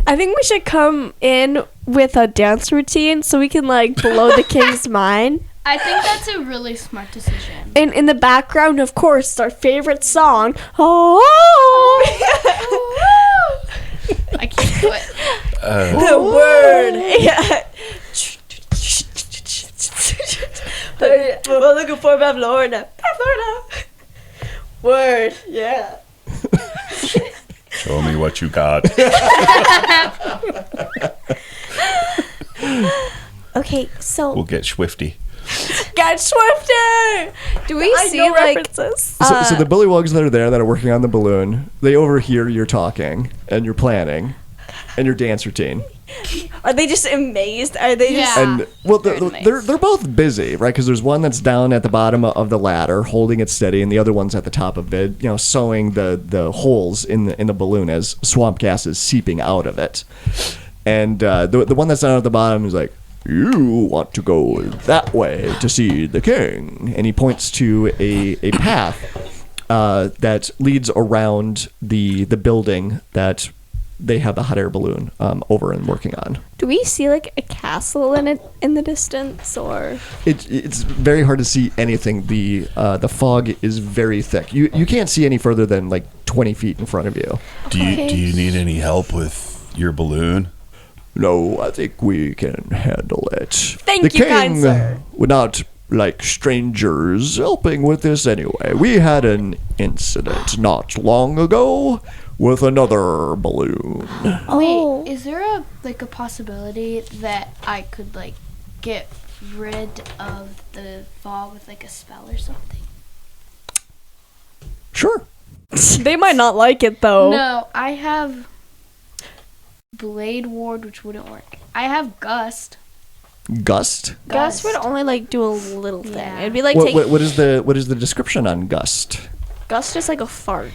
S3: I think we should come in with a dance routine so we can like blow the king's mind.
S4: I think that's a really smart decision.
S3: And in the background, of course, our favorite song. Oh,
S4: I can't do it.
S3: the word. Yeah. We're looking for Bavlorna. Bavlorna. Word. Yeah.
S6: Show me what you got.
S7: Okay, so
S6: We'll get swifty.
S3: Get swifter.
S7: do we
S3: I
S7: see
S3: know
S7: like
S3: references.
S2: So the bullywugs that are there that are working on the balloon, they overhear your talking and your planning and your dance routine.
S3: Are they just amazed? Are they just?
S4: Yeah.
S2: And well,
S4: Very nice.
S2: they're both busy, right? Because there's one that's down at the bottom of the ladder, holding it steady, and the other one's at the top of it, sewing the holes in the balloon as swamp gas is seeping out of it. And the one that's down at the bottom is like, "You want to go that way to see the king," and he points to a path that leads around the building that they have the hot air balloon over and working on.
S3: Do we see like a castle in the distance, or?
S2: It's very hard to see anything. The fog is very thick. You can't see any further than like 20 feet in front of you.
S6: Do you need any help with your balloon?
S2: No, I think we can handle it.
S3: Thank
S2: the
S3: you,
S2: king
S3: kind sir.
S2: would not like strangers helping with this anyway. We had an incident not long ago with another balloon.
S7: oh,
S4: Wait, is there a possibility that I could get rid of the fog with a spell or something?
S2: Sure.
S3: They might not like it though.
S4: No, I have Blade Ward, which wouldn't work. I have Gust.
S2: Gust.
S3: Gust would only like do a little thing.
S4: Yeah.
S3: It'd be like
S2: What is the description on gust?
S3: Gust is like a fart.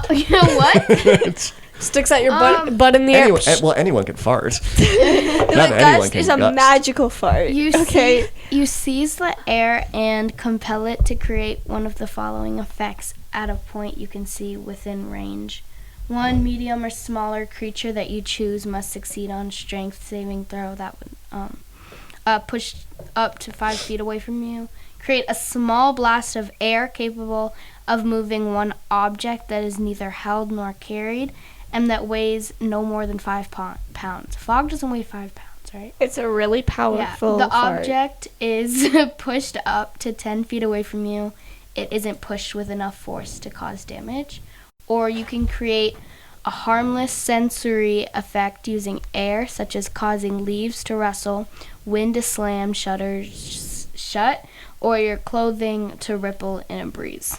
S4: You know what?
S3: Sticks out your butt in the air.
S2: Anyone can fart.
S3: Like,
S2: Not anyone
S3: gust
S2: can
S3: is a
S2: gust.
S3: magical fart.
S4: You seize the air and compel it to create one of the following effects at a point you can see within range. One medium or smaller creature that you choose must succeed on strength saving throw that would push up to 5 feet away from you. Create a small blast of air capable of moving one object that is neither held nor carried and that weighs no more than 5 pounds. Fog doesn't weigh 5 pounds, right?
S3: It's a really powerful
S4: The
S3: fart.
S4: object is pushed up to 10 feet away from you. It isn't pushed with enough force to cause damage. Or you can create a harmless sensory effect using air, such as causing leaves to rustle, wind to slam shutters shut, or your clothing to ripple in a breeze.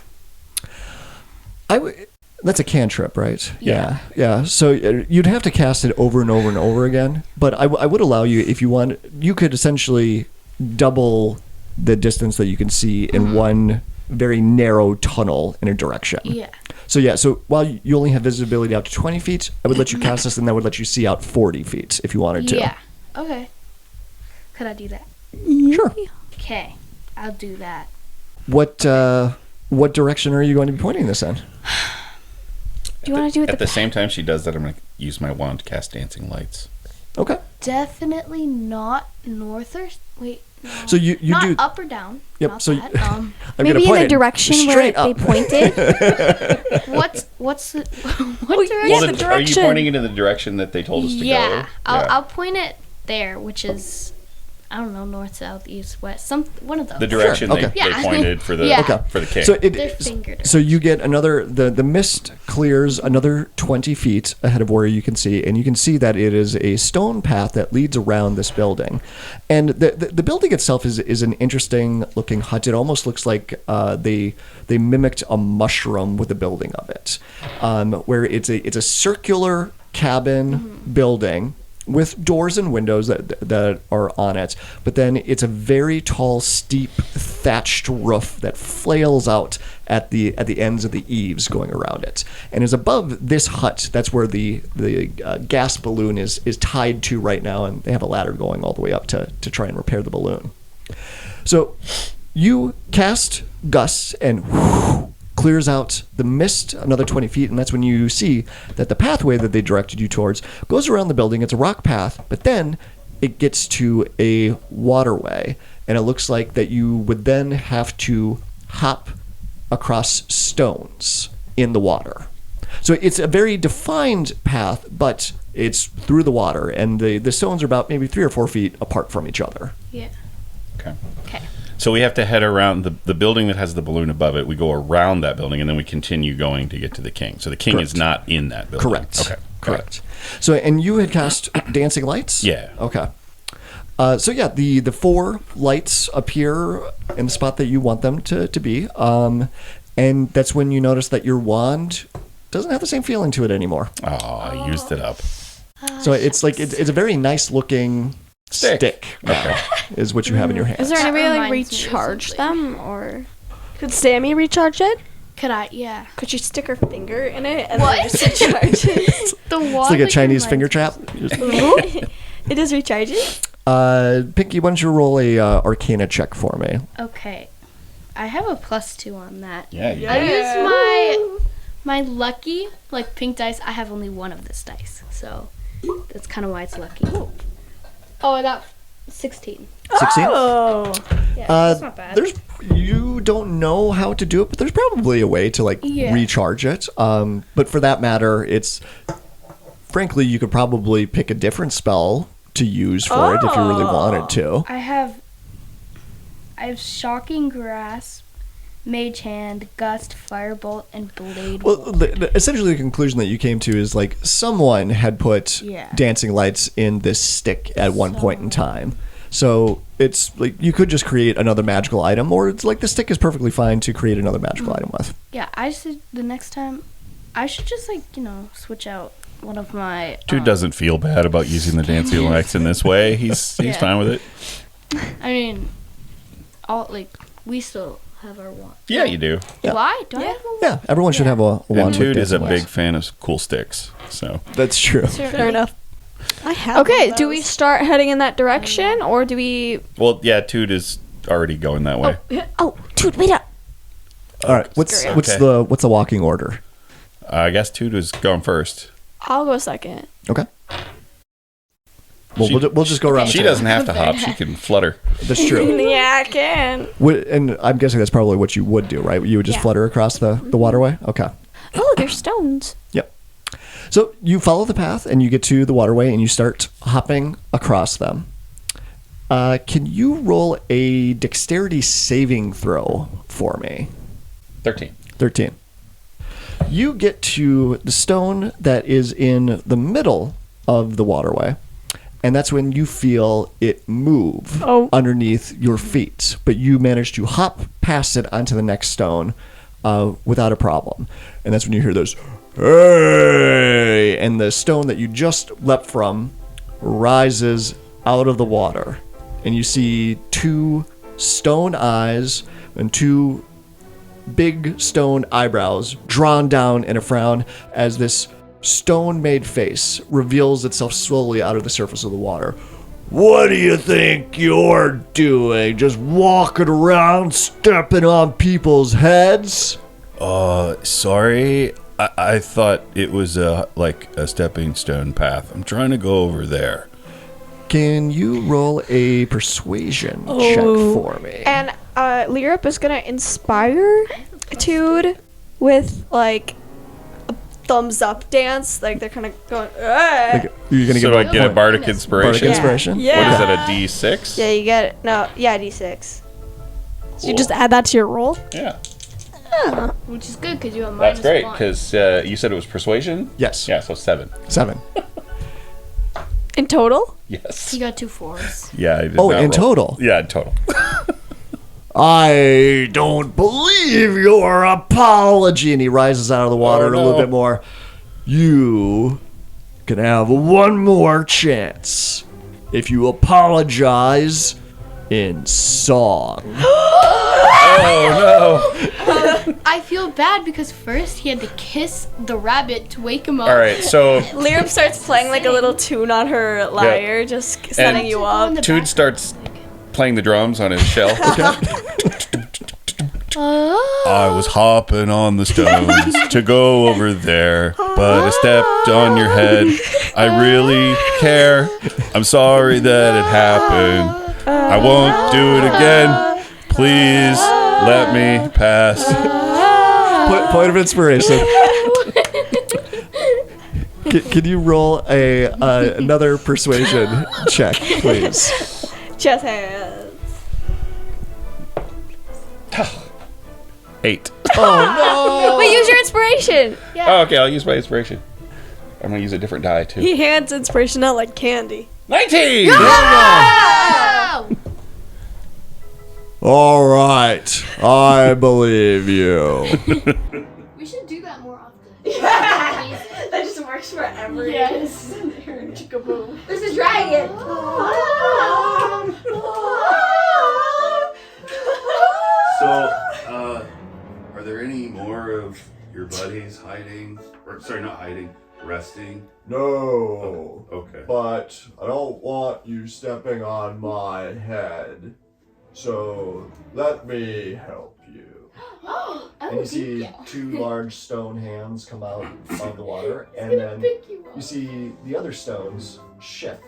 S2: That's a cantrip, right? Yeah. So you'd have to cast it over and over and over again. But I would allow you, if you want, you could essentially double the distance that you can see in one very narrow tunnel in a direction.
S4: Yeah.
S2: So while you only have visibility out to 20 feet, I would let you cast this, and that would let you see out 40 feet if you wanted to.
S4: Yeah. Okay. Could I do that?
S2: Sure.
S4: Okay. I'll do that.
S2: What direction are you going to be pointing this in?
S3: Do you want to do it
S5: At the same time she does that, I'm going to use my wand to cast dancing lights.
S2: Okay.
S4: Definitely not north or... Wait. No.
S2: So you
S4: not
S2: do
S4: up or down.
S2: Yep.
S4: Not
S2: So
S4: that.
S2: I'm
S3: maybe
S2: gonna
S3: in
S2: point
S3: the
S2: it
S3: direction where
S2: straight
S3: they
S2: up.
S3: pointed?
S4: What's the what
S3: Well,
S4: direction?
S3: yeah,
S5: Well,
S3: the
S5: then, are you
S3: direction.
S5: pointing into the direction that they told us to
S4: Yeah,
S5: go?
S4: I'll point it there, which is I don't know, north, south, east, west, one of those.
S5: The direction
S2: Sure, okay.
S5: they
S4: Yeah.
S5: pointed for the
S4: Yeah.
S2: Okay.
S5: for the king.
S2: So
S4: Their finger
S2: so you get another the mist clears another 20 feet ahead of where you can see, and you can see that it is a stone path that leads around this building, and the building itself is an interesting looking hut. It almost looks like they mimicked a mushroom with the building of it, where it's a circular cabin building with doors and windows that are on it, but then it's a very tall, steep, thatched roof that flails out at the ends of the eaves going around it, and is above this hut. That's where the gas balloon is tied to right now, and they have a ladder going all the way up to try and repair the balloon. So you cast Gus and clears out the mist another 20 feet, and that's when you see that the pathway that they directed you towards goes around the building. It's a rock path, but then it gets to a waterway, and it looks like that you would then have to hop across stones in the water. So it's a very defined path, but it's through the water, and the stones are about maybe 3 or 4 feet apart from each other.
S4: Yeah.
S5: Okay.
S4: Okay.
S5: So we have to head around the building that has the balloon above it. We go around that building, and then we continue going to get to the king. So the king is not in that building.
S2: Correct.
S5: Okay.
S2: Correct. So, and you had cast dancing lights?
S5: Yeah.
S2: Okay. So yeah, the 4 lights appear in the spot that you want them to be, and that's when you notice that your wand doesn't have the same feeling to it anymore.
S5: Oh, I used it up.
S2: So it's like it's a very nice looking stick now, is what you have in your hand.
S3: Is there any
S4: That
S3: way to like
S4: reminds me of
S3: recharge
S4: something.
S3: them, or could Sammy recharge it?
S4: Could I? Yeah.
S3: Could you stick her finger in it and
S4: What?
S3: then just recharge it?
S4: The wand.
S2: It's like a Chinese
S4: reminds
S2: finger
S4: me
S2: trap.
S4: of something.
S3: It does recharge it?
S2: Pinky, why don't you roll a Arcana check for me?
S4: Okay. I have a +2 on that.
S5: Yeah. You
S4: I use my lucky, like pink dice. I have only one of this dice, so that's kind of why it's lucky. Oh, I got 16.
S2: 16?
S3: Oh.
S4: Yeah, that's not bad.
S2: You don't know how to do it, but there's probably a way to recharge it. But for that matter, it's frankly you could probably pick a different spell to use for it if you really wanted to.
S4: I have shocking grasp, mage hand, gust, firebolt, and blade.
S2: Well,
S4: Ward.
S2: essentially the conclusion that you came to is like someone had put
S4: Yeah.
S2: dancing lights in this stick at one point in time. So it's like you could just create another magical item, or it's like the stick is perfectly fine to create another magical item with.
S4: Yeah, I should the next time. I should just switch out one of my.
S5: Dude doesn't feel bad about using the dancing lights in this way. He's fine with it.
S4: I mean, we still have our wand.
S5: Yeah, you do.
S2: Yeah.
S4: Do I? Do I have a wand?
S2: Yeah, everyone should have a wand.
S5: And
S2: with
S5: Toot is a
S2: dancing
S5: big
S2: lights.
S5: fan of cool sticks. So
S2: That's true.
S3: Fair enough. I have.
S1: Okay, do we start heading in that direction, or do we?
S5: well, yeah, Toot is already going that way.
S7: Oh, dude, wait up.
S2: All right, what's the walking order?
S5: I guess Toot is going first.
S1: I'll go second.
S2: Okay. Well, we'll just go around.
S5: She
S2: the
S5: doesn't have to hop. She can flutter.
S2: That's true.
S1: Yeah, I can.
S2: And I'm guessing that's probably what you would do, right? You would just flutter across the waterway? Okay.
S1: Oh, there's stones.
S2: Yep. So you follow the path and you get to the waterway and you start hopping across them. Can you roll a dexterity saving throw for me?
S5: 13.
S2: 13. You get to the stone that is in the middle of the waterway, and that's when you feel it move underneath your feet. But you manage to hop past it onto the next stone without a problem. And that's when you hear those, hey! And the stone that you just leapt from rises out of the water. And you see two stone eyes and two big stone eyebrows drawn down in a frown as this stone-made face reveals itself slowly out of the surface of the water. What do you think you're doing? Just walking around, stepping on people's heads?
S6: Sorry. I thought it was like a stepping stone path. I'm trying to go over there.
S2: Can you roll a persuasion check for me?
S1: And Lyrup is gonna inspire Tude with like a thumbs up dance. Like they're kind of going.
S2: Like, you're gonna
S5: So
S2: give
S5: I
S2: a
S5: get a
S2: point.
S5: bardic
S2: Bardic
S5: inspiration.
S2: inspiration?
S1: Yeah.
S5: What is that, a D6?
S1: Yeah, you get it. No, yeah, D6.
S3: So you just add that to your roll?
S5: Yeah.
S4: Which is good because you have
S5: That's
S4: minus
S5: great,
S4: 1.
S5: because you said it was persuasion?
S2: Yes.
S5: Yeah, so 7.
S2: 7.
S1: In total?
S5: Yes.
S4: He got 2 4s.
S5: Yeah, I did
S2: Oh,
S5: not
S2: in
S5: roll.
S2: total?
S5: Yeah, in total.
S2: I don't believe your apology. And he rises out of the water a little
S5: no.
S2: bit more. You can have one more chance if you apologize in song.
S5: Oh, no.
S4: I feel bad because first he had to kiss the rabbit to wake him up.
S5: All right, so
S1: Lyrup starts playing like a little tune on her lyre, just setting you up.
S5: Toot starts playing the drums on his shell.
S6: I was hopping on the stones to go over there, but I stepped on your head. I really care. I'm sorry that it happened. I won't do it again. Please let me pass.
S2: Point of inspiration. Can you roll another persuasion check, please?
S1: Chest hands.
S5: 8.
S2: Oh,
S1: Wait, use your inspiration.
S5: Oh, okay, I'll use my inspiration. I'm going to use a different die, too.
S1: He hands inspiration out like candy.
S5: 19!
S4: Oh!
S2: all right. I believe you.
S4: We should do that more often.
S1: That just works for every.
S4: Yes.
S1: Chickaboom.
S7: There's a dragon.
S6: So, are there any more of your buddies hiding? Or, sorry, not hiding, resting?
S2: No.
S6: Okay.
S2: But I don't want you stepping on my head. So let me help you. And you see two large stone hands come out of the water, and then you see the other stones shift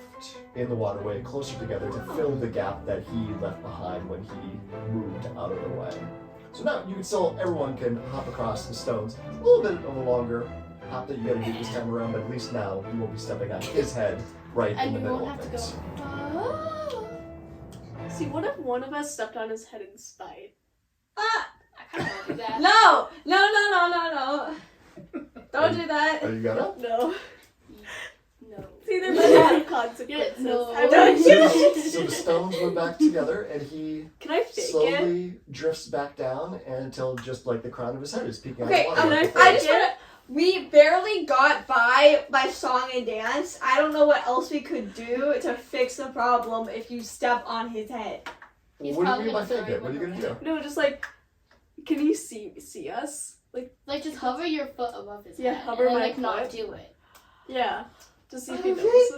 S2: in the waterway closer together to fill the gap that he left behind when he moved out of the way. So now you can still, everyone can hop across the stones. A little bit of a longer hop that you gotta do this time around, but at least now you won't be stepping on his head right in the middle of things.
S1: See, what if one of us stepped on his head in spite?
S4: I kind of want to do that.
S1: No! No. Don't do that.
S2: Oh, you got it?
S1: No.
S4: No.
S1: See,
S3: either bad consequences.
S4: No.
S3: I'm not kidding.
S2: So the stones went back together, and he
S3: Can I fake it?
S2: slowly drifts back down until just like the crown of his head is peeking
S8: Okay,
S2: out of the water.
S3: I
S8: just wanna. We barely got by song and dance. I don't know what else we could do to fix the problem if you step on his head.
S4: He's
S2: What do you
S4: probably
S2: mean by
S4: gonna throw
S2: fake it?
S4: you
S2: What are you
S4: over.
S2: gonna do?
S3: No, just like, can you see us?
S4: Like, just hover your foot above his
S3: Yeah,
S4: head.
S3: hover
S4: and
S3: my
S4: then, like, not
S3: foot.
S4: do it.
S3: Yeah. Just see if he notices.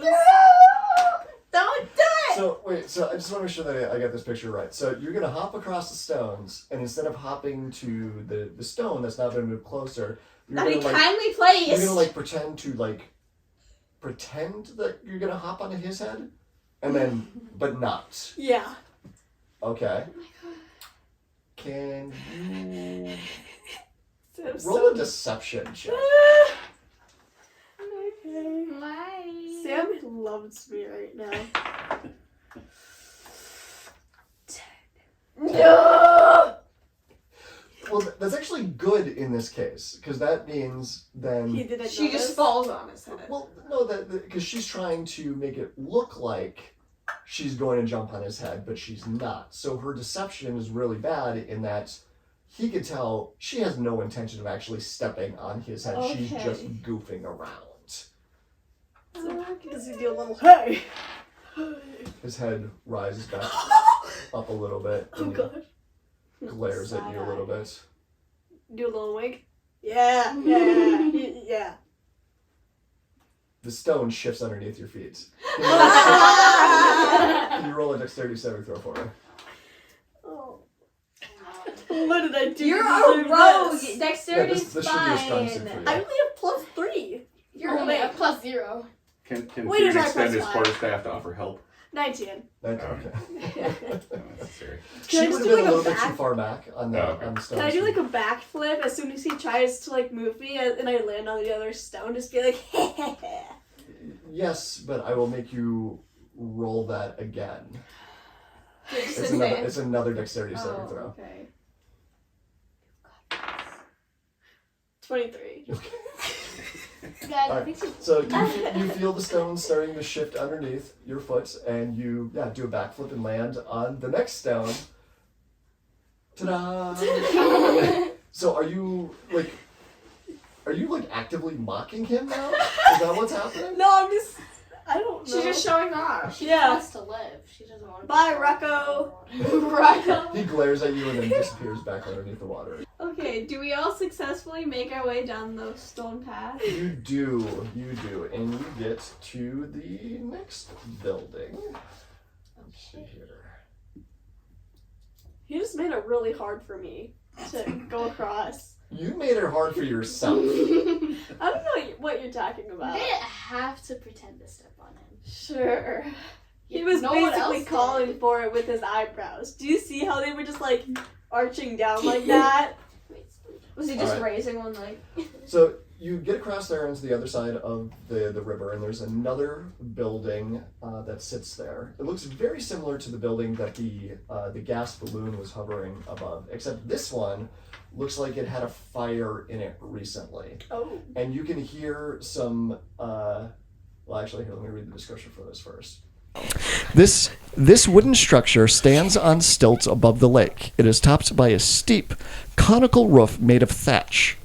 S8: Don't do it!
S2: So wait, so I just want to make sure that I got this picture right. So you're gonna hop across the stones, and instead of hopping to the stone that's not gonna move closer, you're
S8: That'd be
S2: gonna like
S8: kindly
S2: you're
S8: placed.
S2: gonna like pretend that you're gonna hop onto his head, and then but not.
S3: Yeah.
S2: Okay. Can you
S3: I'm
S2: roll a deception check?
S3: Okay.
S4: Why?
S3: Sam loves me right now.
S8: No!
S2: Well, that's actually good in this case, because that means
S3: He
S2: then.
S3: didn't
S8: She
S3: notice.
S8: just falls on his head.
S2: Well, no, that because she's trying to make it look like she's going to jump on his head, but she's not. So her deception is really bad in that he could tell she has no intention of actually stepping on his head. She's
S3: Okay.
S2: just goofing around.
S3: Does he do a little hey?
S2: His head rises back up a little bit
S3: Oh
S2: and
S3: gosh.
S2: he glares at you a little bit.
S3: Do a little wink. Yeah, yeah.
S2: The stone shifts underneath your feet. Can you roll a dexterity saving throw for me?
S3: Oh. What did I do?
S8: You're
S3: to
S8: a
S3: deserve
S8: rogue.
S3: this?
S8: Dexterity's
S2: this should be a strong suit for
S8: fine.
S2: you.
S3: I only have +3.
S4: You're only at +0.
S6: Can
S3: Wait,
S6: Feud
S3: is that
S6: extend his
S3: +5?
S6: quarterstaff to offer help?
S3: 19.
S2: Okay.
S6: Not necessary.
S2: She
S3: Can I
S2: would
S3: just
S2: have been
S3: do
S2: a
S3: like a
S2: little bit too
S3: back?
S2: far back on the
S6: Oh, okay.
S2: on the stone.
S3: Can I do like a backflip as soon as he tries to like move me and I land on the other stone? Just be like,
S2: Yes, but I will make you roll that again.
S8: Just
S2: It's
S8: sit
S2: another,
S8: there.
S2: it's another dexterity saving
S3: oh,
S2: throw.
S3: okay. 23.
S4: Guys, I
S2: Alright,
S4: think she's...
S2: so you feel the stone starting to shift underneath your foot, and you do a backflip and land on the next stone. Ta-da! So are you like actively mocking him now? Is that what's happening?
S3: No, I don't know.
S8: She's just showing off.
S4: She
S3: Yeah.
S4: wants to live. She doesn't want to.
S3: Bye, Rocco.
S2: He glares at you and then disappears back underneath the water.
S8: Okay, do we all successfully make our way down the stone path?
S2: You do, and you get to the next building. Let's see here.
S3: He just made it really hard for me to go across.
S2: You made it hard for yourself.
S3: I don't know what you're talking
S4: You
S3: about.
S4: didn't have to pretend to step on him.
S3: Sure. He was
S4: No one
S3: basically
S4: else
S3: calling
S4: did.
S3: for it with his eyebrows. Do you see how they were just like arching down like that?
S8: Was he just
S2: Alright.
S8: raising one leg?
S2: So you get across there onto the other side of the river, and there's another building that sits there. It looks very similar to the building that the gas balloon was hovering above, except this one looks like it had a fire in it recently.
S3: Oh.
S2: And you can hear some. Well, actually, here, let me read the description for this first. This wooden structure stands on stilts above the lake. It is topped by a steep, conical roof made of thatch.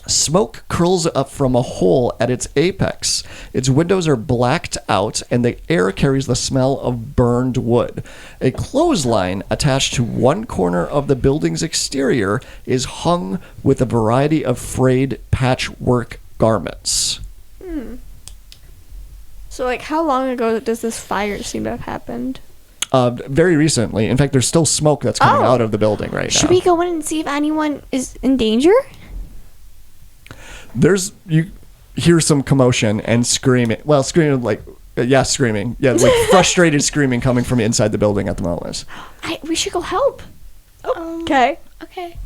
S2: Smoke curls up from a hole at its apex. Its windows are blacked out, and the air carries the smell of burned wood. A clothesline attached to one corner of the building's exterior is hung with a variety of frayed patchwork garments.
S1: So, like, how long ago does this fire seem to have happened?
S2: Very recently. In fact, there's still smoke that's coming
S1: Oh.
S2: out of the building right now.
S1: Should we go in and see if anyone is in danger?
S2: You hear some commotion and screaming. Well, screaming like screaming. Yeah, like frustrated screaming coming from inside the building at the moment.
S1: We should go help.
S3: Okay.
S4: Okay.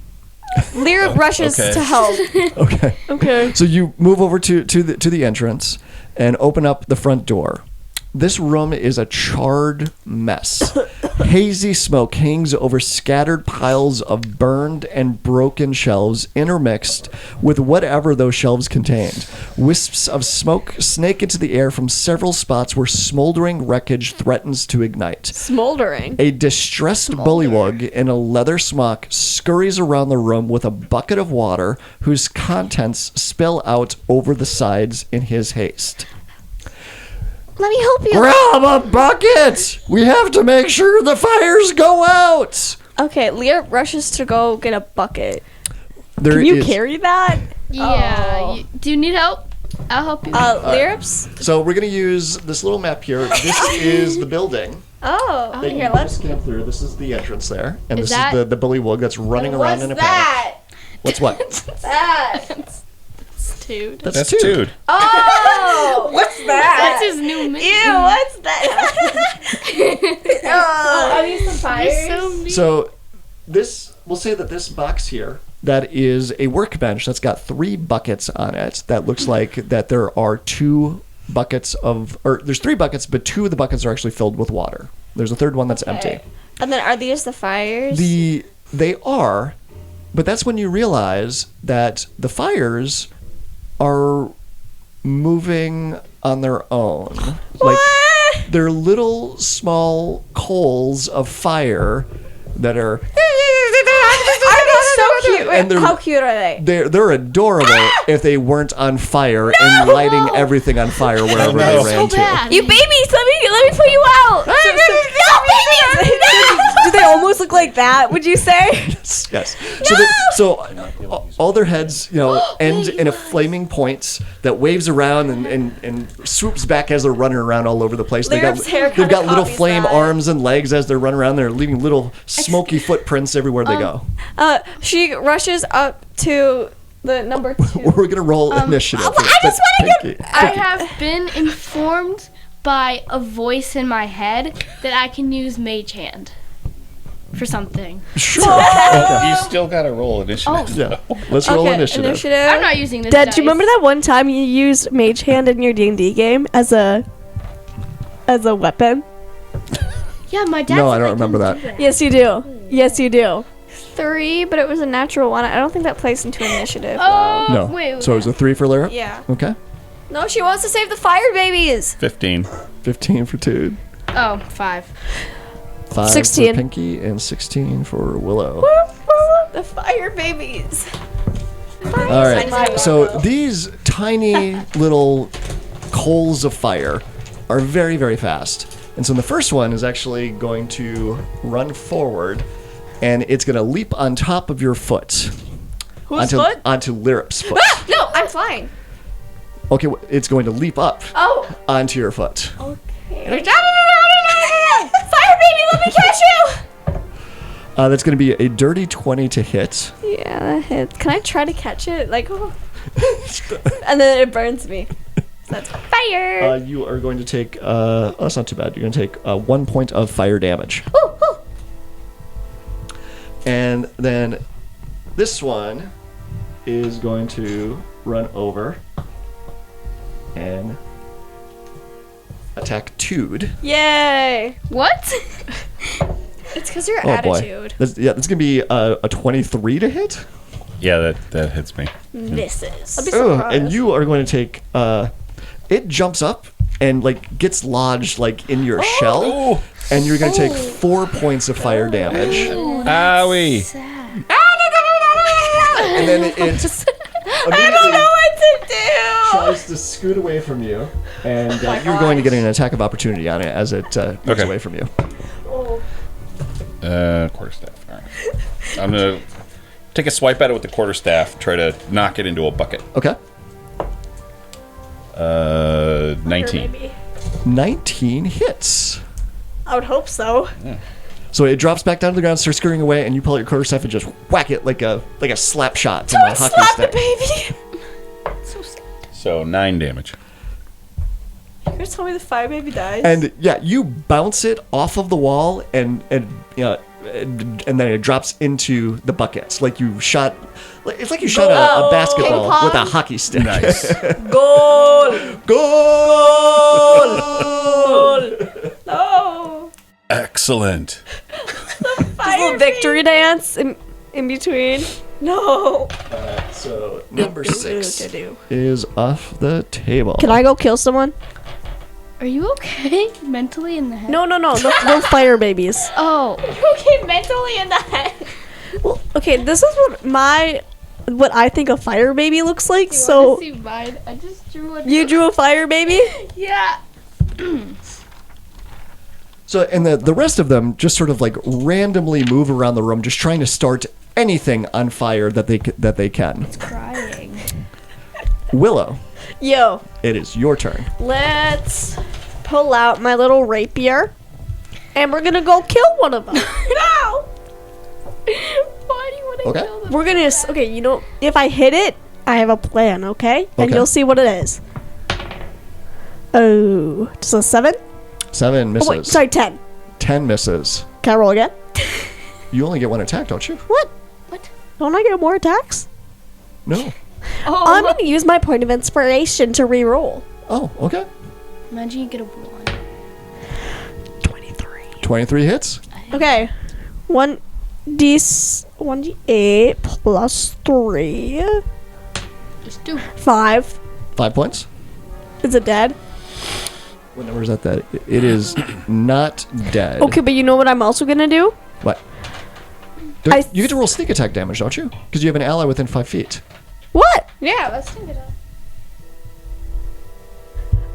S1: Lyra rushes
S6: Okay.
S1: to help.
S2: Okay.
S1: Okay.
S2: So you move over to the entrance and open up the front door. This room is a charred mess. Hazy smoke hangs over scattered piles of burned and broken shelves intermixed with whatever those shelves contained. Wisps of smoke snake into the air from several spots where smoldering wreckage threatens to ignite.
S3: Smoldering.
S2: A distressed bullywug in a leather smock scurries around the room with a bucket of water whose contents spill out over the sides in his haste.
S7: Let me help you.
S2: Grab a bucket! We have to make sure the fires go out!
S3: Okay, Leah rushes to go get a bucket.
S2: There
S3: Can you
S2: is-
S3: carry that?
S4: Yeah. Do you need help? I'll help you.
S3: Lyrips?
S2: So we're going to use this little map here. This is the building.
S3: Oh.
S2: that
S3: Here,
S2: you
S3: let's.
S2: just came through. This is the entrance there. And
S4: Is
S2: this
S4: that-
S2: is the bullywug that's running around in a paddock. What's what?
S3: Dude.
S5: That's Tude.
S3: Oh! What's that?
S4: That's his new mate.
S3: Ew, what's that?
S8: Are these the fires?
S2: So this, we'll say that this box here, that is a workbench that's got 3 buckets on it. That looks like that there are 2 buckets of, or there's 3 buckets, but 2 of the buckets are actually filled with water. There's a third one that's empty.
S3: And then are these the fires?
S2: They are, but that's when you realize that the fires are moving on their own. Like they're little small coals of fire that are
S3: so cute.
S2: And they're-
S3: How cute are they?
S2: they're adorable if they weren't on fire and lighting everything on fire wherever they
S5: No.
S2: ran
S4: So
S2: to.
S4: bad.
S3: You babies, let me put you out. Do they almost look like that? Would you say?
S2: Yes. So all their heads, end in a flaming point that waves around and swoops back as they're running around all over the place.
S3: Lyrip's hair
S2: They've
S3: kinda
S2: got little
S3: copies
S2: flame
S3: that.
S2: arms and legs as they're running around. They're leaving little smoky footprints everywhere they go.
S3: She rushes up to the number 2.
S2: We're gonna roll initiative.
S3: I just
S2: wanna
S4: I have been informed by a voice in my head that I can use Mage Hand for something.
S2: Sure.
S5: You still got to roll initiative.
S2: Yeah. Let's roll initiative.
S4: I'm not using this.
S3: Dad,
S4: dice.
S3: do you remember that one time you used Mage Hand in your D&D game as a weapon?
S4: Yeah, my dad.
S2: No,
S4: said
S2: I don't
S4: couldn't
S2: remember
S4: do
S2: that.
S3: Yes, you do. Yes, you do. 3, but it was a natural one. I don't think that plays into initiative.
S4: Oh,
S2: No.
S4: wait.
S2: So it was a 3 for Lyra?
S3: Yeah.
S2: Okay.
S3: No, she wants to save the fire babies.
S5: 15.
S2: 15 for Tude.
S4: Oh, 5.
S2: 5
S3: 16.
S2: for Pinky and 16 for Willow.
S3: The fire babies.
S2: All right. So these tiny little coals of fire are very, very fast. And so the first one is actually going to run forward, and it's going to leap on top of your foot.
S3: Whose foot?
S2: Onto Lyrip's foot.
S3: No, I'm flying.
S2: Okay, it's going to leap up
S3: Oh.
S2: onto your foot.
S3: Fire baby, let me catch you.
S2: That's going to be a dirty 20 to hit.
S3: Yeah, that hits. Can I try to catch it? Like, oh. And then it burns me. So that's fire.
S2: You are going to take, that's not too bad. You're going to take 1 point of fire damage.
S3: Ooh, ooh.
S2: And then this one is going to run over and attack Tude.
S3: Yay.
S4: What?
S3: It's because your
S2: Oh
S3: attitude.
S2: boy. That's going to be a 23 to hit.
S5: Yeah, that hits me.
S3: Misses. I'll be
S2: Ugh,
S3: surprised.
S2: and you are going to take, it jumps up and gets lodged in your shell. And you're going to take 4 points of fire damage.
S5: Owie.
S2: And then it immediately tries to scoot away from you, and you're going to get an attack of opportunity on it as it moves
S5: Okay.
S2: away from you.
S5: Quarterstaff. All right. I'm going to take a swipe at it with the quarterstaff, try to knock it into a bucket.
S2: Okay.
S5: 19.
S2: 19 hits.
S3: I would hope so.
S2: So it drops back down to the ground, starts scurrying away, and you pull out your quarterstaff and just whack it like a slap shot from a hockey
S3: Slap the
S2: stick.
S3: baby.
S5: So 9 damage.
S3: You're gonna tell me the fire baby dies?
S2: And yeah, you bounce it off of the wall, and and then it drops into the buckets. Like you shot. It's like you shot a basketball with a hockey stick.
S6: Nice.
S1: Goal!
S2: Goal!
S1: No!
S6: Excellent.
S1: Just a little victory dance in between. No.
S2: So number 6 is off the table.
S3: Can I go kill someone?
S4: Are you okay? Mentally in the head?
S3: No. No fire babies.
S4: Oh.
S7: Okay, mentally in the head.
S3: Well, okay, this is what I think a fire baby looks like.
S4: You
S3: So
S4: wanna see mine? I just drew one.
S3: you drew a fire baby?
S4: Yeah.
S2: So, and the rest of them just sort of like randomly move around the room, just trying to start anything on fire that they can.
S4: Crying.
S2: Willow,
S3: Yo,
S2: it is your turn.
S3: let's pull out my little rapier, and we're gonna go kill one of them.
S4: No. Why do you want to
S2: Okay.
S4: kill them?
S3: We're gonna if I hit it, I have a plan, okay? And
S2: Okay.
S3: you'll see what it is. Oh, just a 7?
S2: 7 misses.
S3: Oh wait, sorry, 10.
S2: 10 misses.
S3: Can I roll again?
S2: You only get 1 attack, don't you?
S3: What? Don't I get more attacks?
S2: No.
S3: I'm gonna use my point of inspiration to re-roll.
S2: Oh, okay.
S4: Imagine you get a 1.
S2: 23 hits.
S3: Okay, 1d8 plus 3.
S4: Just do.
S3: 5.
S2: 5 points.
S3: Is it dead?
S2: What number is that? It is not dead.
S3: Okay, but you know what I'm also gonna do?
S2: What? You get to roll sneak attack damage, don't you? Because you have an ally within 5 feet.
S3: What?
S4: Yeah, let's think of that.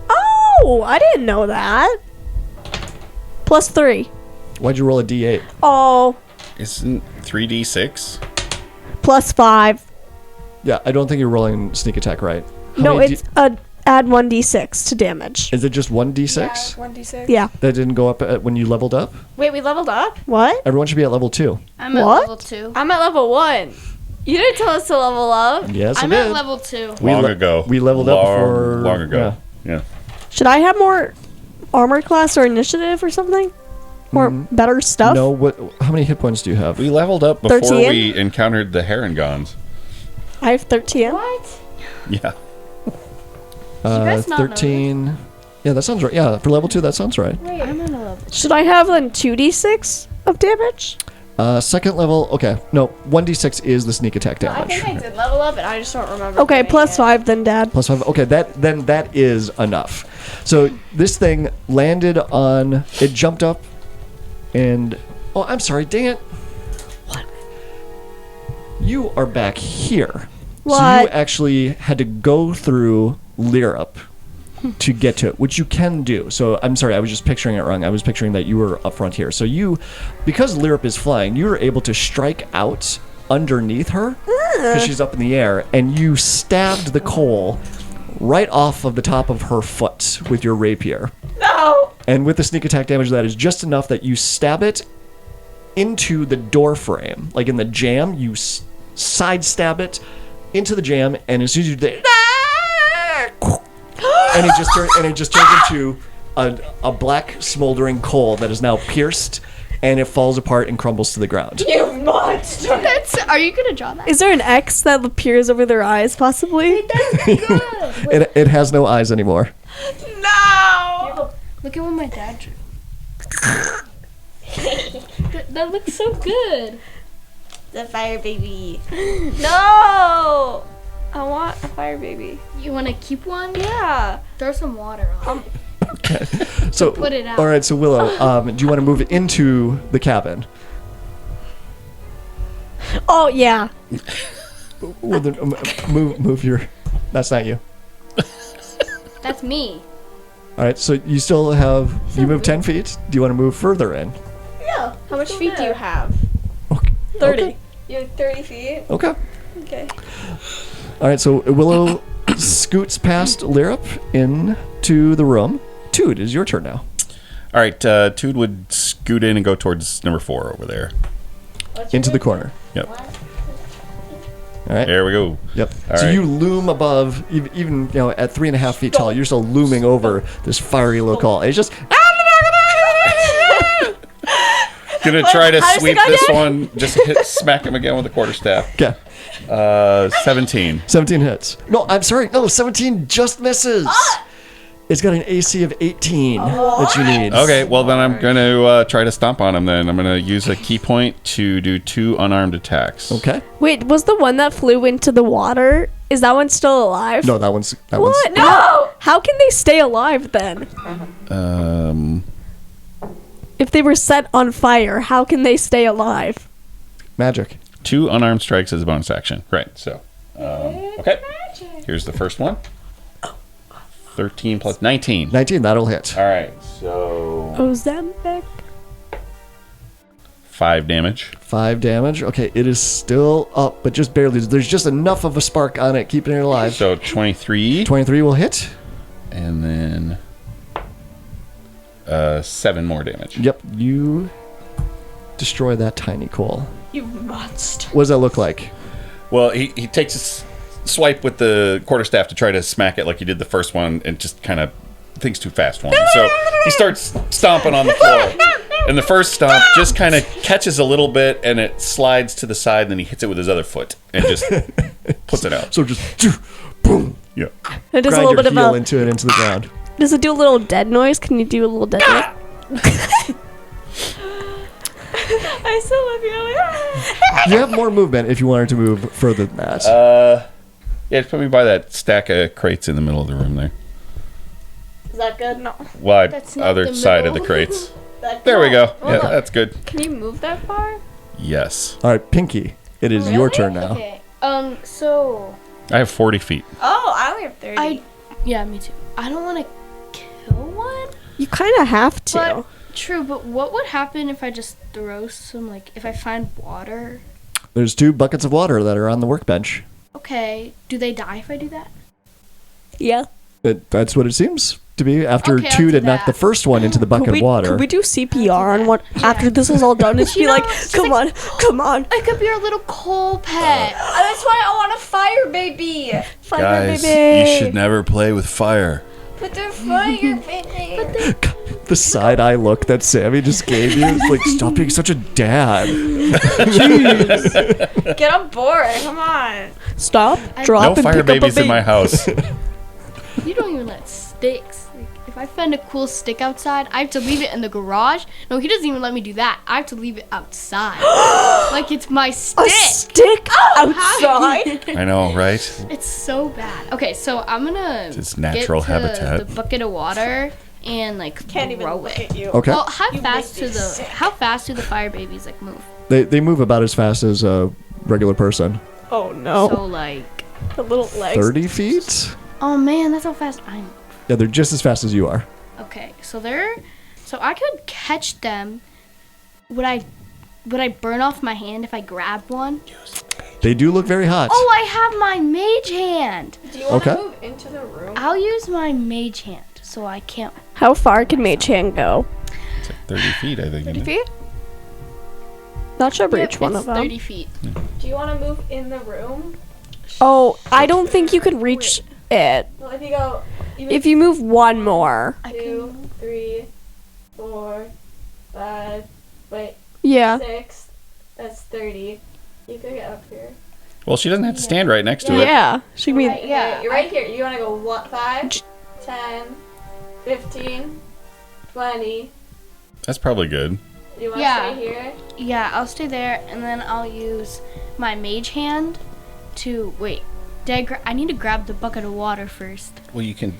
S3: Oh, I didn't know that. Plus 3.
S2: Why'd you roll a d8?
S3: Oh,
S5: Isn't 3d6?
S3: plus 5.
S2: Yeah, I don't think you're rolling sneak attack right. How
S3: No,
S2: many
S3: it's add 1d6 to damage.
S2: Is it just 1d6?
S1: 1d6.
S3: Yeah.
S2: That didn't go up when you leveled up?
S1: Wait, we leveled up?
S3: What?
S2: Everyone should be at level 2.
S4: I'm at
S3: What?
S4: level 2.
S1: I'm at level 1. You didn't tell us to level up.
S2: Yes,
S4: I'm
S2: it
S4: at
S2: did.
S4: level 2.
S5: Long ago.
S2: We leveled up before...
S5: Long ago. Yeah.
S3: Should I have more armor class or initiative or something? Or better stuff?
S2: No, how many hit points do you have?
S5: We leveled up before
S3: 13?
S5: we encountered the harengons.
S3: I have 13.
S4: What?
S5: Yeah.
S4: guys not know
S2: 13. Yeah, that sounds right. Yeah, for level 2, that sounds right.
S4: Wait, I'm at a level.
S3: Should I have then 2d6 of damage?
S2: Second level, okay. No, 1d6 is the sneak attack
S1: I
S2: damage.
S1: think I did level up, and I just don't remember.
S3: Okay,
S1: doing
S3: plus
S1: it.
S3: 5 then, Dad.
S2: Plus 5. Okay, that is enough. So this thing landed on... It jumped up and... Oh, I'm sorry, dang it. What? You are back here. So you
S3: What?
S2: actually had to go through Lyrup to get to it, which you can do. So I'm sorry, I was just picturing it wrong. I was picturing that you were up front here. So you, because Lyrup is flying, you were able to strike out underneath her because she's up in the air, and you stabbed the coal right off of the top of her foot with your rapier.
S1: No!
S2: And with the sneak attack damage, that is just enough that you stab it into the door frame. Like in the jam, you side stab it into the jam, and as soon as you do and it just turns into a black smoldering coal that is now pierced, and it falls apart and crumbles to the ground.
S1: You monster!
S4: Are you gonna draw that?
S3: Is there an X that appears over their eyes, possibly?
S2: It has no eyes anymore.
S1: No!
S4: Look at what my dad drew. that looks so good.
S1: The fire baby. No! I want a fire baby.
S4: You want to keep one?
S1: Yeah.
S4: Throw some water on.
S2: So
S4: Put it out.
S2: all right, so Willow, do you want to move into the cabin?
S3: Oh, yeah.
S2: Well, then, move your. That's not you.
S4: That's me.
S2: All right, so you still have. You move 10 feet. Do you want to move further in?
S1: Yeah. How much feet do you have?
S2: Okay.
S3: 30.
S2: Okay.
S1: You have 30 feet?
S2: Okay.
S1: Okay.
S2: All right, so Willow scoots past Lyrup into the room. Tood, is your turn now.
S5: All right. Tood would scoot in and go towards number 4 over there.
S2: Into the corner.
S5: Yep.
S2: All right.
S5: There we go.
S2: Yep.
S5: All
S2: So
S5: right.
S2: you loom above, even at 3.5 feet tall. You're still looming over this fiery little call. It's just.
S5: Gonna try to
S3: How does it
S5: sweep
S3: go
S5: this
S3: down?
S5: one. Just smack him again with a quarterstaff.
S2: Okay.
S5: 17.
S2: 17 hits. No, I'm sorry. No, 17 just misses. It's got an AC of 18 that you need.
S5: Okay, well then I'm gonna try to stomp on him. Then I'm gonna use a key point to do 2 unarmed attacks.
S2: Okay.
S3: Wait, was the one that flew into the water? Is that one still alive?
S2: No, that one's.
S3: What? No! How can they stay alive then? If they were set on fire, how can they stay alive?
S2: Magic.
S5: 2 unarmed strikes as a bonus action. Right. So, okay. Here's the first one. 13 plus 19.
S2: 19, that'll hit.
S5: All right. So
S3: Ozempic.
S5: 5 damage.
S2: 5 damage. Okay, it is still up, but just barely. There's just enough of a spark on it, keeping it alive.
S5: So 23.
S2: 23 will hit.
S5: And then 7 more damage.
S2: Yep, you destroy that tiny coal.
S3: You monster.
S2: What does that look like?
S5: Well, he takes a swipe with the quarterstaff to try to smack it like he did the first one, and just kind of thinks too fast for him. So he starts stomping on the floor. And the first stomp just kind of catches a little bit, and it slides to the side, and then he hits it with his other foot and just puts it out.
S2: So just boom.
S5: Yeah.
S3: It does a
S2: Grind
S3: little
S2: your
S3: bit of
S2: heel
S3: a.
S2: into it into the ground.
S3: Does it do a little dead noise? Can you do a little dead noise? I still love you.
S2: You have more movement if you wanted to move further than that.
S5: Yeah, just put me by that stack of crates in the middle of the room there.
S3: Is that good? No.
S5: Well,
S4: That's not
S5: other
S4: the
S5: side of the
S4: middle.
S5: crates. There we go. Yeah, that's good.
S3: Can you move that far?
S5: Yes.
S2: All right, Pinky, it is your turn now.
S4: Okay. So
S5: I have 40 feet.
S8: Oh, I only have 30.
S4: yeah, me too. I don't want to kill one.
S3: You kind of have to.
S4: But true, but what would happen if I just throw some, like, if I find water?
S2: There's 2 buckets of water that are on the workbench.
S4: Okay. Do they die if I do that?
S3: Yeah.
S2: That's what it seems to be. After
S4: Okay, I'll
S2: 2
S4: do
S2: to knock
S4: that.
S2: the first one into the bucket of water.
S3: Could we do CPR on what after this is all done? Just be
S4: You
S3: like,
S4: know, it's
S3: come on, come on.
S4: I could be your little coal pet.
S8: That's why I want a fire baby.
S3: Fire
S6: Guys,
S3: baby.
S6: you should never play with fire.
S8: Put the fire baby.
S2: The side eye look that Sammy just gave you is like, stop being such a dad.
S8: Get on board. Come on.
S3: Stop,
S4: I-
S3: drop,
S5: No
S3: and
S5: fire
S3: pick up a
S5: babies in
S3: baby.
S5: my house.
S4: You don't even let sticks. Like, if I find a cool stick outside, I have to leave it in the garage. No, he doesn't even let me do that. I have to leave it outside. Like it's my
S3: A
S4: stick.
S3: stick outside.
S6: I know, right?
S4: It's so bad. Okay, so I'm gonna
S6: It's natural
S4: get to
S6: habitat.
S4: the bucket of water and like
S8: Can't even
S4: throw
S8: look
S4: it.
S8: at you.
S2: Okay.
S4: Well, how
S8: You
S4: fast
S8: make me sick.
S4: how fast do the fire babies like move?
S2: They move about as fast as a regular person.
S3: Oh no.
S4: So like,
S3: The little legs.
S2: 30 feet?
S4: oh man, that's how fast I'm.
S2: Yeah, they're just as fast as you are.
S4: Okay, so I could catch them. Would I burn off my hand if I grabbed one?
S2: They do look very hot.
S4: Oh, I have my mage hand.
S8: Do you want to
S2: Okay.
S8: move into the room?
S4: I'll use my mage hand so I can't.
S3: How far can Mage Hand go?
S5: It's like 30 feet, I think.
S8: 30
S5: isn't it?
S8: feet?
S3: That should reach
S4: Yep,
S3: one
S4: it's
S3: of them.
S4: 30 feet.
S8: Do you want to move in the room?
S3: Oh, I don't think you can reach it.
S8: Well, if you go.
S3: If you move one more.
S8: 2, 3, 4, 5. Wait.
S3: Yeah.
S8: 6. That's 30. You could get up here.
S5: Well, she doesn't have to stand right next to it.
S3: Yeah. She mean
S8: Right, yeah, you're right here. You want to go 5, 10, 15, 20.
S5: That's probably good.
S8: You want to
S4: Yeah.
S8: stay here?
S4: Yeah, I'll stay there and then I'll use my mage hand to wait. I need to grab the bucket of water first.
S5: Well, you could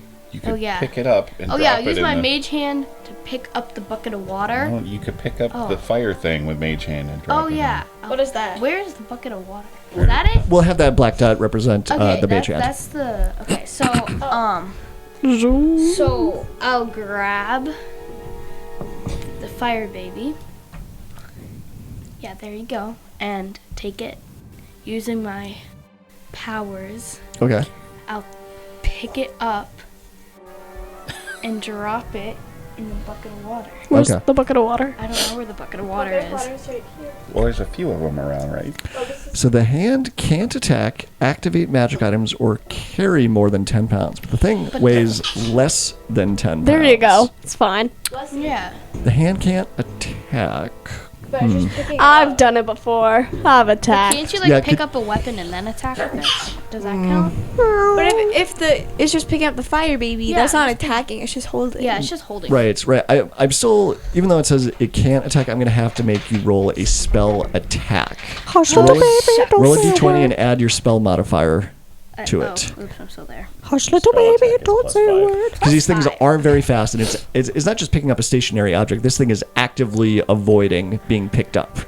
S4: Oh, yeah.
S5: pick it up and
S4: Oh
S5: drop
S4: yeah, I'll
S5: it
S4: use
S5: in
S4: my
S5: the,
S4: mage hand to pick up the bucket of water.
S5: No, you could pick up
S4: Oh.
S5: the fire thing with mage hand and drop
S4: Oh
S5: it in.
S4: yeah.
S8: What is that?
S4: Where's the bucket of water? Is that it?
S2: We'll have that black dot represent the mage hand.
S4: That's the okay. So so I'll grab the fire baby. Yeah, there you go, and take it using my powers.
S2: Okay.
S4: I'll pick it up and drop it in the bucket of water.
S3: Where's
S2: Okay.
S3: the bucket of water?
S4: I don't know where the bucket of water
S8: There's
S4: is.
S8: water's right here.
S5: Well, there's a few of them around, right?
S8: Oh, this is
S2: So the hand can't attack, activate magic items, or carry more than 10 pounds. But the thing weighs less than 10 pounds.
S3: There you go. It's fine.
S4: Yeah.
S2: The hand can't attack.
S3: I've done it before. I've attacked.
S4: Can't you
S2: Yeah,
S4: pick
S2: could-
S4: up a weapon and then attack with it? Does that count?
S3: But if it's just picking up the fire baby,
S4: Yeah,
S3: that's not
S4: just
S3: attacking. It's just holding.
S4: Yeah, it's just holding.
S2: Right. I'm still, even though it says it can't attack, I'm going to have to make you roll a spell attack.
S3: Hush,
S2: Roll
S3: little
S2: a-
S3: baby, don't
S2: Roll a
S3: say
S2: d20
S3: word.
S2: and add your spell modifier to it.
S4: Oh, oops, I'm still there.
S3: Hush, little
S5: Spell
S3: baby,
S5: attack is
S3: don't
S5: plus
S3: say a
S5: 5.
S3: word.
S2: Because these things
S4: Five.
S2: are very fast, and it's not just picking up a stationary object. This thing is actively avoiding being picked up.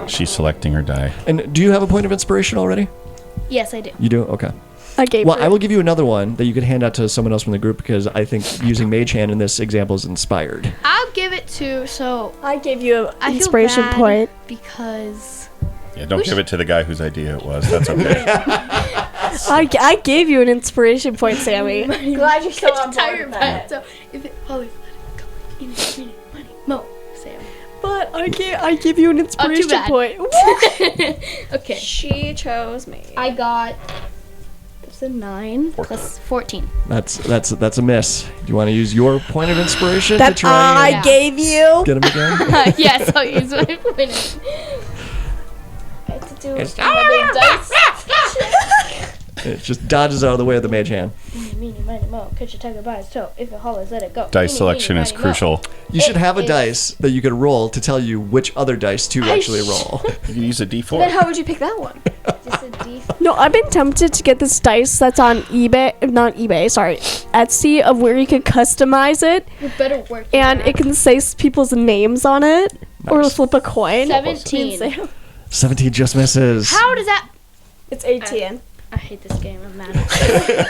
S5: She's selecting her die.
S2: And do you have a point of inspiration already?
S4: Yes, I do.
S2: You do? Okay.
S3: I gave
S2: Well,
S3: her.
S2: I will give you another one that you can hand out to someone else from the group because I think using Mage Hand in this example is inspired.
S4: I'll give it to. So
S3: I gave you an
S4: I feel
S3: inspiration
S4: bad
S3: point.
S4: because
S5: Yeah, don't give it to the guy whose idea it was. That's okay.
S3: I gave you an inspiration point, Sammy.
S8: Glad you're still on board
S4: tired
S8: with
S4: by
S8: that.
S4: it. So if it Holly, let it go. Money, money, mo, Sam.
S3: But I give you an inspiration
S4: bad.
S3: point.
S4: Okay.
S3: She chose me.
S4: I got. It's a 9 plus 14.
S2: That's a miss. Do you want to use your point of inspiration to
S3: That
S2: try
S3: I
S2: and
S3: gave you.
S2: get him again?
S4: Yes, I'll use my point.
S8: I have to do
S2: It's-
S8: my big dice.
S2: It just dodges out of the way of the Mage Hand.
S4: Meeny, miny, mo. Catch a tiger by its toe. If it hollers, let it go.
S5: Dice
S4: Meeny,
S5: selection
S4: meeny,
S5: is
S4: miny, mo.
S5: crucial.
S2: You should have a
S4: is-
S2: dice that you could roll to tell you which other dice to actually roll.
S5: You can use a
S8: Then
S5: D4.
S8: how would you pick that one?
S4: Just a D.
S3: No, I've been tempted to get this dice that's on eBay, not eBay, sorry, Etsy, of where you can customize it
S4: It better work.
S3: and it can say people's names on it, or
S2: Nice.
S3: flip a coin.
S4: 17.
S3: And say-
S2: 17 just misses.
S4: How does that?
S3: It's 18.
S4: I hate this game. I'm mad.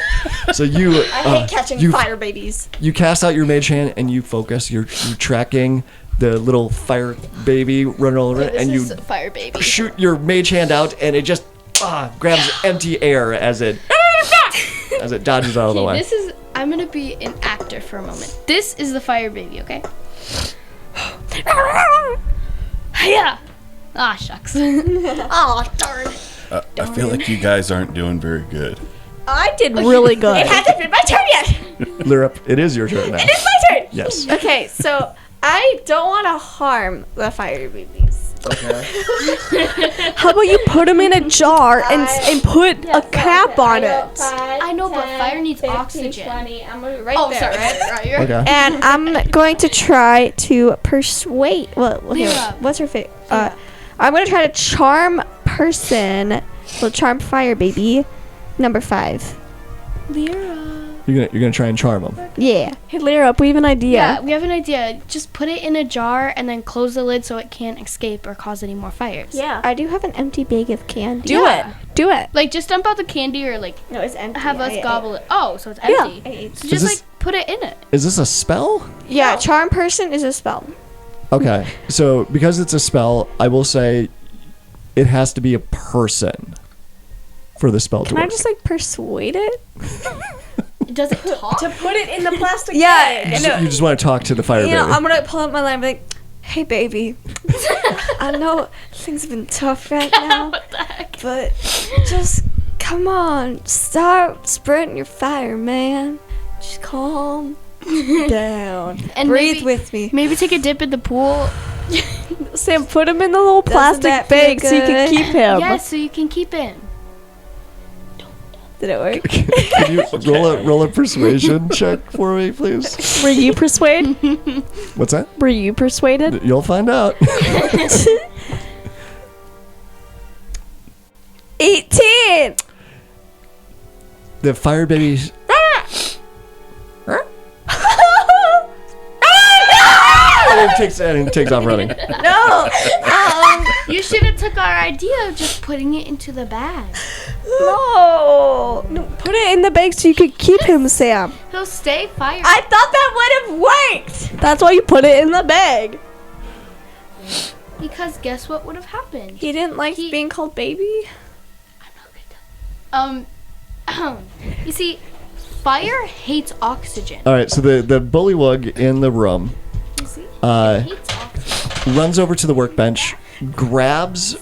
S2: So you
S8: I hate catching
S2: you-
S8: fire babies.
S2: you cast out your Mage Hand and you focus. You're tracking the little fire baby running all over it, and you
S4: fire baby.
S2: shoot your Mage Hand out, and it just grabs empty air as it dodges out of the
S4: Okay,
S2: way.
S4: this is. I'm gonna be an actor for a moment. This is the fire baby. Okay. Yeah. Ah, shucks.
S8: Oh, darn.
S6: I feel like you guys aren't doing very good.
S3: I did really good.
S8: It hasn't been my turn yet.
S2: Lirup, it is your turn now.
S8: It's my turn.
S2: Yes.
S3: Okay, so I don't want to harm the fire babies.
S2: Okay.
S3: How about you put them in a jar and put a cap on it?
S4: I know, but fire needs oxygen.
S8: 20. I'm gonna be right
S4: Oh,
S8: there.
S4: sorry. Right. You're
S2: Okay.
S3: And I'm going to try to persuade. Here,
S4: Lyra.
S3: what's her face? I'm going to try to charm person. Well, charm fire baby. Number 5.
S2: You're gonna try and charm him.
S3: Yeah. Hey, Lyra, we have an idea.
S4: Yeah, we have an idea. Just put it in a jar and then close the lid so it can't escape or cause any more fires.
S3: Yeah. I do have an empty bag of candy.
S4: Yeah.
S3: Do it.
S4: Like, just dump out the candy or, like,
S3: No, it's empty.
S4: have us gobble it. Oh, so it's
S3: Yeah.
S4: empty. So
S2: Is
S4: just,
S2: this-
S4: like, put it in it.
S2: Is this a spell?
S3: Yeah, charm person is a spell.
S2: Okay. So because it's a spell, I will say it has to be a person for the spell to
S3: Can
S2: work.
S3: I just like persuade it?
S4: Does it talk?
S3: Put it in the plastic bag.
S2: You just want to talk to the fire baby.
S3: I'm gonna pull up my line and be like, hey baby, I know things have been tough right now,
S4: What the heck?
S3: but just come on, start spreading your fire, man. Just calm down.
S4: And
S3: Breathe
S4: maybe-
S3: with me.
S4: Maybe take a dip in the pool.
S3: Sam, put him in the little
S8: Doesn't
S3: plastic
S8: that feel
S3: bag so you can
S8: good?
S3: keep him.
S4: Yes, so you can keep it.
S3: Did it work?
S2: Can you roll a persuasion check for me, please?
S3: Were you persuaded?
S2: What's that?
S3: Were you persuaded?
S2: You'll find out.
S3: 18.
S2: The fire baby. And he takes off running.
S3: No.
S4: You should have took our idea of just putting it into the bag.
S3: No. Put it in the bag so you could keep him, Sam.
S4: He'll stay fire.
S3: I thought that would have worked. That's why you put it in the bag.
S4: Because guess what would have happened?
S3: He didn't like
S4: He-
S3: being called baby.
S4: You see, fire hates oxygen.
S2: All right, so the bullywug in the room
S4: You see?
S2: uh,
S4: Hates oxygen.
S2: runs over to the workbench, grabs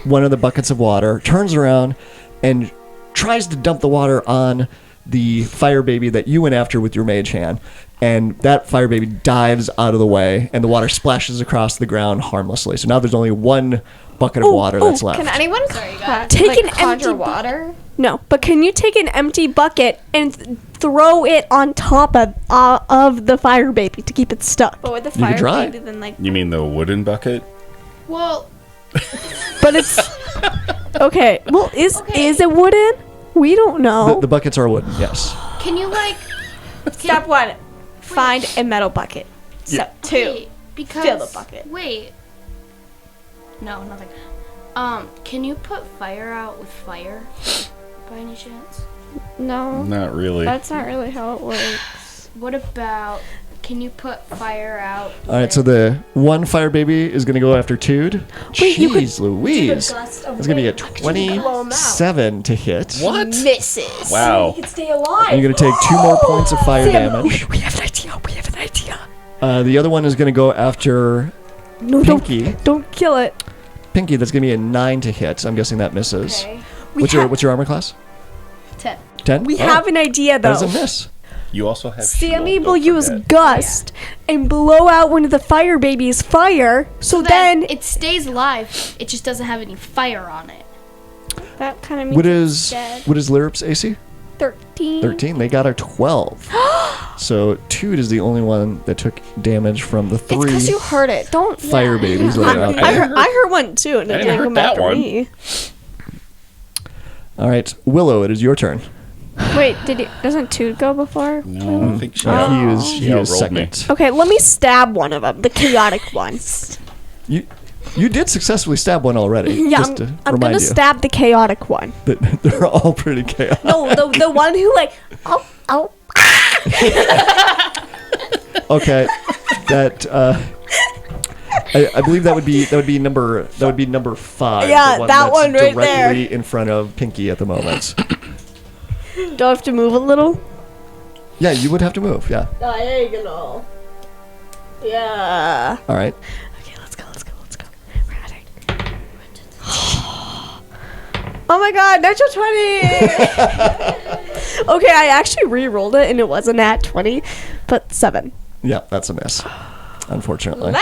S2: one of the buckets of water, turns around, and tries to dump the water on the fire baby that you went after with your mage hand. And that fire baby dives out of the way, and the water splashes across the ground harmlessly. So now there's only one bucket of water that's left.
S3: Can anyone
S7: Take
S3: like,
S7: an
S3: conjure
S7: empty
S3: water?
S7: No, but can you take an empty bucket and throw it on top of the fire baby to keep it stuck?
S3: But with the
S2: You could
S3: fire
S2: try.
S3: baby, then like
S5: You mean the wooden bucket?
S4: Well,
S7: But it's okay. Well, is it wooden? We don't know.
S2: The buckets are wooden, yes.
S4: can you like
S3: step 1, find a metal bucket. Step 2,
S4: wait, because
S3: fill the bucket.
S4: Wait. No, nothing. Can you put fire out with fire by any chance?
S3: No,
S5: Not really.
S3: that's not really how it works.
S4: What about can you put fire out?
S2: All right, so the one fire baby is going to go after Tude.
S7: Wait, you could
S2: Jeez Louise. It's going to be a 27 to hit.
S5: What?
S3: Misses.
S5: Wow.
S8: Stay alive.
S2: And you're going to take 2 more points of fire damage.
S7: We have an idea. We have an idea.
S2: The other one is going to go after
S7: No,
S2: Pinky.
S7: don't kill it.
S2: Pinky, that's going to be a 9 to hit. I'm guessing that misses.
S4: Okay.
S2: What's your armor class?
S4: 10.
S2: 10?
S7: We have an idea
S2: That is
S7: though.
S2: a miss.
S5: You also have
S7: Sammy
S5: shield,
S7: will
S5: don't
S7: use
S5: forget.
S7: gust and blow out one of the fire babies' fire. So then
S4: it stays alive. It just doesn't have any fire on it.
S3: That kind of means
S2: What
S3: it's
S2: is
S3: dead.
S2: Lyrip's AC?
S3: 13.
S2: 13. They got a 12. So Tude is the only one that took damage from the
S3: It's
S2: 3
S3: because you heard it. Don't.
S2: fire babies that are out
S7: I
S2: there.
S7: heard one too, and it
S5: I didn't
S7: didn't
S5: hurt
S7: come
S5: that
S7: after
S5: one.
S7: me.
S2: All right, Willow, it is your turn.
S3: Wait, doesn't 2 go before?
S5: No, I think she
S2: He was
S5: outrolled me.
S2: second.
S7: Okay, let me stab one of them, the chaotic one.
S2: You did successfully stab one already.
S7: Yeah,
S2: just to
S7: I'm
S2: remind
S7: gonna
S2: you.
S7: stab the chaotic one.
S2: They're all pretty chaotic.
S7: No, the one who like, oh.
S2: Okay, that I believe that would be number 5.
S7: Yeah,
S2: the one
S7: that
S2: that's
S7: one right there.
S2: directly in front of Pinky at the moment.
S7: Do I have to move a little?
S2: Yeah, you would have to move. Yeah.
S7: Diagonal. Yeah.
S2: All right.
S7: Okay, let's go. We're at it. Oh my god, natural 20! Okay, I actually re-rolled it and it was a nat 20, but 7.
S2: Yeah, that's a miss. Unfortunately.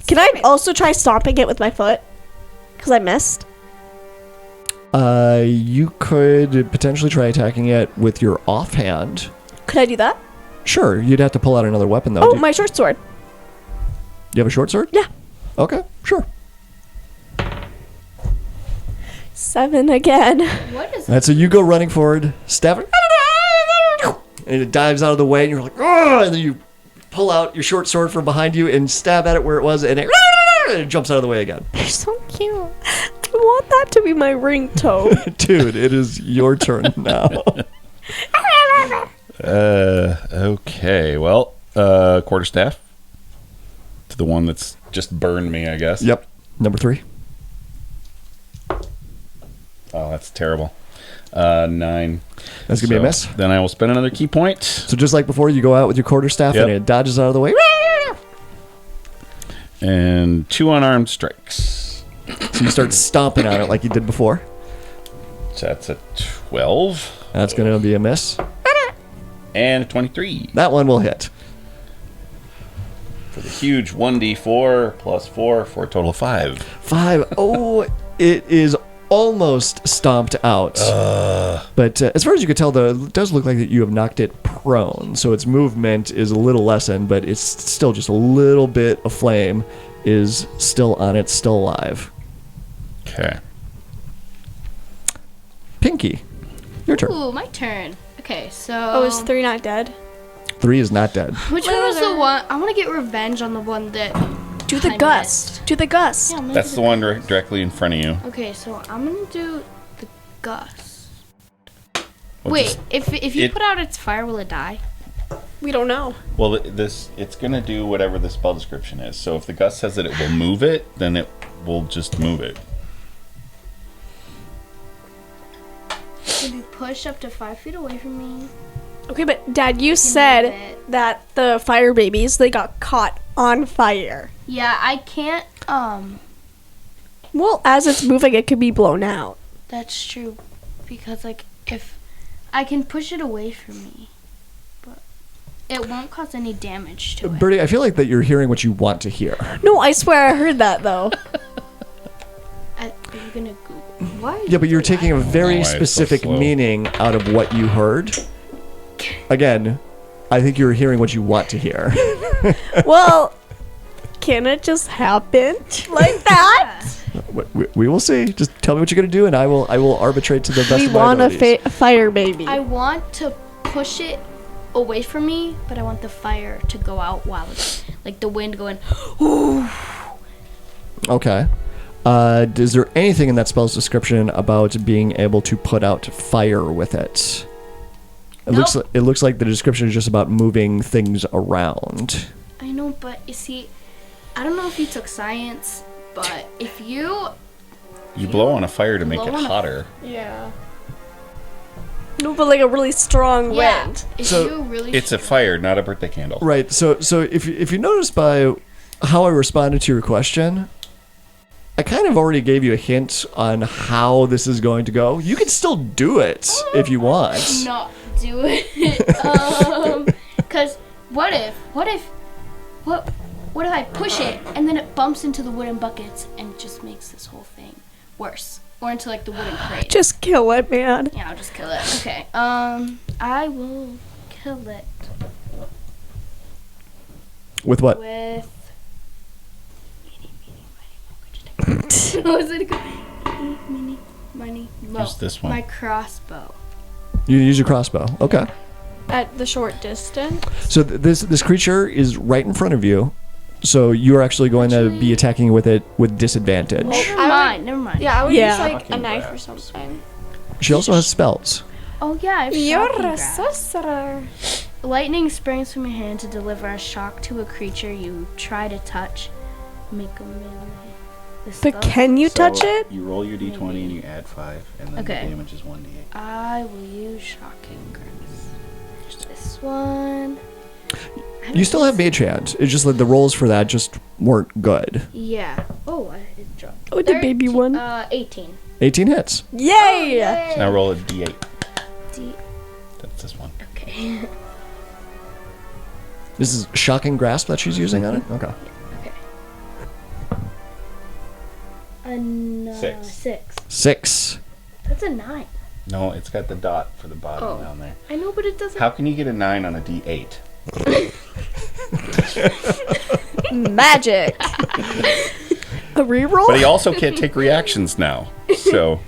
S7: Can I also try stomping it with my foot? Because I missed.
S2: You could potentially try attacking it with your offhand.
S7: Could I do that?
S2: Sure, you'd have to pull out another weapon though.
S7: Oh,
S2: Do
S7: my short sword.
S2: you have a short sword?
S7: Yeah.
S2: Okay, sure.
S7: 7 again.
S4: What is
S2: And so you go running forward, stab it, and it dives out of the way, and you're like, "Argh!" And then you pull out your short sword from behind you and stab at it where it was, and it jumps out of the way again.
S7: They're so cute. I want that to be my ringtone.
S2: Dude, it is your turn now.
S5: Okay. Well, quarterstaff to the one that's just burned me, I guess.
S2: Yep. Number 3.
S5: Oh, that's terrible. 9.
S2: That's going to be a miss.
S5: Then I will spend another key point.
S2: So just like before, you go out with your quarterstaff
S5: Yep.
S2: and it dodges out of the way.
S5: And 2 unarmed strikes.
S2: So you start stomping on it like you did before.
S5: So that's a 12.
S2: That's going to be a miss.
S5: And a 23.
S2: That one will hit.
S5: For the huge 1d4 plus 4 for a total of 5.
S2: 5. Oh, it is almost stomped out. But as far as you can tell, though, it does look like that you have knocked it prone. So its movement is a little lessened, but it's still just a little bit of flame is still on it, still alive.
S5: Okay.
S2: Pinky, your turn.
S4: Ooh, my turn. Okay, so.
S3: Oh, is 3 not dead?
S2: 3 is not dead.
S4: Which one was the one? I want to get revenge on the one that.
S7: Do the
S4: I
S7: gust. Do the gust.
S4: Yeah, I'm gonna
S5: That's
S4: do
S5: the one directly in front of you.
S4: Okay, so I'm gonna do the gust.
S5: Well,
S4: Wait,
S5: just-
S4: if you
S5: it-
S4: put out its fire, will it die?
S7: We don't know.
S5: Well, it's going to do whatever the spell description is. So if the gust says that it will move it, then it will just move it.
S4: Can you push up to 5 feet away from me?
S7: Okay, but Dad, you
S4: move
S7: said
S4: it.
S7: that the fire babies, they got caught on fire.
S4: Yeah, I can't.
S7: Well, as it's moving, it could be blown out.
S4: That's true, because like if I can push it away from me, but it won't cause any damage to it.
S2: Birdie, I feel like that you're hearing what you want to hear.
S3: No, I swear I heard that though.
S4: Are you gonna Google? Why?
S2: Yeah, but you're taking a very
S5: Why it's so
S2: specific
S5: slow.
S2: meaning out of what you heard. Again, I think you're hearing what you want to hear.
S3: Well, can it just happen like that?
S2: We will see. Just tell me what you're gonna do, and I will arbitrate to the best
S3: We
S2: of my
S3: want
S2: abilities.
S3: a fire baby.
S4: I want to push it away from me, but I want the fire to go out while it's like the wind going.
S2: Okay. Is there anything in that spell's description about being able to put out fire with it? It looks like the description is just about moving things around.
S4: I know, but you see, I don't know if you took science, but if you
S5: blow on a fire to make
S4: Blow
S5: it
S4: on a-
S5: hotter.
S3: Yeah. No, but like a really strong wind.
S4: if
S2: So,
S4: you really
S5: It's a fire, not a birthday candle.
S2: Right. So if you notice by how I responded to your question, I kind of already gave you a hint on how this is going to go. You can still do it if you want.
S4: not do it, because what if I push it and then it bumps into the wooden buckets and it just makes this whole thing worse, or into like the wooden crate?
S3: Just kill it, man.
S4: Yeah, I'll just kill it. Okay. I will kill it
S2: With what?
S4: with. What was it called? Mini.
S5: Use this one.
S4: My crossbow.
S2: You use your crossbow. Okay.
S3: At the short distance.
S2: So this creature is right in front of you. So you are actually going to be attacking with it with disadvantage.
S4: Never mind.
S8: Yeah, I would
S3: Yeah.
S8: use like a
S5: Fucking
S8: knife or
S5: grasps.
S8: something.
S2: She also has spells.
S4: Oh yeah, I have
S8: You're
S4: shocking
S8: a
S4: grasp.
S8: sorcerer.
S4: Lightning springs from your hand to deliver a shock to a creature you try to touch. Make a melee. The
S3: But
S4: spell-
S3: can you touch it?
S5: You roll your d20 and you add 5, and then
S4: Okay.
S5: the damage is 1d8.
S4: I will use shocking grasp. This one.
S2: You still have mage hand. It's just that the rolls for that just weren't good.
S4: Yeah. Oh, I did drop.
S3: Oh, the baby one.
S4: 18.
S2: 18 hits.
S3: Yay!
S5: So now roll a d8.
S4: D-
S5: That's this one.
S4: okay.
S2: This is shocking grasp that she's using on it? Okay.
S5: Six.
S4: 6.
S2: 6.
S4: That's a 9.
S5: No, it's got the dot for the bottom down there.
S4: I know, but it doesn't.
S5: How can you get a 9 on a d8?
S3: Magic. A reroll?
S5: But he also can't take reactions now. So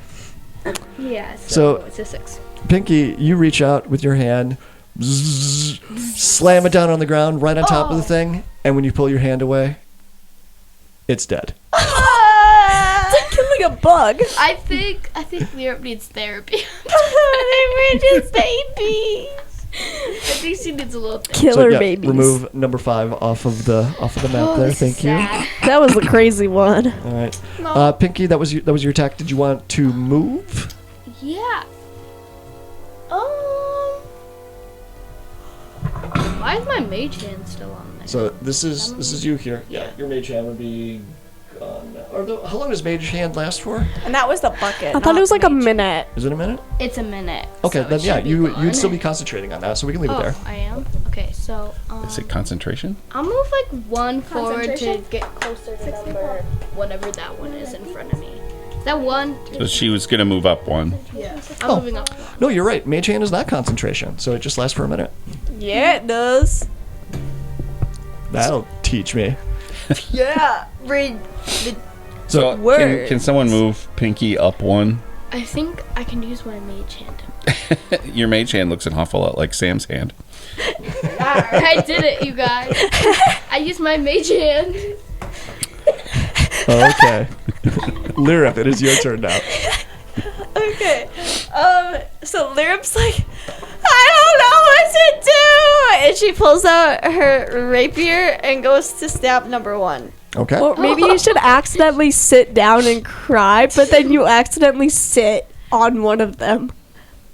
S4: Yeah.
S2: So-
S4: it's a 6.
S2: Pinky, you reach out with your hand, zzz, slam it down on the ground right on top of the thing, and when you pull your hand away, it's dead.
S3: It's like killing a bug.
S4: I think Lyrup needs therapy.
S3: We're just babies.
S4: I think she needs a little therapy.
S3: Killer
S2: yeah,
S3: babies.
S2: remove number 5 off of the map there.
S4: this is
S2: Thank you.
S4: sad.
S3: That was the crazy one.
S2: All right. Pinky, that was your attack. Did you want to move?
S4: Yeah. Why is my mage hand still on there?
S2: So this is you here. Yeah, your mage hand would be gone. How long does mage hand last for?
S8: And that was the bucket.
S3: I thought it was like a minute.
S2: Is it a minute?
S4: It's a minute.
S2: Okay,
S4: so
S2: then
S4: it
S2: yeah,
S4: should be
S2: you'd
S4: gone.
S2: still be concentrating on that, so we can leave it
S4: Oh,
S2: there.
S4: I am? Okay, so
S5: is it concentration?
S4: I'll move like one forward to
S8: Concentration?
S4: get closer to number whatever that one is in front of me. Is that one?
S5: So she was going to move up 1.
S4: Yeah.
S2: Oh.
S4: I'm moving up one.
S2: No, you're right. Mage hand is not concentration, so it just lasts for a minute.
S8: Yeah, it does.
S2: That'll teach me.
S8: Yeah. Read.
S5: So
S8: Word.
S5: can someone move Pinky up 1?
S4: I think I can use my mage hand.
S5: Your mage hand looks an awful lot like Sam's hand.
S4: I did it, you guys. I used my mage hand.
S2: Okay. Lyrup, it is your turn now.
S8: Okay. So Lyrup's like, I don't know what to do, and she pulls out her rapier and goes to stab number 1.
S2: Okay.
S3: Or maybe you should accidentally sit down and cry, but then you accidentally sit on one of them.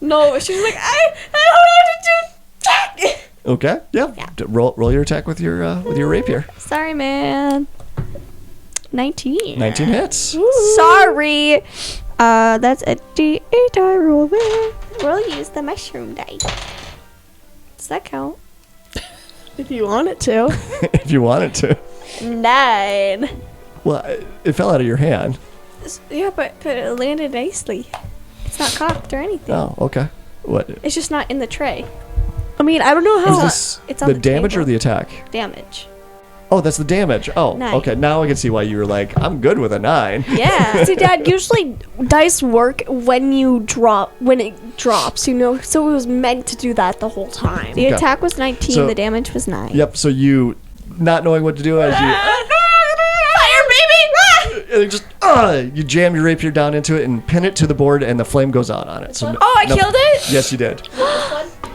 S8: No, she's like, I don't know what to do.
S2: Okay. Yeah. Roll your attack with your rapier.
S3: Sorry, man. 19.
S2: 19 hits.
S3: Sorry. That's a D8 I roll with. We'll use the mushroom dice. Does that count?
S1: If you want it to.
S2: If you wanted to.
S3: 9.
S2: Well, it fell out of your hand.
S3: Yeah, but it landed nicely. It's not cocked or anything.
S2: Oh, okay. What?
S3: It's just not in the tray.
S1: I mean, I don't know how.
S2: Is this
S3: it's on
S2: the
S3: the
S2: damage
S3: table.
S2: or the attack?
S3: Damage.
S2: Oh, that's the damage. Oh,
S3: 9.
S2: okay. Now I can see why you were like, I'm good with a 9.
S3: Yeah.
S1: See, Dad, usually dice work when it drops, you know? So it was meant to do that the whole time.
S3: The
S2: Okay.
S3: attack was 19.
S2: So-
S3: The damage was 9.
S2: Yep. So you, not knowing what to do as you,
S3: Fire, baby!
S2: and it just you jam your rapier down into it and pin it to the board, and the flame goes out on it. So
S3: Oh, I killed it?
S2: Yes, you did.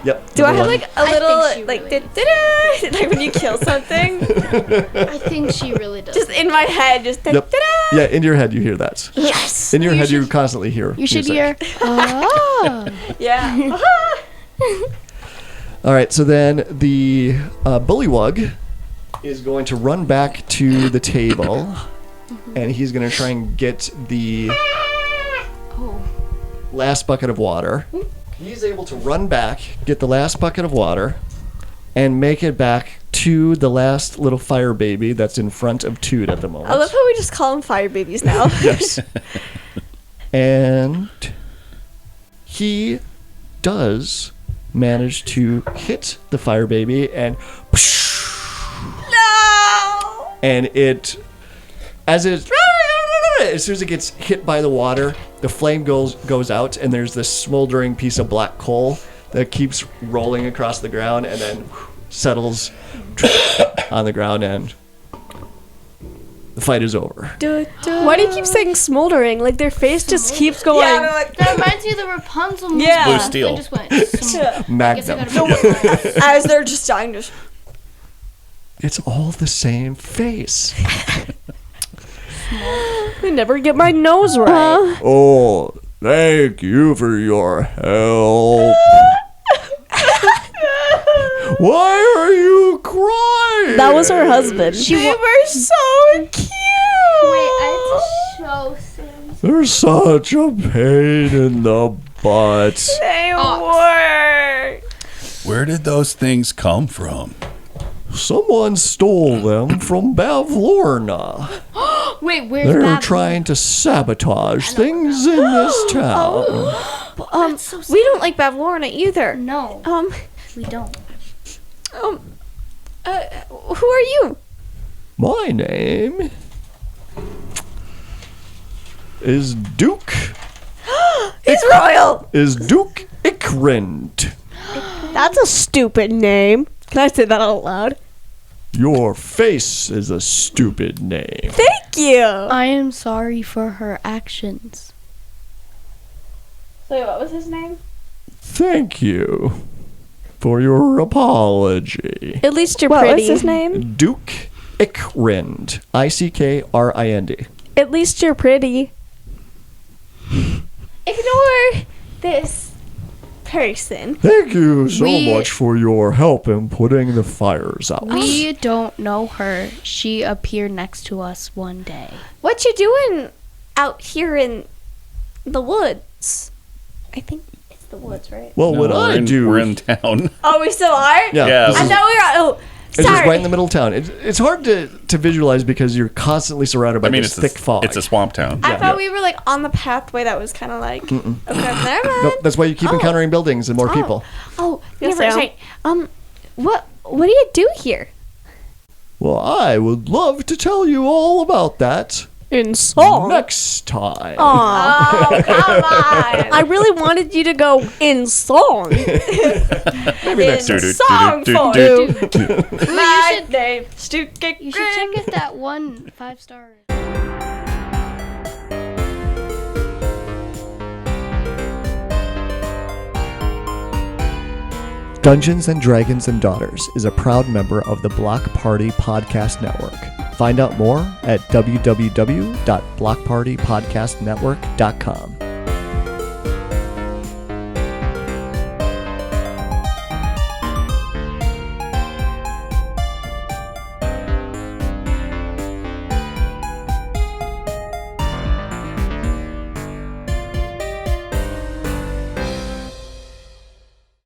S2: Yep.
S3: Do I
S2: number
S3: have
S2: one.
S3: like a little,
S4: she
S3: like,
S4: really
S3: da-da-da, like when you kill something?
S4: I think she really does.
S3: Just in my head, just
S2: Yep.
S3: da-da-da.
S2: Yeah, in your head you hear that.
S3: Yes.
S2: In your head you constantly hear.
S4: you should
S2: music.
S4: hear. Oh.
S3: Yeah.
S2: All right, so then the bullywug is going to run back to the table, and he's going to try and get the last bucket of water. He's able to run back, get the last bucket of water, and make it back to the last little fire baby that's in front of Toot at the moment.
S1: I love how we just call them fire babies now.
S2: Yes. And he does manage to hit the fire baby, and
S3: No!
S2: and it as soon as it gets hit by the water, the flame goes out, and there's this smoldering piece of black coal that keeps rolling across the ground and then settles on the ground, and the fight is over.
S1: Why do you keep saying smoldering? Like their face just keeps going.
S3: Yeah, like,
S4: That reminds me of the Rapunzel movie.
S1: Yeah.
S5: Blue steel.
S4: I just went. I guess I
S2: Magnum.
S4: gotta
S1: as they're just dying. Just
S2: It's all the same face.
S1: I never get my nose right.
S2: Oh, thank you for your help. Why are you crying?
S1: That was her husband.
S3: they were so cute!
S4: Wait, I have to show Sam.
S2: There's such a pain in the butt.
S3: They were.
S6: Where did those things come from?
S2: Someone stole them from Bavlorna.
S4: Wait, where's
S2: They're
S4: Bavlorna?
S2: trying to sabotage things in this town.
S4: That's so sad.
S3: We don't like Bavlorna either.
S4: No, we don't.
S3: Who are you?
S2: My name is Duke.
S3: He's royal.
S2: Is Duke Ickrind.
S1: That's a stupid name. Can I say that out loud?
S2: Your face is a stupid name.
S1: Thank you.
S4: I am sorry for her actions.
S3: Wait, what was his name?
S2: Thank you for your apology.
S1: At least you're
S3: What
S1: pretty.
S3: was his name?
S2: Duke Ickrind. Ickrind.
S1: At least you're pretty.
S3: Ignore this person.
S2: Thank you so
S4: We-
S2: much for your help in putting the fires out.
S4: We don't know her. She appeared next to us one day.
S3: What you doing out here in the woods? I think it's the woods, right?
S2: Well, what
S5: No,
S2: I do.
S5: We're in town.
S3: Oh, we still are?
S2: Yeah,
S5: Yeah,
S2: this
S3: I
S2: is-
S3: thought we were. Oh,
S2: it's just
S3: sorry.
S2: right in the middle of town. It's hard to visualize because you're constantly surrounded by
S5: I mean,
S2: this
S5: it's
S2: thick fog.
S5: It's a swamp town.
S3: I
S2: Yeah.
S3: thought we were like on the pathway that was kind of like. Okay, never mind.
S2: Nope, that's why you keep encountering buildings and more people.
S3: Oh,
S1: Yes,
S3: never
S1: Sam.
S3: mind. What do you do here?
S2: Well, I would love to tell you all about that
S1: In song.
S2: next time.
S1: Aw.
S3: Oh, come on.
S1: I really wanted you to go in song.
S2: Maybe next time.
S3: Song for
S5: Do-do-do-do-do.
S3: my name. Stu
S4: You should check if that one 5-star.
S2: Dungeons and Dragons and Daughters is a proud member of the Block Party Podcast Network. Find out more at www.blockpartypodcastnetwork.com.